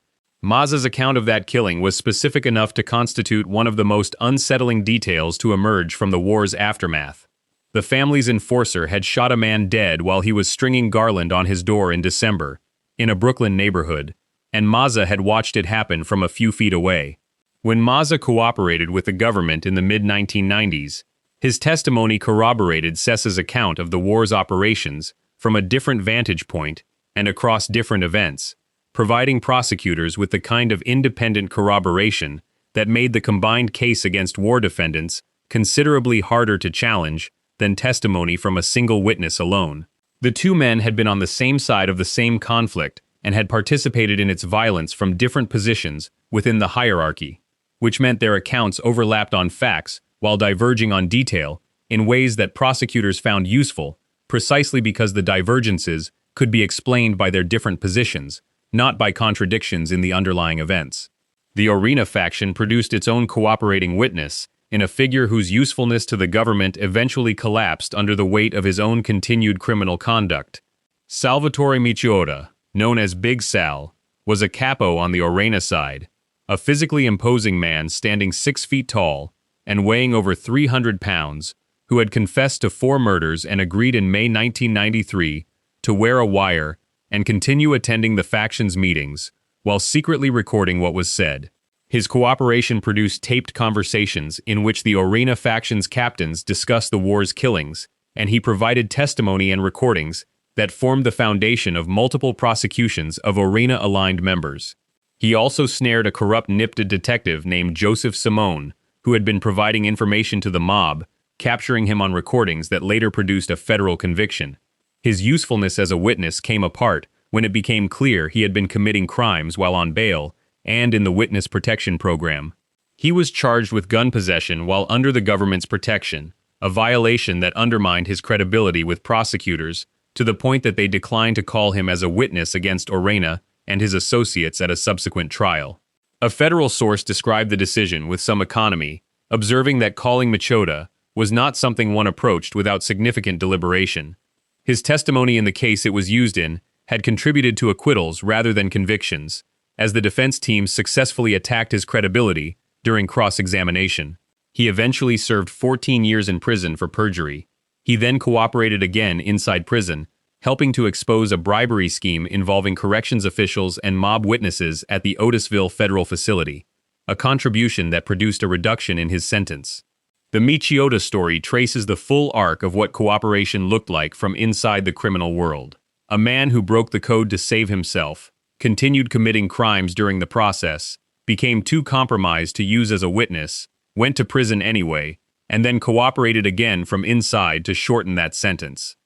Mazza's account of that killing was specific enough to constitute one of the most unsettling details to emerge from the war's aftermath. The family's enforcer had shot a man dead while he was stringing garland on his door in December, in a Brooklyn neighborhood, and Mazza had watched it happen from a few feet away. When Maza cooperated with the government in the mid-1990s, his testimony corroborated Sessa's account of the war's operations from a different vantage point and across different events, providing prosecutors with the kind of independent corroboration that made the combined case against war defendants considerably harder to challenge than testimony from a single witness alone. The two men had been on the same side of the same conflict and had participated in its violence from different positions within the hierarchy, which meant their accounts overlapped on facts while diverging on detail in ways that prosecutors found useful, precisely because the divergences could be explained by their different positions, not by contradictions in the underlying events. The Orena faction produced its own cooperating witness in a figure whose usefulness to the government eventually collapsed under the weight of his own continued criminal conduct. Salvatore Michiota, known as Big Sal, was a capo on the Orena side, a physically imposing man standing 6 feet tall and weighing over 300 pounds, who had confessed to 4 murders and agreed in May 1993 to wear a wire and continue attending the faction's meetings while secretly recording what was said. His cooperation produced taped conversations in which the Orena faction's captains discussed the war's killings, and he provided testimony and recordings that formed the foundation of multiple prosecutions of Orena-aligned members. He also snared a corrupt NIPTA detective named Joseph Simone, who had been providing information to the mob, capturing him on recordings that later produced a federal conviction. His usefulness as a witness came apart when it became clear he had been committing crimes while on bail and in the witness protection program. He was charged with gun possession while under the government's protection, a violation that undermined his credibility with prosecutors to the point that they declined to call him as a witness against Orena and his associates at a subsequent trial. A federal source described the decision with some economy, observing that calling Michiota was not something one approached without significant deliberation. His testimony in the case it was used in had contributed to acquittals rather than convictions, as the defense team successfully attacked his credibility during cross-examination. He eventually served 14 years in prison for perjury. He then cooperated again inside prison, helping to expose a bribery scheme involving corrections officials and mob witnesses at the Otisville federal facility, a contribution that produced a reduction in his sentence. The Michiota story traces the full arc of what cooperation looked like from inside the criminal world. A man who broke the code to save himself, continued committing crimes during the process, became too compromised to use as a witness, went to prison anyway, and then cooperated again from inside to shorten that sentence.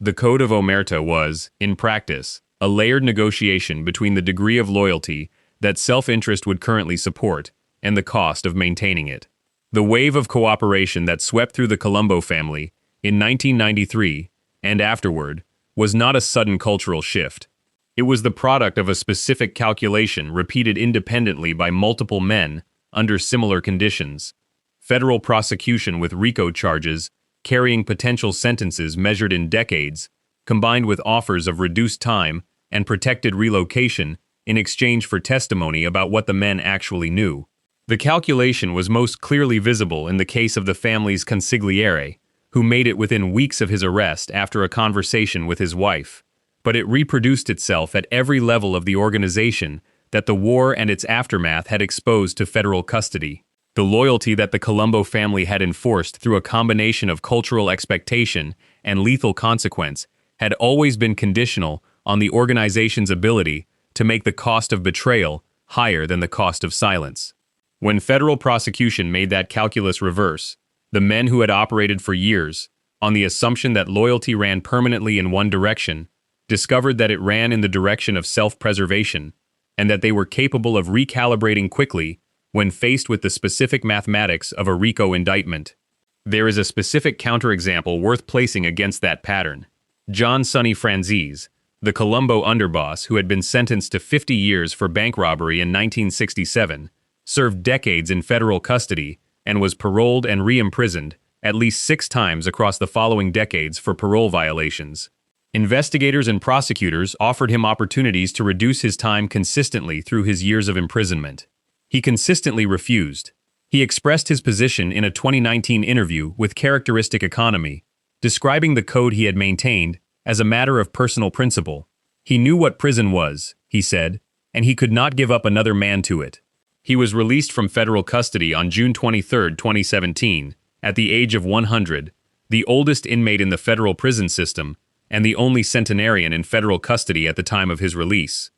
The Code of Omerta was, in practice, a layered negotiation between the degree of loyalty that self-interest would currently support and the cost of maintaining it. The wave of cooperation that swept through the Colombo family in 1993 and afterward was not a sudden cultural shift. It was the product of a specific calculation repeated independently by multiple men under similar conditions. Federal prosecution with RICO charges, carrying potential sentences measured in decades, combined with offers of reduced time and protected relocation in exchange for testimony about what the men actually knew. The calculation was most clearly visible in the case of the family's consigliere, who made it within weeks of his arrest after a conversation with his wife. But it reproduced itself at every level of the organization that the war and its aftermath had exposed to federal custody. The loyalty that the Colombo family had enforced through a combination of cultural expectation and lethal consequence had always been conditional on the organization's ability to make the cost of betrayal higher than the cost of silence. When federal prosecution made that calculus reverse, the men who had operated for years, on the assumption that loyalty ran permanently in one direction, discovered that it ran in the direction of self-preservation, and that they were capable of recalibrating quickly when faced with the specific mathematics of a RICO indictment. There is a specific counterexample worth placing against that pattern. John Sonny Franzese, the Colombo underboss who had been sentenced to 50 years for bank robbery in 1967, served decades in federal custody and was paroled and re-imprisoned at least 6 times across the following decades for parole violations. Investigators and prosecutors offered him opportunities to reduce his time consistently through his years of imprisonment. He consistently refused. He expressed his position in a 2019 interview with Characteristic Economy, describing the code he had maintained as a matter of personal principle. He knew what prison was, he said, and he could not give up another man to it. He was released from federal custody on June 23, 2017, at the age of 100, the oldest inmate in the federal prison system, and the only centenarian in federal custody at the time of his release.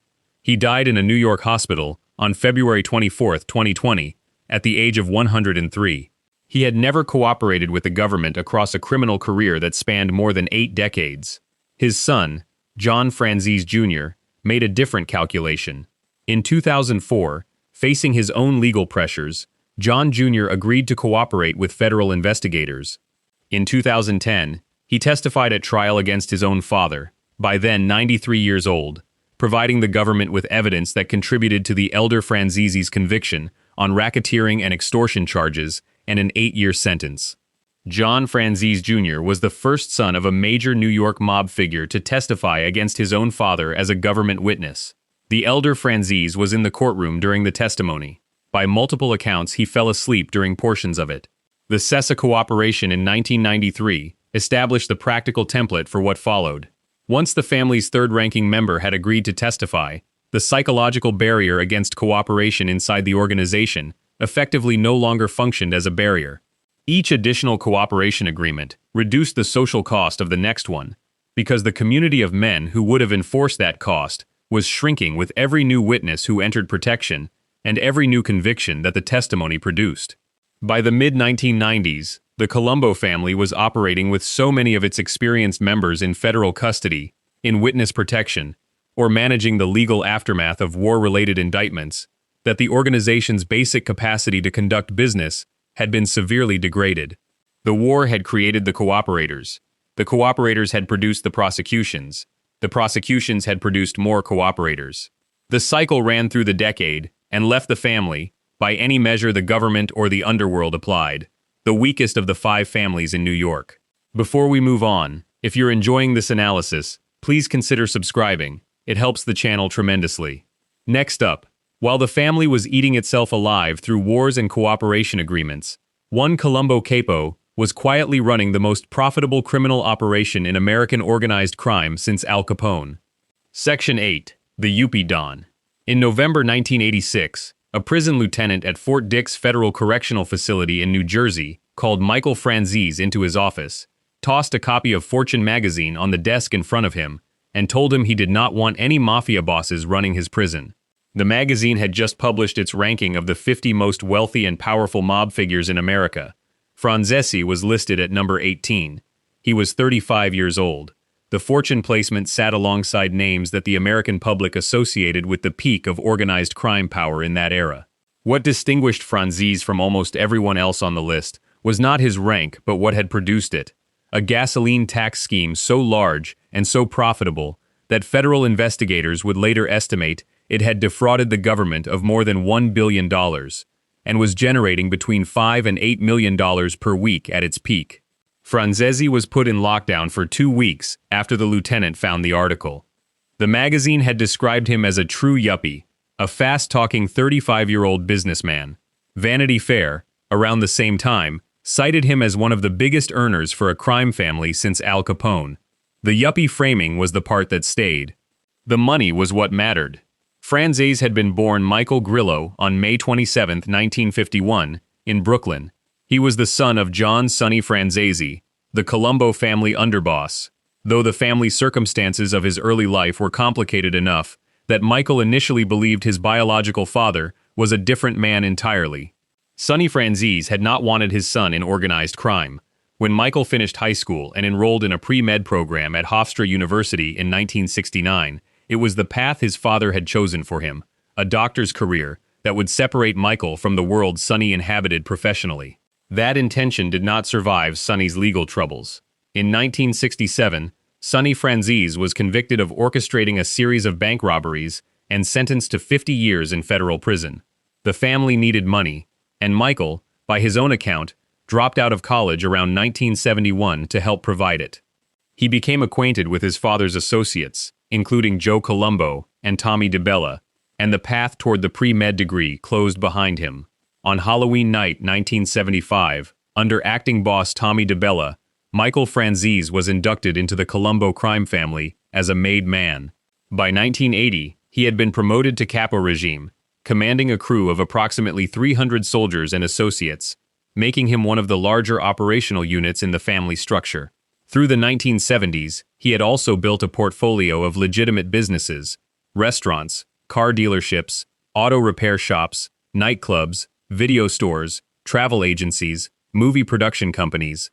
He died in a New York hospital on February 24, 2020, at the age of 103. He had never cooperated with the government across a criminal career that spanned more than 8 decades. His son, John Franzese Jr., made a different calculation. In 2004, facing his own legal pressures, John Jr. agreed to cooperate with federal investigators. In 2010, he testified at trial against his own father, by then 93 years old, providing the government with evidence that contributed to the elder Franzese's conviction on racketeering and extortion charges and an 8-year sentence. John Franzese Jr. was the first son of a major New York mob figure to testify against his own father as a government witness. The elder Franzese was in the courtroom during the testimony. By multiple accounts, he fell asleep during portions of it. The Cessa cooperation in 1993 established the practical template for what followed. Once the family's third-ranking member had agreed to testify, the psychological barrier against cooperation inside the organization effectively no longer functioned as a barrier. Each additional cooperation agreement reduced the social cost of the next one, because the community of men who would have enforced that cost was shrinking with every new witness who entered protection and every new conviction that the testimony produced. By the mid-1990s, the Colombo family was operating with so many of its experienced members in federal custody, in witness protection, or managing the legal aftermath of war-related indictments, that the organization's basic capacity to conduct business had been severely degraded. The war had created the cooperators had produced the prosecutions had produced more cooperators. The cycle ran through the decade and left the family, by any measure the government or the underworld applied, the weakest of the 5 families in New York. Before we move on, if you're enjoying this analysis, please consider subscribing. It helps the channel tremendously. Next up, while the family was eating itself alive through wars and cooperation agreements, one Colombo capo was quietly running the most profitable criminal operation in American organized crime since Al Capone. Section 8. The Yuppie Don. In November 1986, a prison lieutenant at Fort Dix Federal Correctional Facility in New Jersey called Michael Franzese into his office, tossed a copy of Fortune magazine on the desk in front of him, and told him he did not want any mafia bosses running his prison. The magazine had just published its ranking of the 50 most wealthy and powerful mob figures in America. Franzese was listed at number 18. He was 35 years old. The Fortune placement sat alongside names that the American public associated with the peak of organized crime power in that era. What distinguished Franzese from almost everyone else on the list was not his rank but what had produced it. A gasoline tax scheme so large and so profitable that federal investigators would later estimate it had defrauded the government of more than $1 billion and was generating between $5 and $8 million per week at its peak. Franzese was put in lockdown for 2 weeks after the lieutenant found the article. The magazine had described him as a true yuppie, a fast-talking 35-year-old businessman. Vanity Fair, around the same time, cited him as one of the biggest earners for a crime family since Al Capone. The yuppie framing was the part that stayed. The money was what mattered. Franzese had been born Michael Grillo on May 27, 1951, in Brooklyn. He was the son of John Sonny Franzese, the Colombo family underboss, though the family circumstances of his early life were complicated enough that Michael initially believed his biological father was a different man entirely. Sonny Franzese had not wanted his son in organized crime. When Michael finished high school and enrolled in a pre-med program at Hofstra University in 1969, it was the path his father had chosen for him, a doctor's career that would separate Michael from the world Sonny inhabited professionally. That intention did not survive Sonny's legal troubles. In 1967, Sonny Franzese was convicted of orchestrating a series of bank robberies and sentenced to 50 years in federal prison. The family needed money, and Michael, by his own account, dropped out of college around 1971 to help provide it. He became acquainted with his father's associates, including Joe Colombo and Tommy DeBella, and the path toward the pre-med degree closed behind him. On Halloween night 1975, under acting boss Tommy DeBella, Michael Franzese was inducted into the Colombo crime family as a made man. By 1980, he had been promoted to capo regime, commanding a crew of approximately 300 soldiers and associates, making him one of the larger operational units in the family structure. Through the 1970s, he had also built a portfolio of legitimate businesses, restaurants, car dealerships, auto repair shops, nightclubs, video stores, travel agencies, movie production companies.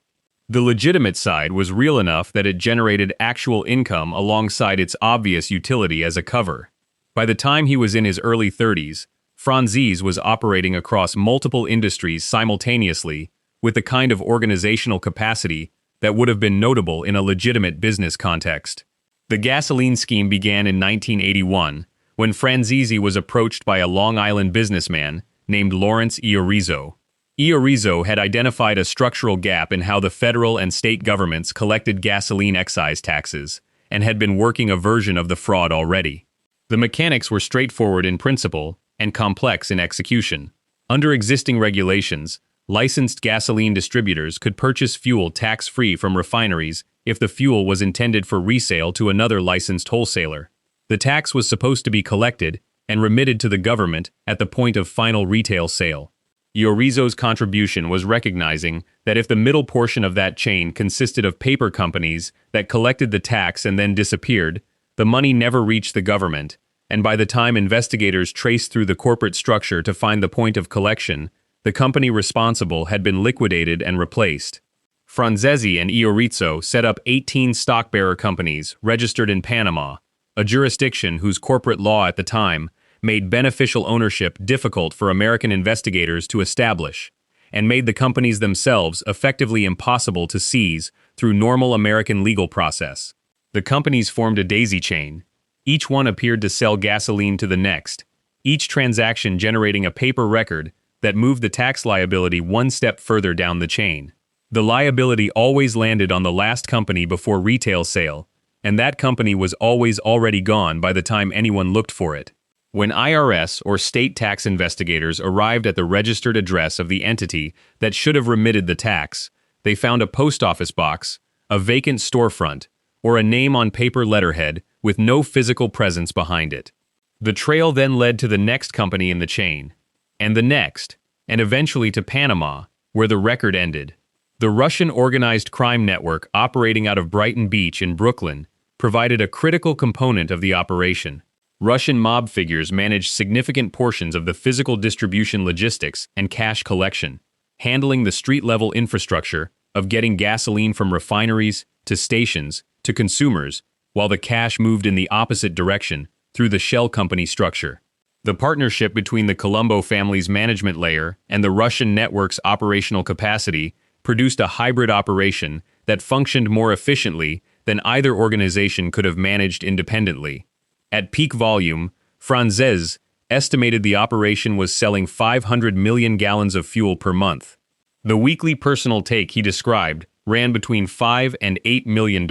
The legitimate side was real enough that it generated actual income alongside its obvious utility as a cover. By the time he was in his early 30s, Franzese was operating across multiple industries simultaneously with the kind of organizational capacity that would have been notable in a legitimate business context. The gasoline scheme began in 1981 when Franzese was approached by a Long Island businessman named Lawrence Iorrizo. Iorrizo had identified a structural gap in how the federal and state governments collected gasoline excise taxes and had been working a version of the fraud already. The mechanics were straightforward in principle and complex in execution. Under existing regulations, licensed gasoline distributors could purchase fuel tax-free from refineries if the fuel was intended for resale to another licensed wholesaler. The tax was supposed to be collected and remitted to the government at the point of final retail sale. Iorrizo's contribution was recognizing that if the middle portion of that chain consisted of paper companies that collected the tax and then disappeared, the money never reached the government, and by the time investigators traced through the corporate structure to find the point of collection, the company responsible had been liquidated and replaced. Franzese and Iorrizo set up 18 stockbearer companies registered in Panama, a jurisdiction whose corporate law at the time made beneficial ownership difficult for American investigators to establish, and made the companies themselves effectively impossible to seize through normal American legal process. The companies formed a daisy chain. Each one appeared to sell gasoline to the next, each transaction generating a paper record that moved the tax liability one step further down the chain. The liability always landed on the last company before retail sale, and that company was always already gone by the time anyone looked for it. When IRS or state tax investigators arrived at the registered address of the entity that should have remitted the tax, they found a post office box, a vacant storefront, or a name on paper letterhead with no physical presence behind it. The trail then led to the next company in the chain, and the next, and eventually to Panama, where the record ended. The Russian organized crime network operating out of Brighton Beach in Brooklyn provided a critical component of the operation. Russian mob figures managed significant portions of the physical distribution logistics and cash collection, handling the street-level infrastructure of getting gasoline from refineries to stations to consumers, while the cash moved in the opposite direction through the shell company structure. The partnership between the Colombo family's management layer and the Russian network's operational capacity produced a hybrid operation that functioned more efficiently than either organization could have managed independently. At peak volume, Franzese estimated the operation was selling 500 million gallons of fuel per month. The weekly personal take he described ran between $5 and $8 million.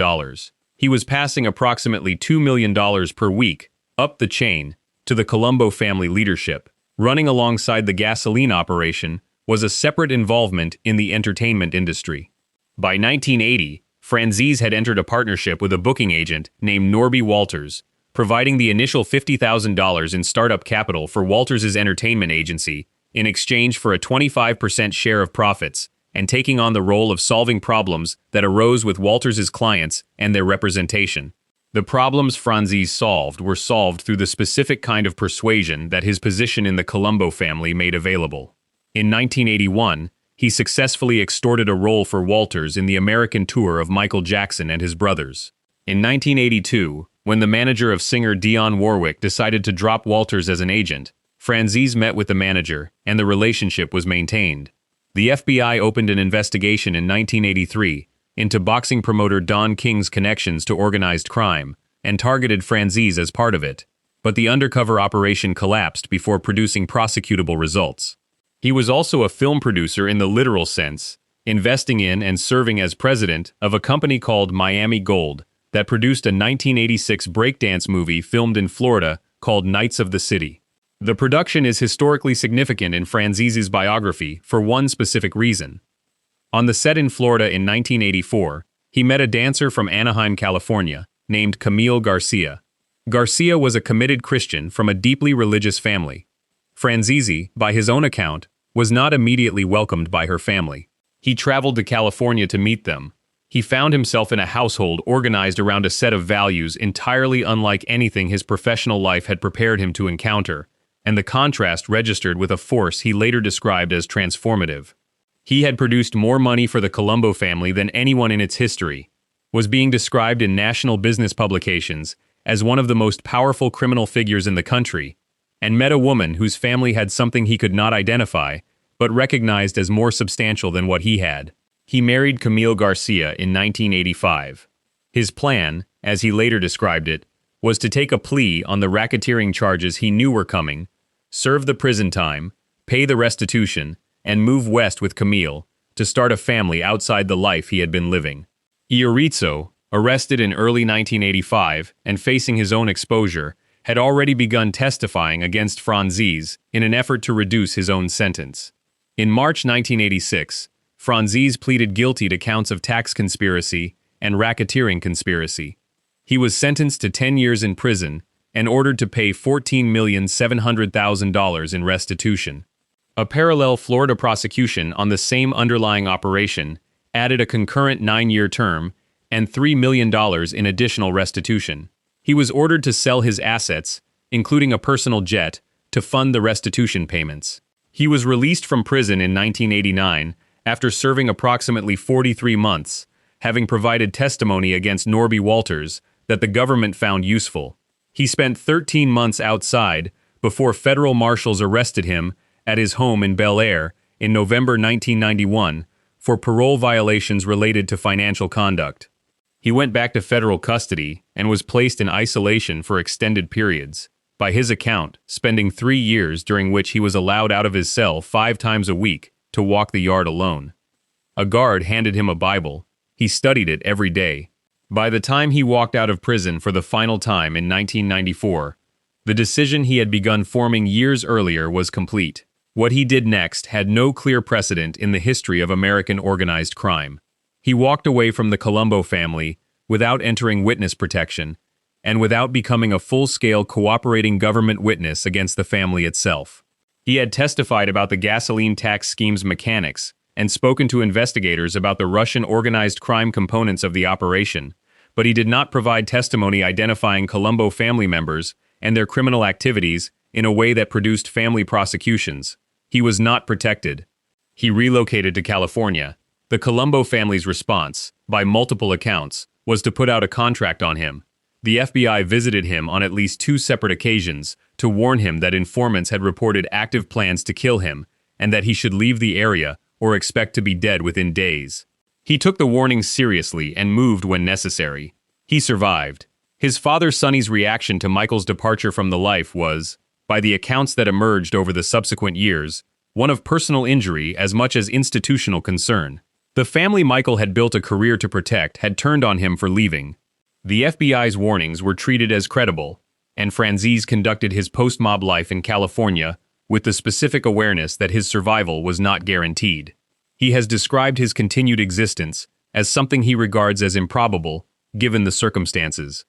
He was passing approximately $2 million per week, up the chain, to the Colombo family leadership. Running alongside the gasoline operation was a separate involvement in the entertainment industry. By 1980, Franzese had entered a partnership with a booking agent named Norby Walters, providing the initial $50,000 in startup capital for Walters' entertainment agency in exchange for a 25% share of profits and taking on the role of solving problems that arose with Walters' clients and their representation. The problems Franzese solved were solved through the specific kind of persuasion that his position in the Colombo family made available. In 1981, he successfully extorted a role for Walters in the American tour of Michael Jackson and his brothers. In 1982, when the manager of singer Dionne Warwick decided to drop Walters as an agent, Franzese met with the manager, and the relationship was maintained. The FBI opened an investigation in 1983 into boxing promoter Don King's connections to organized crime, and targeted Franzese as part of it. But the undercover operation collapsed before producing prosecutable results. He was also a film producer in the literal sense, investing in and serving as president of a company called Miami Gold that produced a 1986 breakdance movie filmed in Florida called Knights of the City. The production is historically significant in Franzese's biography for one specific reason. On the set in Florida in 1984, he met a dancer from Anaheim, California, named Camille Garcia. Garcia was a committed Christian from a deeply religious family. Franzese, by his own account, was not immediately welcomed by her family. He traveled to California to meet them. He found himself in a household organized around a set of values entirely unlike anything his professional life had prepared him to encounter, and the contrast registered with a force he later described as transformative. He had produced more money for the Colombo family than anyone in its history, was being described in national business publications as one of the most powerful criminal figures in the country, and met a woman whose family had something he could not identify, but recognized as more substantial than what he had. He married Camille Garcia in 1985. His plan, as he later described it, was to take a plea on the racketeering charges he knew were coming, serve the prison time, pay the restitution, and move west with Camille to start a family outside the life he had been living. Iarrizo, arrested in early 1985 and facing his own exposure, had already begun testifying against Franzese in an effort to reduce his own sentence. In March 1986, Franzese pleaded guilty to counts of tax conspiracy and racketeering conspiracy. He was sentenced to 10 years in prison and ordered to pay $14,700,000 in restitution. A parallel Florida prosecution on the same underlying operation added a concurrent 9-year term and $3 million in additional restitution. He was ordered to sell his assets, including a personal jet, to fund the restitution payments. He was released from prison in 1989 after serving approximately 43 months, having provided testimony against Norby Walters that the government found useful. He spent 13 months outside before federal marshals arrested him at his home in Bel Air in November 1991 for parole violations related to financial conduct. He went back to federal custody and was placed in isolation for extended periods, by his account, spending 3 years during which he was allowed out of his cell 5 times a week to walk the yard alone. A guard handed him a Bible. He studied it every day. By the time he walked out of prison for the final time in 1994, the decision he had begun forming years earlier was complete. What he did next had no clear precedent in the history of American organized crime. He walked away from the Colombo family without entering witness protection and without becoming a full-scale cooperating government witness against the family itself. He had testified about the gasoline tax scheme's mechanics and spoken to investigators about the Russian organized crime components of the operation, but he did not provide testimony identifying Colombo family members and their criminal activities in a way that produced family prosecutions. He was not protected. He relocated to California. The Colombo family's response, by multiple accounts, was to put out a contract on him. The FBI visited him on at least 2 separate occasions to warn him that informants had reported active plans to kill him and that he should leave the area or expect to be dead within days. He took the warnings seriously and moved when necessary. He survived. His father Sonny's reaction to Michael's departure from the life was, by the accounts that emerged over the subsequent years, one of personal injury as much as institutional concern. The family Michael had built a career to protect had turned on him for leaving. The FBI's warnings were treated as credible, and Franzese conducted his post-mob life in California with the specific awareness that his survival was not guaranteed. He has described his continued existence as something he regards as improbable, given the circumstances.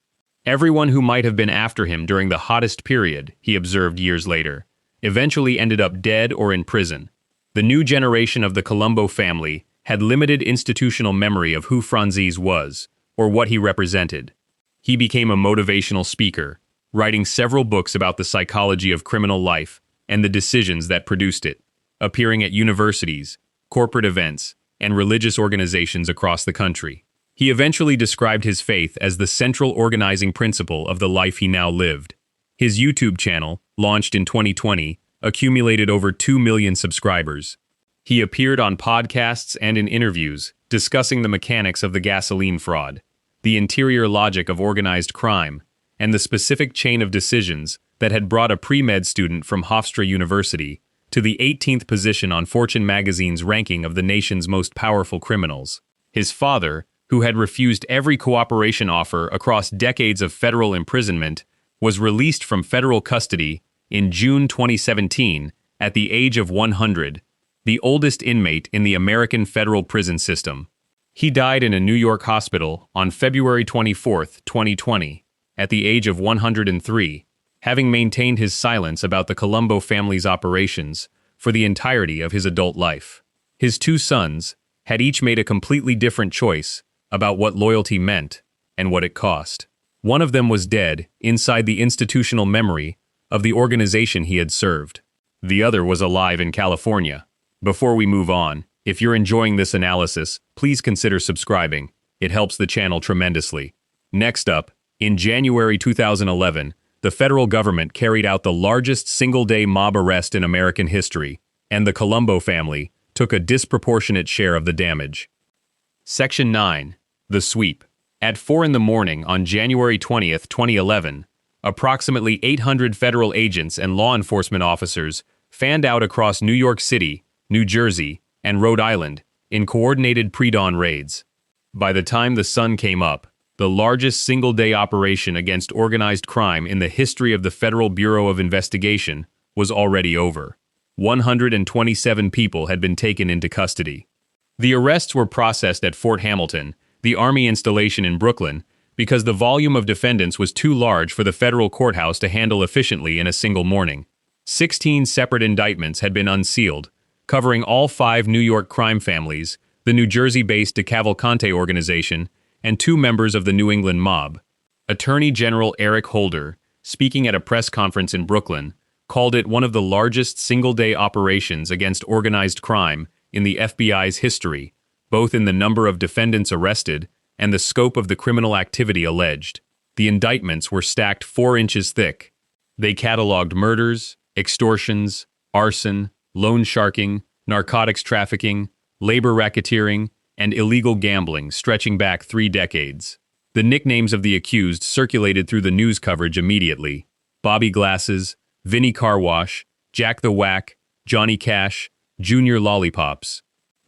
Everyone who might have been after him during the hottest period, he observed years later, eventually ended up dead or in prison. The new generation of the Colombo family had limited institutional memory of who Franzese was, or what he represented. He became a motivational speaker, writing several books about the psychology of criminal life and the decisions that produced it, appearing at universities, corporate events, and religious organizations across the country. He eventually described his faith as the central organizing principle of the life he now lived. His YouTube channel, launched in 2020, accumulated over 2 million subscribers. He appeared on podcasts and in interviews, discussing the mechanics of the gasoline fraud, the interior logic of organized crime, and the specific chain of decisions that had brought a pre-med student from Hofstra University to the 18th position on Fortune magazine's ranking of the nation's most powerful criminals. His father, who had refused every cooperation offer across decades of federal imprisonment, was released from federal custody in June 2017 at the age of 100, the oldest inmate in the American federal prison system. He died in a New York hospital on February 24, 2020, at the age of 103. having maintained his silence about the Colombo family's operations for the entirety of his adult life. His two sons had each made a completely different choice about what loyalty meant and what it cost. One of them was dead inside the institutional memory of the organization he had served. The other was alive in California. Before we move on, if you're enjoying this analysis, please consider subscribing. It helps the channel tremendously. Next up, in January 2011, the federal government carried out the largest single-day mob arrest in American history, and the Colombo family took a disproportionate share of the damage. Section 9. The Sweep. At 4 in the morning on January 20th, 2011, approximately 800 federal agents and law enforcement officers fanned out across New York City, New Jersey, and Rhode Island in coordinated pre-dawn raids. By the time the sun came up, the largest single-day operation against organized crime in the history of the Federal Bureau of Investigation was already over. 127 people had been taken into custody. The arrests were processed at Fort Hamilton, the Army installation in Brooklyn, because the volume of defendants was too large for the federal courthouse to handle efficiently in a single morning. 16 separate indictments had been unsealed, covering all 5 New York crime families, the New Jersey-based DeCavalcante organization, and 2 members of the New England mob. Attorney General Eric Holder, speaking at a press conference in Brooklyn, called it one of the largest single-day operations against organized crime in the FBI's history, both in the number of defendants arrested and the scope of the criminal activity alleged. The indictments were stacked 4 inches thick. They cataloged murders, extortions, arson, loan sharking, narcotics trafficking, labor racketeering, and illegal gambling stretching back 3 decades. The nicknames of the accused circulated through the news coverage immediately: Bobby Glasses, Vinny Car Wash, Jack the Whack, Johnny Cash, Junior Lollipops.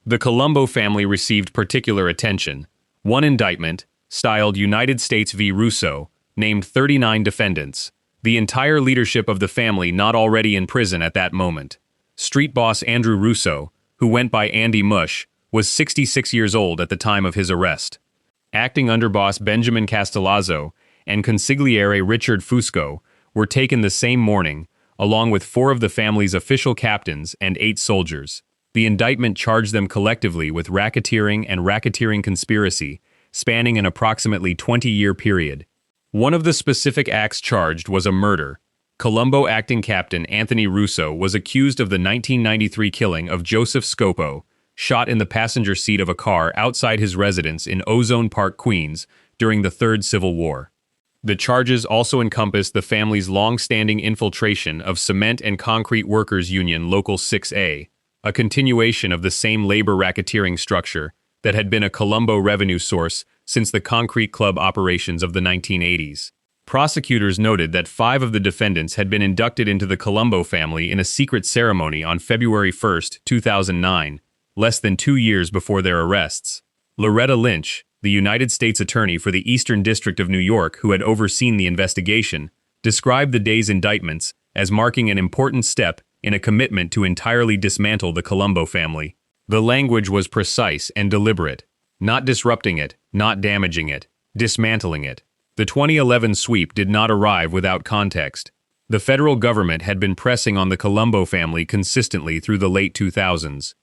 The Colombo family received particular attention. One indictment, styled United States v. Russo, named 39 defendants, the entire leadership of the family not already in prison at that moment. Street boss Andrew Russo, who went by Andy Mush, was 66 years old at the time of his arrest. Acting underboss Benjamin Castellazzo and consigliere Richard Fusco were taken the same morning, along with 4 of the family's official captains and 8 soldiers. The indictment charged them collectively with racketeering and racketeering conspiracy, spanning an approximately 20-year period. One of the specific acts charged was a murder. Colombo acting captain Anthony Russo was accused of the 1993 killing of Joseph Scopo, shot in the passenger seat of a car outside his residence in Ozone Park, Queens, during the Third Civil War. The charges also encompassed the family's long-standing infiltration of Cement and Concrete Workers Union Local 6A, a continuation of the same labor racketeering structure that had been a Colombo revenue source since the Concrete Club operations of the 1980s. Prosecutors noted that 5 of the defendants had been inducted into the Colombo family in a secret ceremony on February 1, 2009, less than 2 years before their arrests. Loretta Lynch, the United States Attorney for the Eastern District of New York who had overseen the investigation, described the day's indictments as marking an important step in a commitment to entirely dismantle the Colombo family. The language was precise and deliberate, not disrupting it, not damaging it, dismantling it. The 2011 sweep did not arrive without context. The federal government had been pressing on the Colombo family consistently through the late 2000s.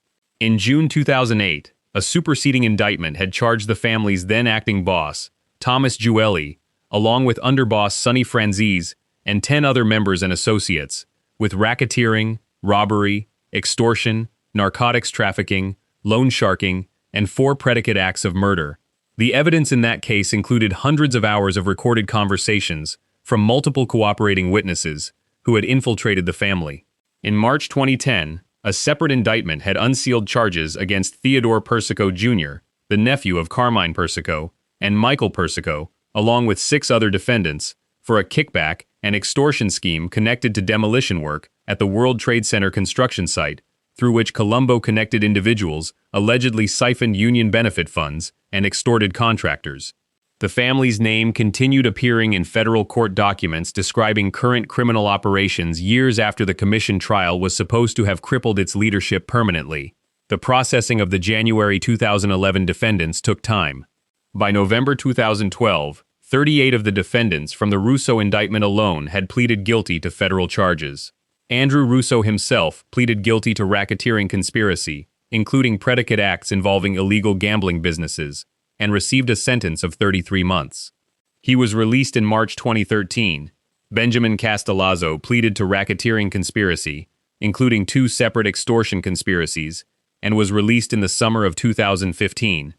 In June 2008, a superseding indictment had charged the family's then-acting boss, Thomas Giuelli, along with underboss Sonny Franzese and 10 other members and associates, with racketeering, robbery, extortion, narcotics trafficking, loan sharking, and 4 predicate acts of murder. The evidence in that case included hundreds of hours of recorded conversations from multiple cooperating witnesses who had infiltrated the family. In March 2010, a separate indictment had unsealed charges against Theodore Persico Jr., the nephew of Carmine Persico, and Michael Persico, along with 6 other defendants, for a kickback and extortion scheme connected to demolition work at the World Trade Center construction site, through which Colombo-connected individuals allegedly siphoned union benefit funds and extorted contractors. The family's name continued appearing in federal court documents describing current criminal operations years after the commission trial was supposed to have crippled its leadership permanently. The processing of the January 2011 defendants took time. By November 2012, 38 of the defendants from the Russo indictment alone had pleaded guilty to federal charges. Andrew Russo himself pleaded guilty to racketeering conspiracy, including predicate acts involving illegal gambling businesses, and received a sentence of 33 months. He was released in March 2013. Benjamin Castellazzo pleaded to racketeering conspiracy, including 2 separate extortion conspiracies, and was released in the summer of 2015.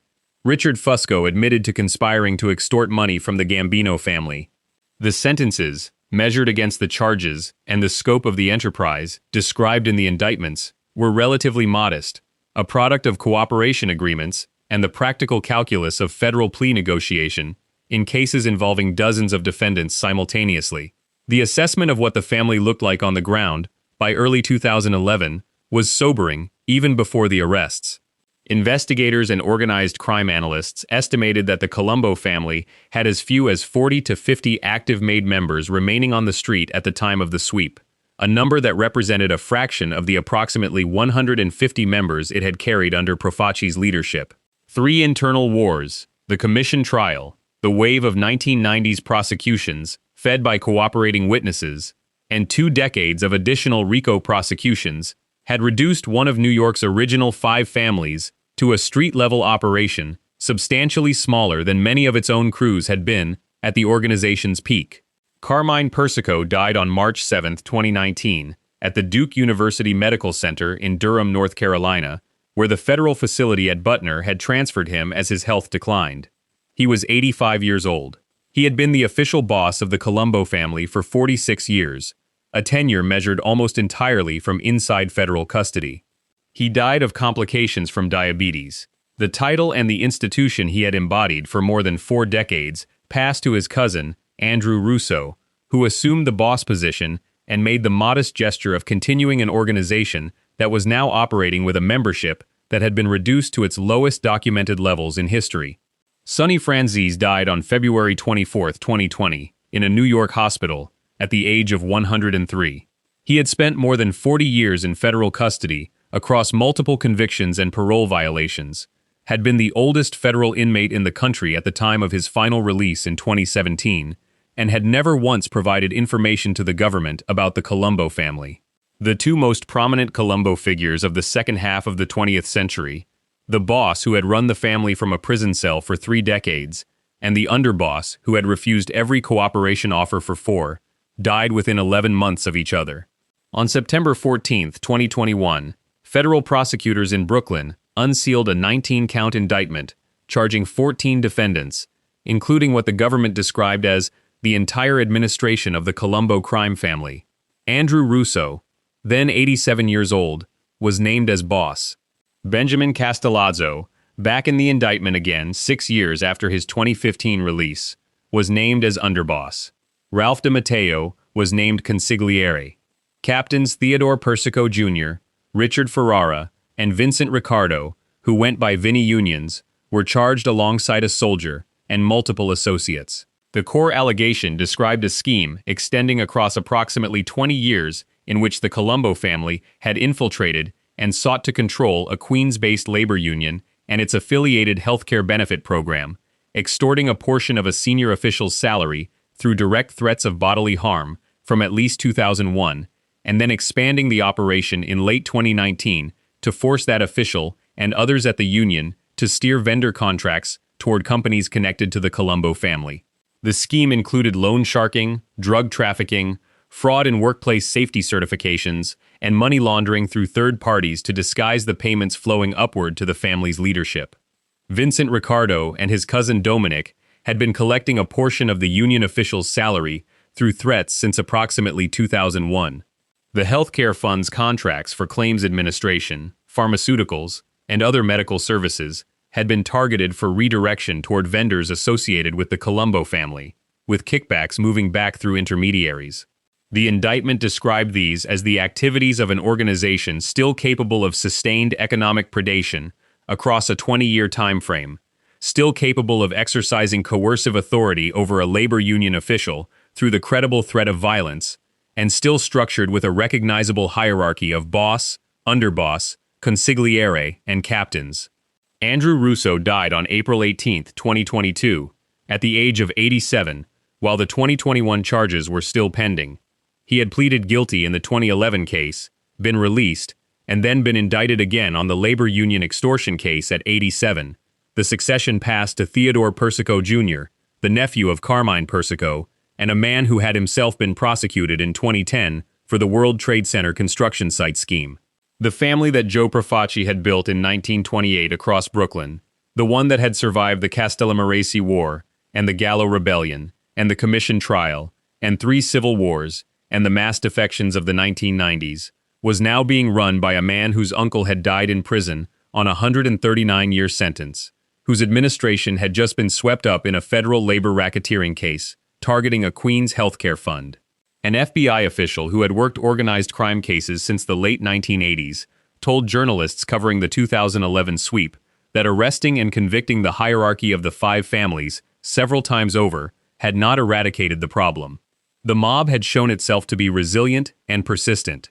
Richard Fusco admitted to conspiring to extort money from the Gambino family. The sentences, measured against the charges and the scope of the enterprise described in the indictments, were relatively modest, a product of cooperation agreements and the practical calculus of federal plea negotiation in cases involving dozens of defendants simultaneously. The assessment of what the family looked like on the ground by early 2011 was sobering even before the arrests. Investigators and organized crime analysts estimated that the Colombo family had as few as 40 to 50 active MAID members remaining on the street at the time of the sweep, a number that represented a fraction of the approximately 150 members it had carried under Profaci's leadership. 3 internal wars, the commission trial, the wave of 1990s prosecutions, fed by cooperating witnesses, and 2 decades of additional RICO prosecutions had reduced one of New York's original 5 families to a street-level operation substantially smaller than many of its own crews had been at the organization's peak. Carmine Persico died on March 7, 2019, at the Duke University Medical Center in Durham, North Carolina, where the federal facility at Butner had transferred him as his health declined. He was 85 years old. He had been the official boss of the Colombo family for 46 years, a tenure measured almost entirely from inside federal custody. He died of complications from diabetes. The title and the institution he had embodied for more than 4 decades passed to his cousin, Andrew Russo, who assumed the boss position and made the modest gesture of continuing an organization that was now operating with a membership that had been reduced to its lowest documented levels in history. Sonny Franzese died on February 24, 2020, in a New York hospital, at the age of 103. He had spent more than 40 years in federal custody across multiple convictions and parole violations, had been the oldest federal inmate in the country at the time of his final release in 2017, and had never once provided information to the government about the Colombo family. The 2 most prominent Colombo figures of the second half of the 20th century, the boss who had run the family from a prison cell for 3 decades, and the underboss who had refused every cooperation offer for 4, died within 11 months of each other. On September 14, 2021, federal prosecutors in Brooklyn unsealed a 19-count indictment charging 14 defendants, including what the government described as the entire administration of the Colombo crime family. Andrew Russo, then 87 years old, was named as boss. Benjamin Castellazzo, back in the indictment again 6 years after his 2015 release, was named as underboss. Ralph DiMatteo was named consigliere. Captains Theodore Persico Jr., Richard Ferrara, and Vincent Ricardo, who went by Vinnie Unions, were charged alongside a soldier and multiple associates. The core allegation described a scheme extending across approximately 20 years in which the Colombo family had infiltrated and sought to control a Queens-based labor union and its affiliated healthcare benefit program, extorting a portion of a senior official's salary through direct threats of bodily harm from at least 2001, and then expanding the operation in late 2019 to force that official and others at the union to steer vendor contracts toward companies connected to the Colombo family. The scheme included loan sharking, drug trafficking, fraud in workplace safety certifications, and money laundering through third parties to disguise the payments flowing upward to the family's leadership. Vincent Ricardo and his cousin Dominic had been collecting a portion of the union official's salary through threats since approximately 2001. The healthcare fund's contracts for claims administration, pharmaceuticals, and other medical services had been targeted for redirection toward vendors associated with the Colombo family, with kickbacks moving back through intermediaries. The indictment described these as the activities of an organization still capable of sustained economic predation across a 20-year time frame, still capable of exercising coercive authority over a labor union official through the credible threat of violence, and still structured with a recognizable hierarchy of boss, underboss, consigliere, and captains. Andrew Russo died on April 18, 2022, at the age of 87, while the 2021 charges were still pending. He had pleaded guilty in the 2011 case, been released, and then been indicted again on the labor union extortion case at 87. The succession passed to Theodore Persico Jr., the nephew of Carmine Persico, and a man who had himself been prosecuted in 2010 for the World Trade Center construction site scheme. The family that Joe Profaci had built in 1928 across Brooklyn, the one that had survived the Castellamarese War, and the Gallo Rebellion, and the Commission Trial, and 3 civil wars, and the mass defections of the 1990s, was now being run by a man whose uncle had died in prison on a 139-year sentence, whose administration had just been swept up in a federal labor racketeering case targeting a Queens healthcare fund. An FBI official who had worked organized crime cases since the late 1980s told journalists covering the 2011 sweep that arresting and convicting the hierarchy of the 5 families several times over had not eradicated the problem. The mob had shown itself to be resilient and persistent.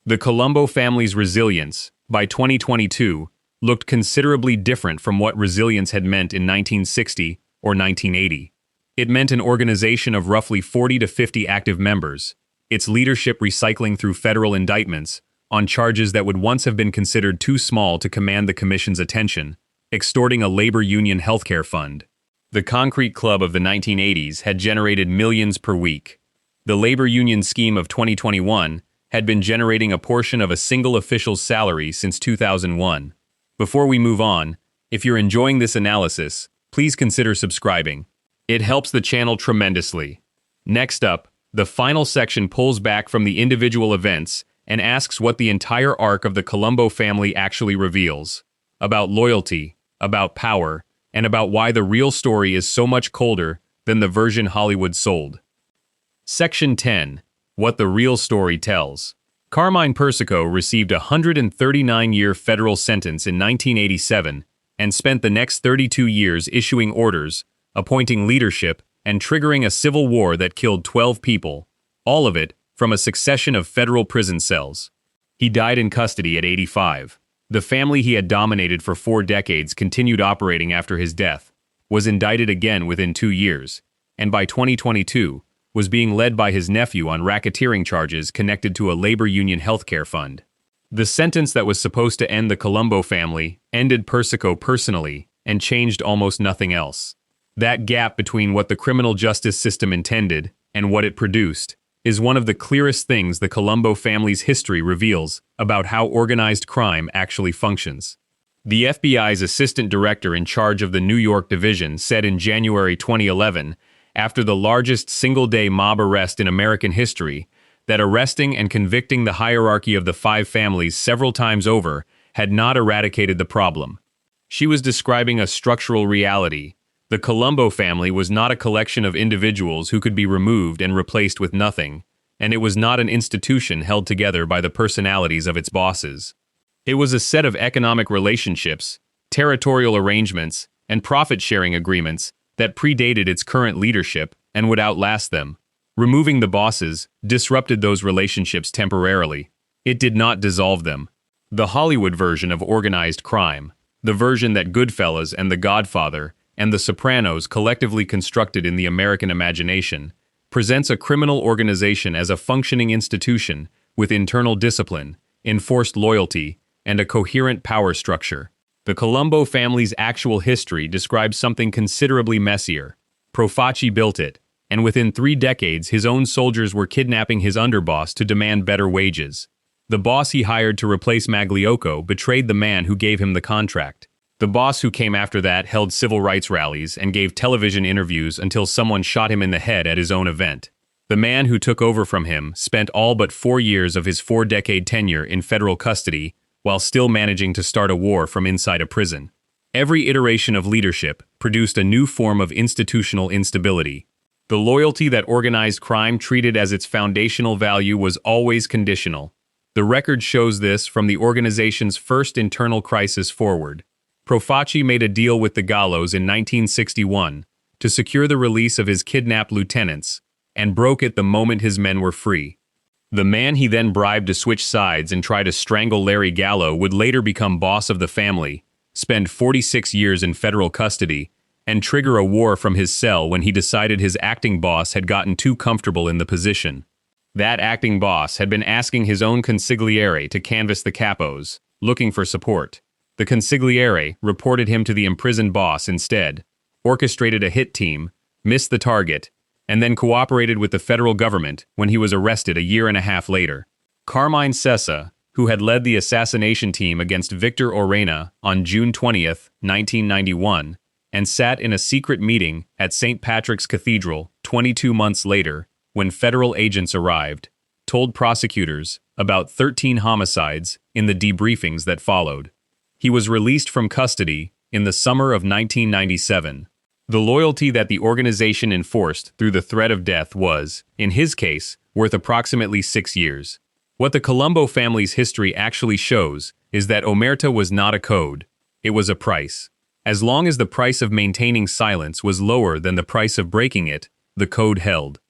The Colombo family's resilience, by 2022, looked considerably different from what resilience had meant in 1960 or 1980. It meant an organization of roughly 40 to 50 active members, its leadership recycling through federal indictments on charges that would once have been considered too small to command the commission's attention, extorting a labor union healthcare fund. The concrete club of the 1980s had generated millions per week. The labor union scheme of 2021 had been generating a portion of a single official's salary since 2001. Before we move on, if you're enjoying this analysis, please consider subscribing. It helps the channel tremendously. Next up, the final section pulls back from the individual events and asks what the entire arc of the Colombo family actually reveals. About loyalty, about power, and about why the real story is so much colder than the version Hollywood sold. Section 10. What the real story tells. Carmine Persico received a 139-year federal sentence in 1987 and spent the next 32 years issuing orders, appointing leadership, and triggering a civil war that killed 12 people, all of it from a succession of federal prison cells. He died in custody at 85. The family he had dominated for 4 decades continued operating after his death, was indicted again within 2 years, and by 2022, was being led by his nephew on racketeering charges connected to a labor union healthcare fund. The sentence that was supposed to end the Colombo family ended Persico personally and changed almost nothing else. That gap between what the criminal justice system intended and what it produced is one of the clearest things the Colombo family's history reveals about how organized crime actually functions. The FBI's assistant director in charge of the New York division said in January 2011, after the largest single-day mob arrest in American history, that arresting and convicting the hierarchy of the 5 families several times over had not eradicated the problem. She was describing a structural reality. The Colombo family was not a collection of individuals who could be removed and replaced with nothing, and it was not an institution held together by the personalities of its bosses. It was a set of economic relationships, territorial arrangements, and profit-sharing agreements that predated its current leadership and would outlast them. Removing the bosses disrupted those relationships temporarily. It did not dissolve them. The Hollywood version of organized crime, the version that Goodfellas and The Godfather and The Sopranos collectively constructed in the American imagination, presents a criminal organization as a functioning institution with internal discipline, enforced loyalty, and a coherent power structure. The Colombo family's actual history describes something considerably messier. Profaci built it, and within 3 decades his own soldiers were kidnapping his underboss to demand better wages. The boss he hired to replace Magliocco betrayed the man who gave him the contract. The boss who came after that held civil rights rallies and gave television interviews until someone shot him in the head at his own event. The man who took over from him spent all but 4 years of his 4-decade tenure in federal custody while still managing to start a war from inside a prison. Every iteration of leadership produced a new form of institutional instability. The loyalty that organized crime treated as its foundational value was always conditional. The record shows this from the organization's first internal crisis forward. Profaci made a deal with the Gallos in 1961 to secure the release of his kidnapped lieutenants, and broke it the moment his men were free. The man he then bribed to switch sides and try to strangle Larry Gallo would later become boss of the family, spend 46 years in federal custody, and trigger a war from his cell when he decided his acting boss had gotten too comfortable in the position. That acting boss had been asking his own consigliere to canvass the capos, looking for support. The consigliere reported him to the imprisoned boss instead, orchestrated a hit team, missed the target, and then cooperated with the federal government when he was arrested a year and a half later. Carmine Sessa, who had led the assassination team against Victor Orena on June 20, 1991, and sat in a secret meeting at St. Patrick's Cathedral 22 months later, when federal agents arrived, told prosecutors about 13 homicides in the debriefings that followed. He was released from custody in the summer of 1997. The loyalty that the organization enforced through the threat of death was, in his case, worth approximately 6 years. What the Colombo family's history actually shows is that omerta was not a code, it was a price. As long as the price of maintaining silence was lower than the price of breaking it, the code held.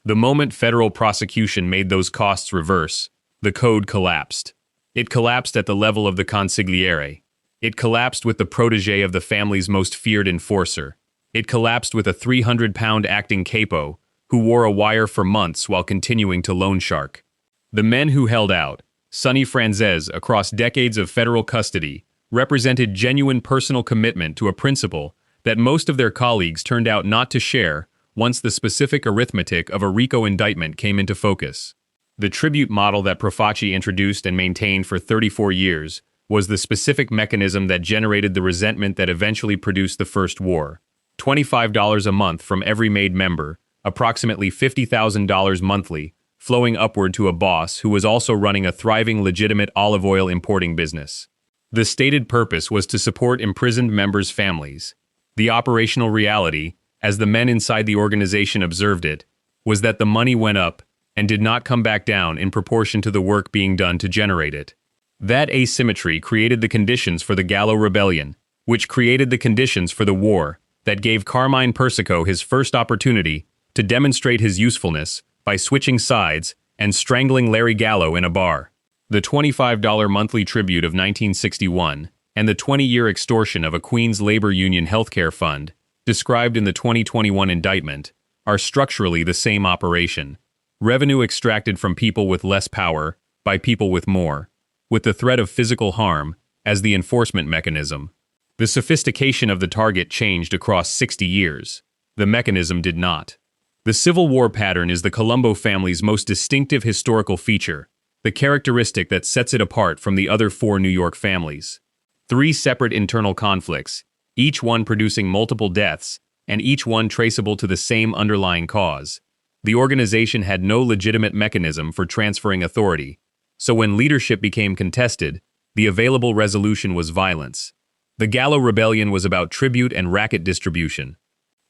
The moment federal prosecution made those costs reverse, the code collapsed. It collapsed at the level of the consigliere. It collapsed with the protege of the family's most feared enforcer. It collapsed with a 300-pound acting capo who wore a wire for months while continuing to loan shark. The men who held out, Sonny Franzese across decades of federal custody, represented genuine personal commitment to a principle that most of their colleagues turned out not to share once the specific arithmetic of a RICO indictment came into focus. The tribute model that Profaci introduced and maintained for 34 years was the specific mechanism that generated the resentment that eventually produced the first war. $25 a month from every made member, approximately $50,000 monthly, flowing upward to a boss who was also running a thriving legitimate olive oil importing business. The stated purpose was to support imprisoned members' families. The operational reality, as the men inside the organization observed it, was that the money went up and did not come back down in proportion to the work being done to generate it. That asymmetry created the conditions for the Gallo Rebellion, which created the conditions for the war that gave Carmine Persico his first opportunity to demonstrate his usefulness by switching sides and strangling Larry Gallo in a bar. The $25 monthly tribute of 1961 and the 20-year extortion of a Queens labor union healthcare fund, described in the 2021 indictment, are structurally the same operation. Revenue extracted from people with less power by people with more, with the threat of physical harm as the enforcement mechanism. The sophistication of the target changed across 60 years. The mechanism did not. The Civil War pattern is the Colombo family's most distinctive historical feature, the characteristic that sets it apart from the other 4 New York families. 3 separate internal conflicts, each one producing multiple deaths, and each one traceable to the same underlying cause. The organization had no legitimate mechanism for transferring authority, so when leadership became contested, the available resolution was violence. The Gallo Rebellion was about tribute and racket distribution.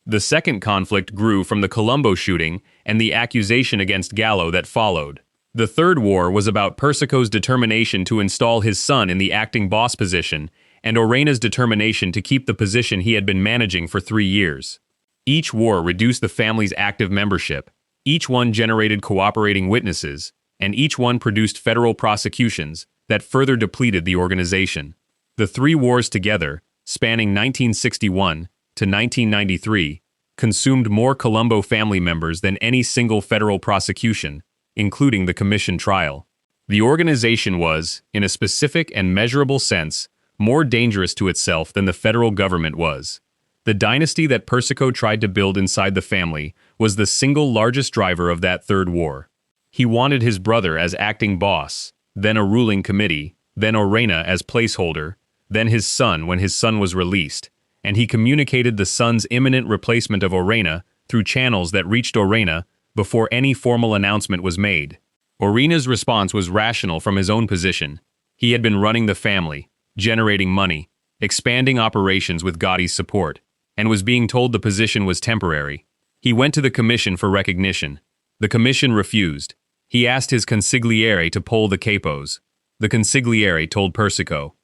The second conflict grew from the Colombo shooting and the accusation against Gallo that followed. The third war was about Persico's determination to install his son in the acting boss position and Orena's determination to keep the position he had been managing for 3 years. Each war reduced the family's active membership, each one generated cooperating witnesses, and each one produced federal prosecutions that further depleted the organization. The 3 wars together, spanning 1961 to 1993, consumed more Colombo family members than any single federal prosecution, including the commission trial. The organization was, in a specific and measurable sense, more dangerous to itself than the federal government was. The dynasty that Persico tried to build inside the family was the single largest driver of that third war. He wanted his brother as acting boss, then a ruling committee, then Orena as placeholder, then his son when his son was released, and he communicated the son's imminent replacement of Orena through channels that reached Orena before any formal announcement was made. Orena's response was rational from his own position. He had been running the family, generating money, expanding operations with Gotti's support, and was being told the position was temporary. He went to the commission for recognition. The commission refused. He asked his consigliere to poll the capos. The consigliere told Persico.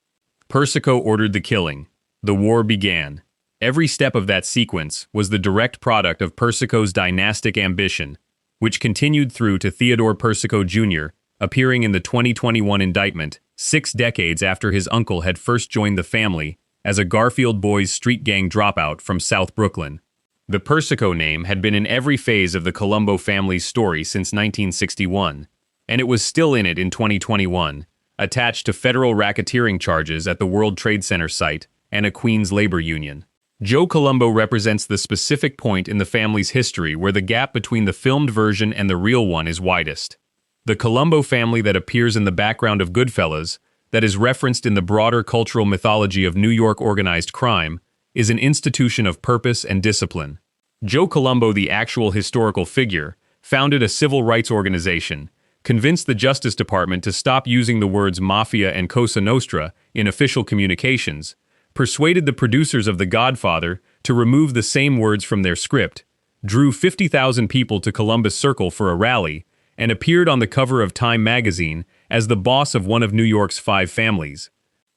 Persico ordered the killing. The war began. Every step of that sequence was the direct product of Persico's dynastic ambition, which continued through to Theodore Persico Jr., appearing in the 2021 indictment 6 decades after his uncle had first joined the family as a Garfield Boys street gang dropout from South Brooklyn. The Persico name had been in every phase of the Colombo family's story since 1961, and it was still in it in 2021, attached to federal racketeering charges at the World Trade Center site and a Queens labor union. Joe Colombo represents the specific point in the family's history where the gap between the filmed version and the real one is widest. The Colombo family that appears in the background of Goodfellas, that is referenced in the broader cultural mythology of New York organized crime, is an institution of purpose and discipline. Joe Colombo, the actual historical figure, founded a civil rights organization, convinced the Justice Department to stop using the words Mafia and Cosa Nostra in official communications, persuaded the producers of The Godfather to remove the same words from their script, drew 50,000 people to Columbus Circle for a rally, and appeared on the cover of Time magazine as the boss of one of New York's 5 families.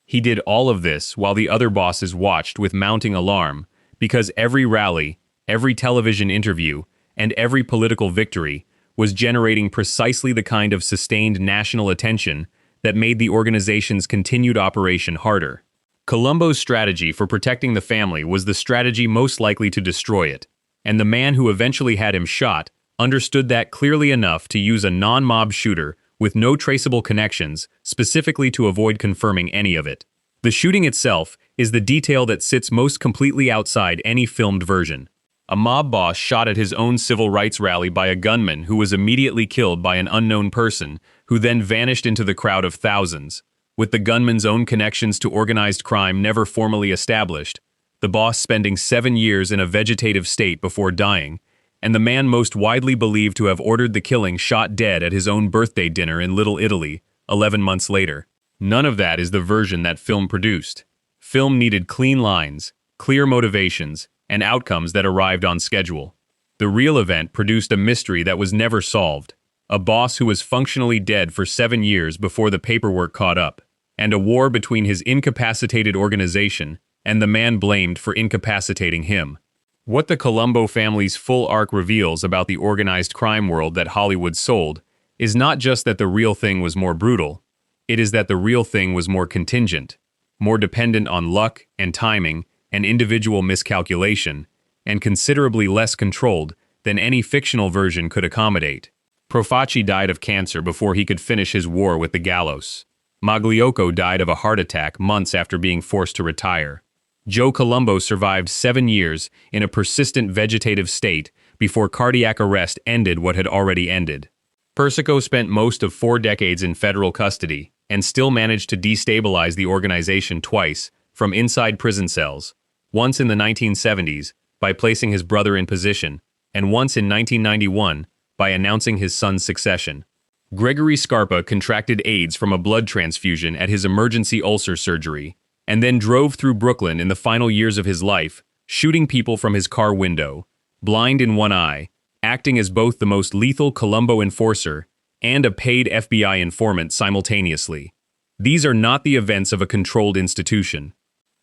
He did all of this while the other bosses watched with mounting alarm, because every rally, every television interview, and every political victory was generating precisely the kind of sustained national attention that made the organization's continued operation harder. Colombo's strategy for protecting the family was the strategy most likely to destroy it, and the man who eventually had him shot understood that clearly enough to use a non-mob shooter with no traceable connections specifically to avoid confirming any of it. The shooting itself is the detail that sits most completely outside any filmed version. A mob boss shot at his own civil rights rally by a gunman who was immediately killed by an unknown person who then vanished into the crowd of thousands. With the gunman's own connections to organized crime never formally established, the boss spending 7 years in a vegetative state before dying, and the man most widely believed to have ordered the killing shot dead at his own birthday dinner in Little Italy, 11 months later. None of that is the version that film produced. Film needed clean lines, clear motivations, and outcomes that arrived on schedule. The real event produced a mystery that was never solved, a boss who was functionally dead for 7 years before the paperwork caught up, and a war between his incapacitated organization and the man blamed for incapacitating him. What the Colombo family's full arc reveals about the organized crime world that Hollywood sold is not just that the real thing was more brutal, it is that the real thing was more contingent, more dependent on luck and timing and individual miscalculation, and considerably less controlled than any fictional version could accommodate. Profaci died of cancer before he could finish his war with the gallows. Magliocco died of a heart attack months after being forced to retire. Joe Colombo survived 7 years in a persistent vegetative state before cardiac arrest ended what had already ended. Persico spent most of 4 decades in federal custody and still managed to destabilize the organization twice from inside prison cells, once in the 1970s by placing his brother in position, and once in 1991 by announcing his son's succession. Gregory Scarpa contracted AIDS from a blood transfusion at his emergency ulcer surgery, and then drove through Brooklyn in the final years of his life, shooting people from his car window, blind in one eye, acting as both the most lethal Colombo enforcer and a paid FBI informant simultaneously. These are not the events of a controlled institution.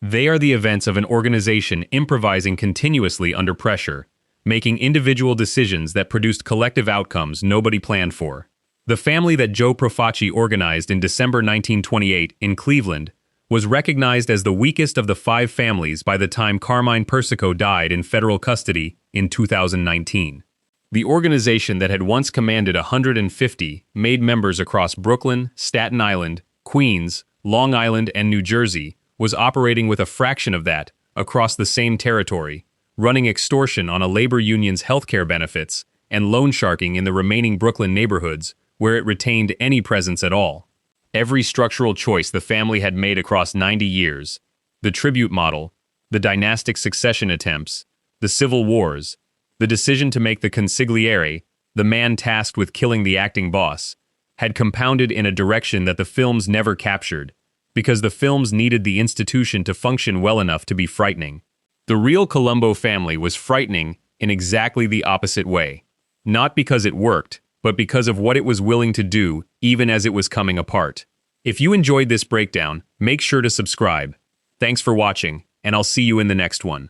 They are the events of an organization improvising continuously under pressure, making individual decisions that produced collective outcomes nobody planned for. The family that Joe Profaci organized in December 1928 in Cleveland was recognized as the weakest of the 5 families by the time Carmine Persico died in federal custody in 2019. The organization that had once commanded 150 made members across Brooklyn, Staten Island, Queens, Long Island, and New Jersey was operating with a fraction of that across the same territory, running extortion on a labor union's healthcare benefits and loan sharking in the remaining Brooklyn neighborhoods where it retained any presence at all. Every structural choice the family had made across 90 years, the tribute model, the dynastic succession attempts, the civil wars, the decision to make the consigliere, the man tasked with killing the acting boss, had compounded in a direction that the films never captured, because the films needed the institution to function well enough to be frightening. The real Colombo family was frightening in exactly the opposite way. Not because it worked, but because of what it was willing to do even as it was coming apart. If you enjoyed this breakdown, make sure to subscribe. Thanks for watching, and I'll see you in the next one.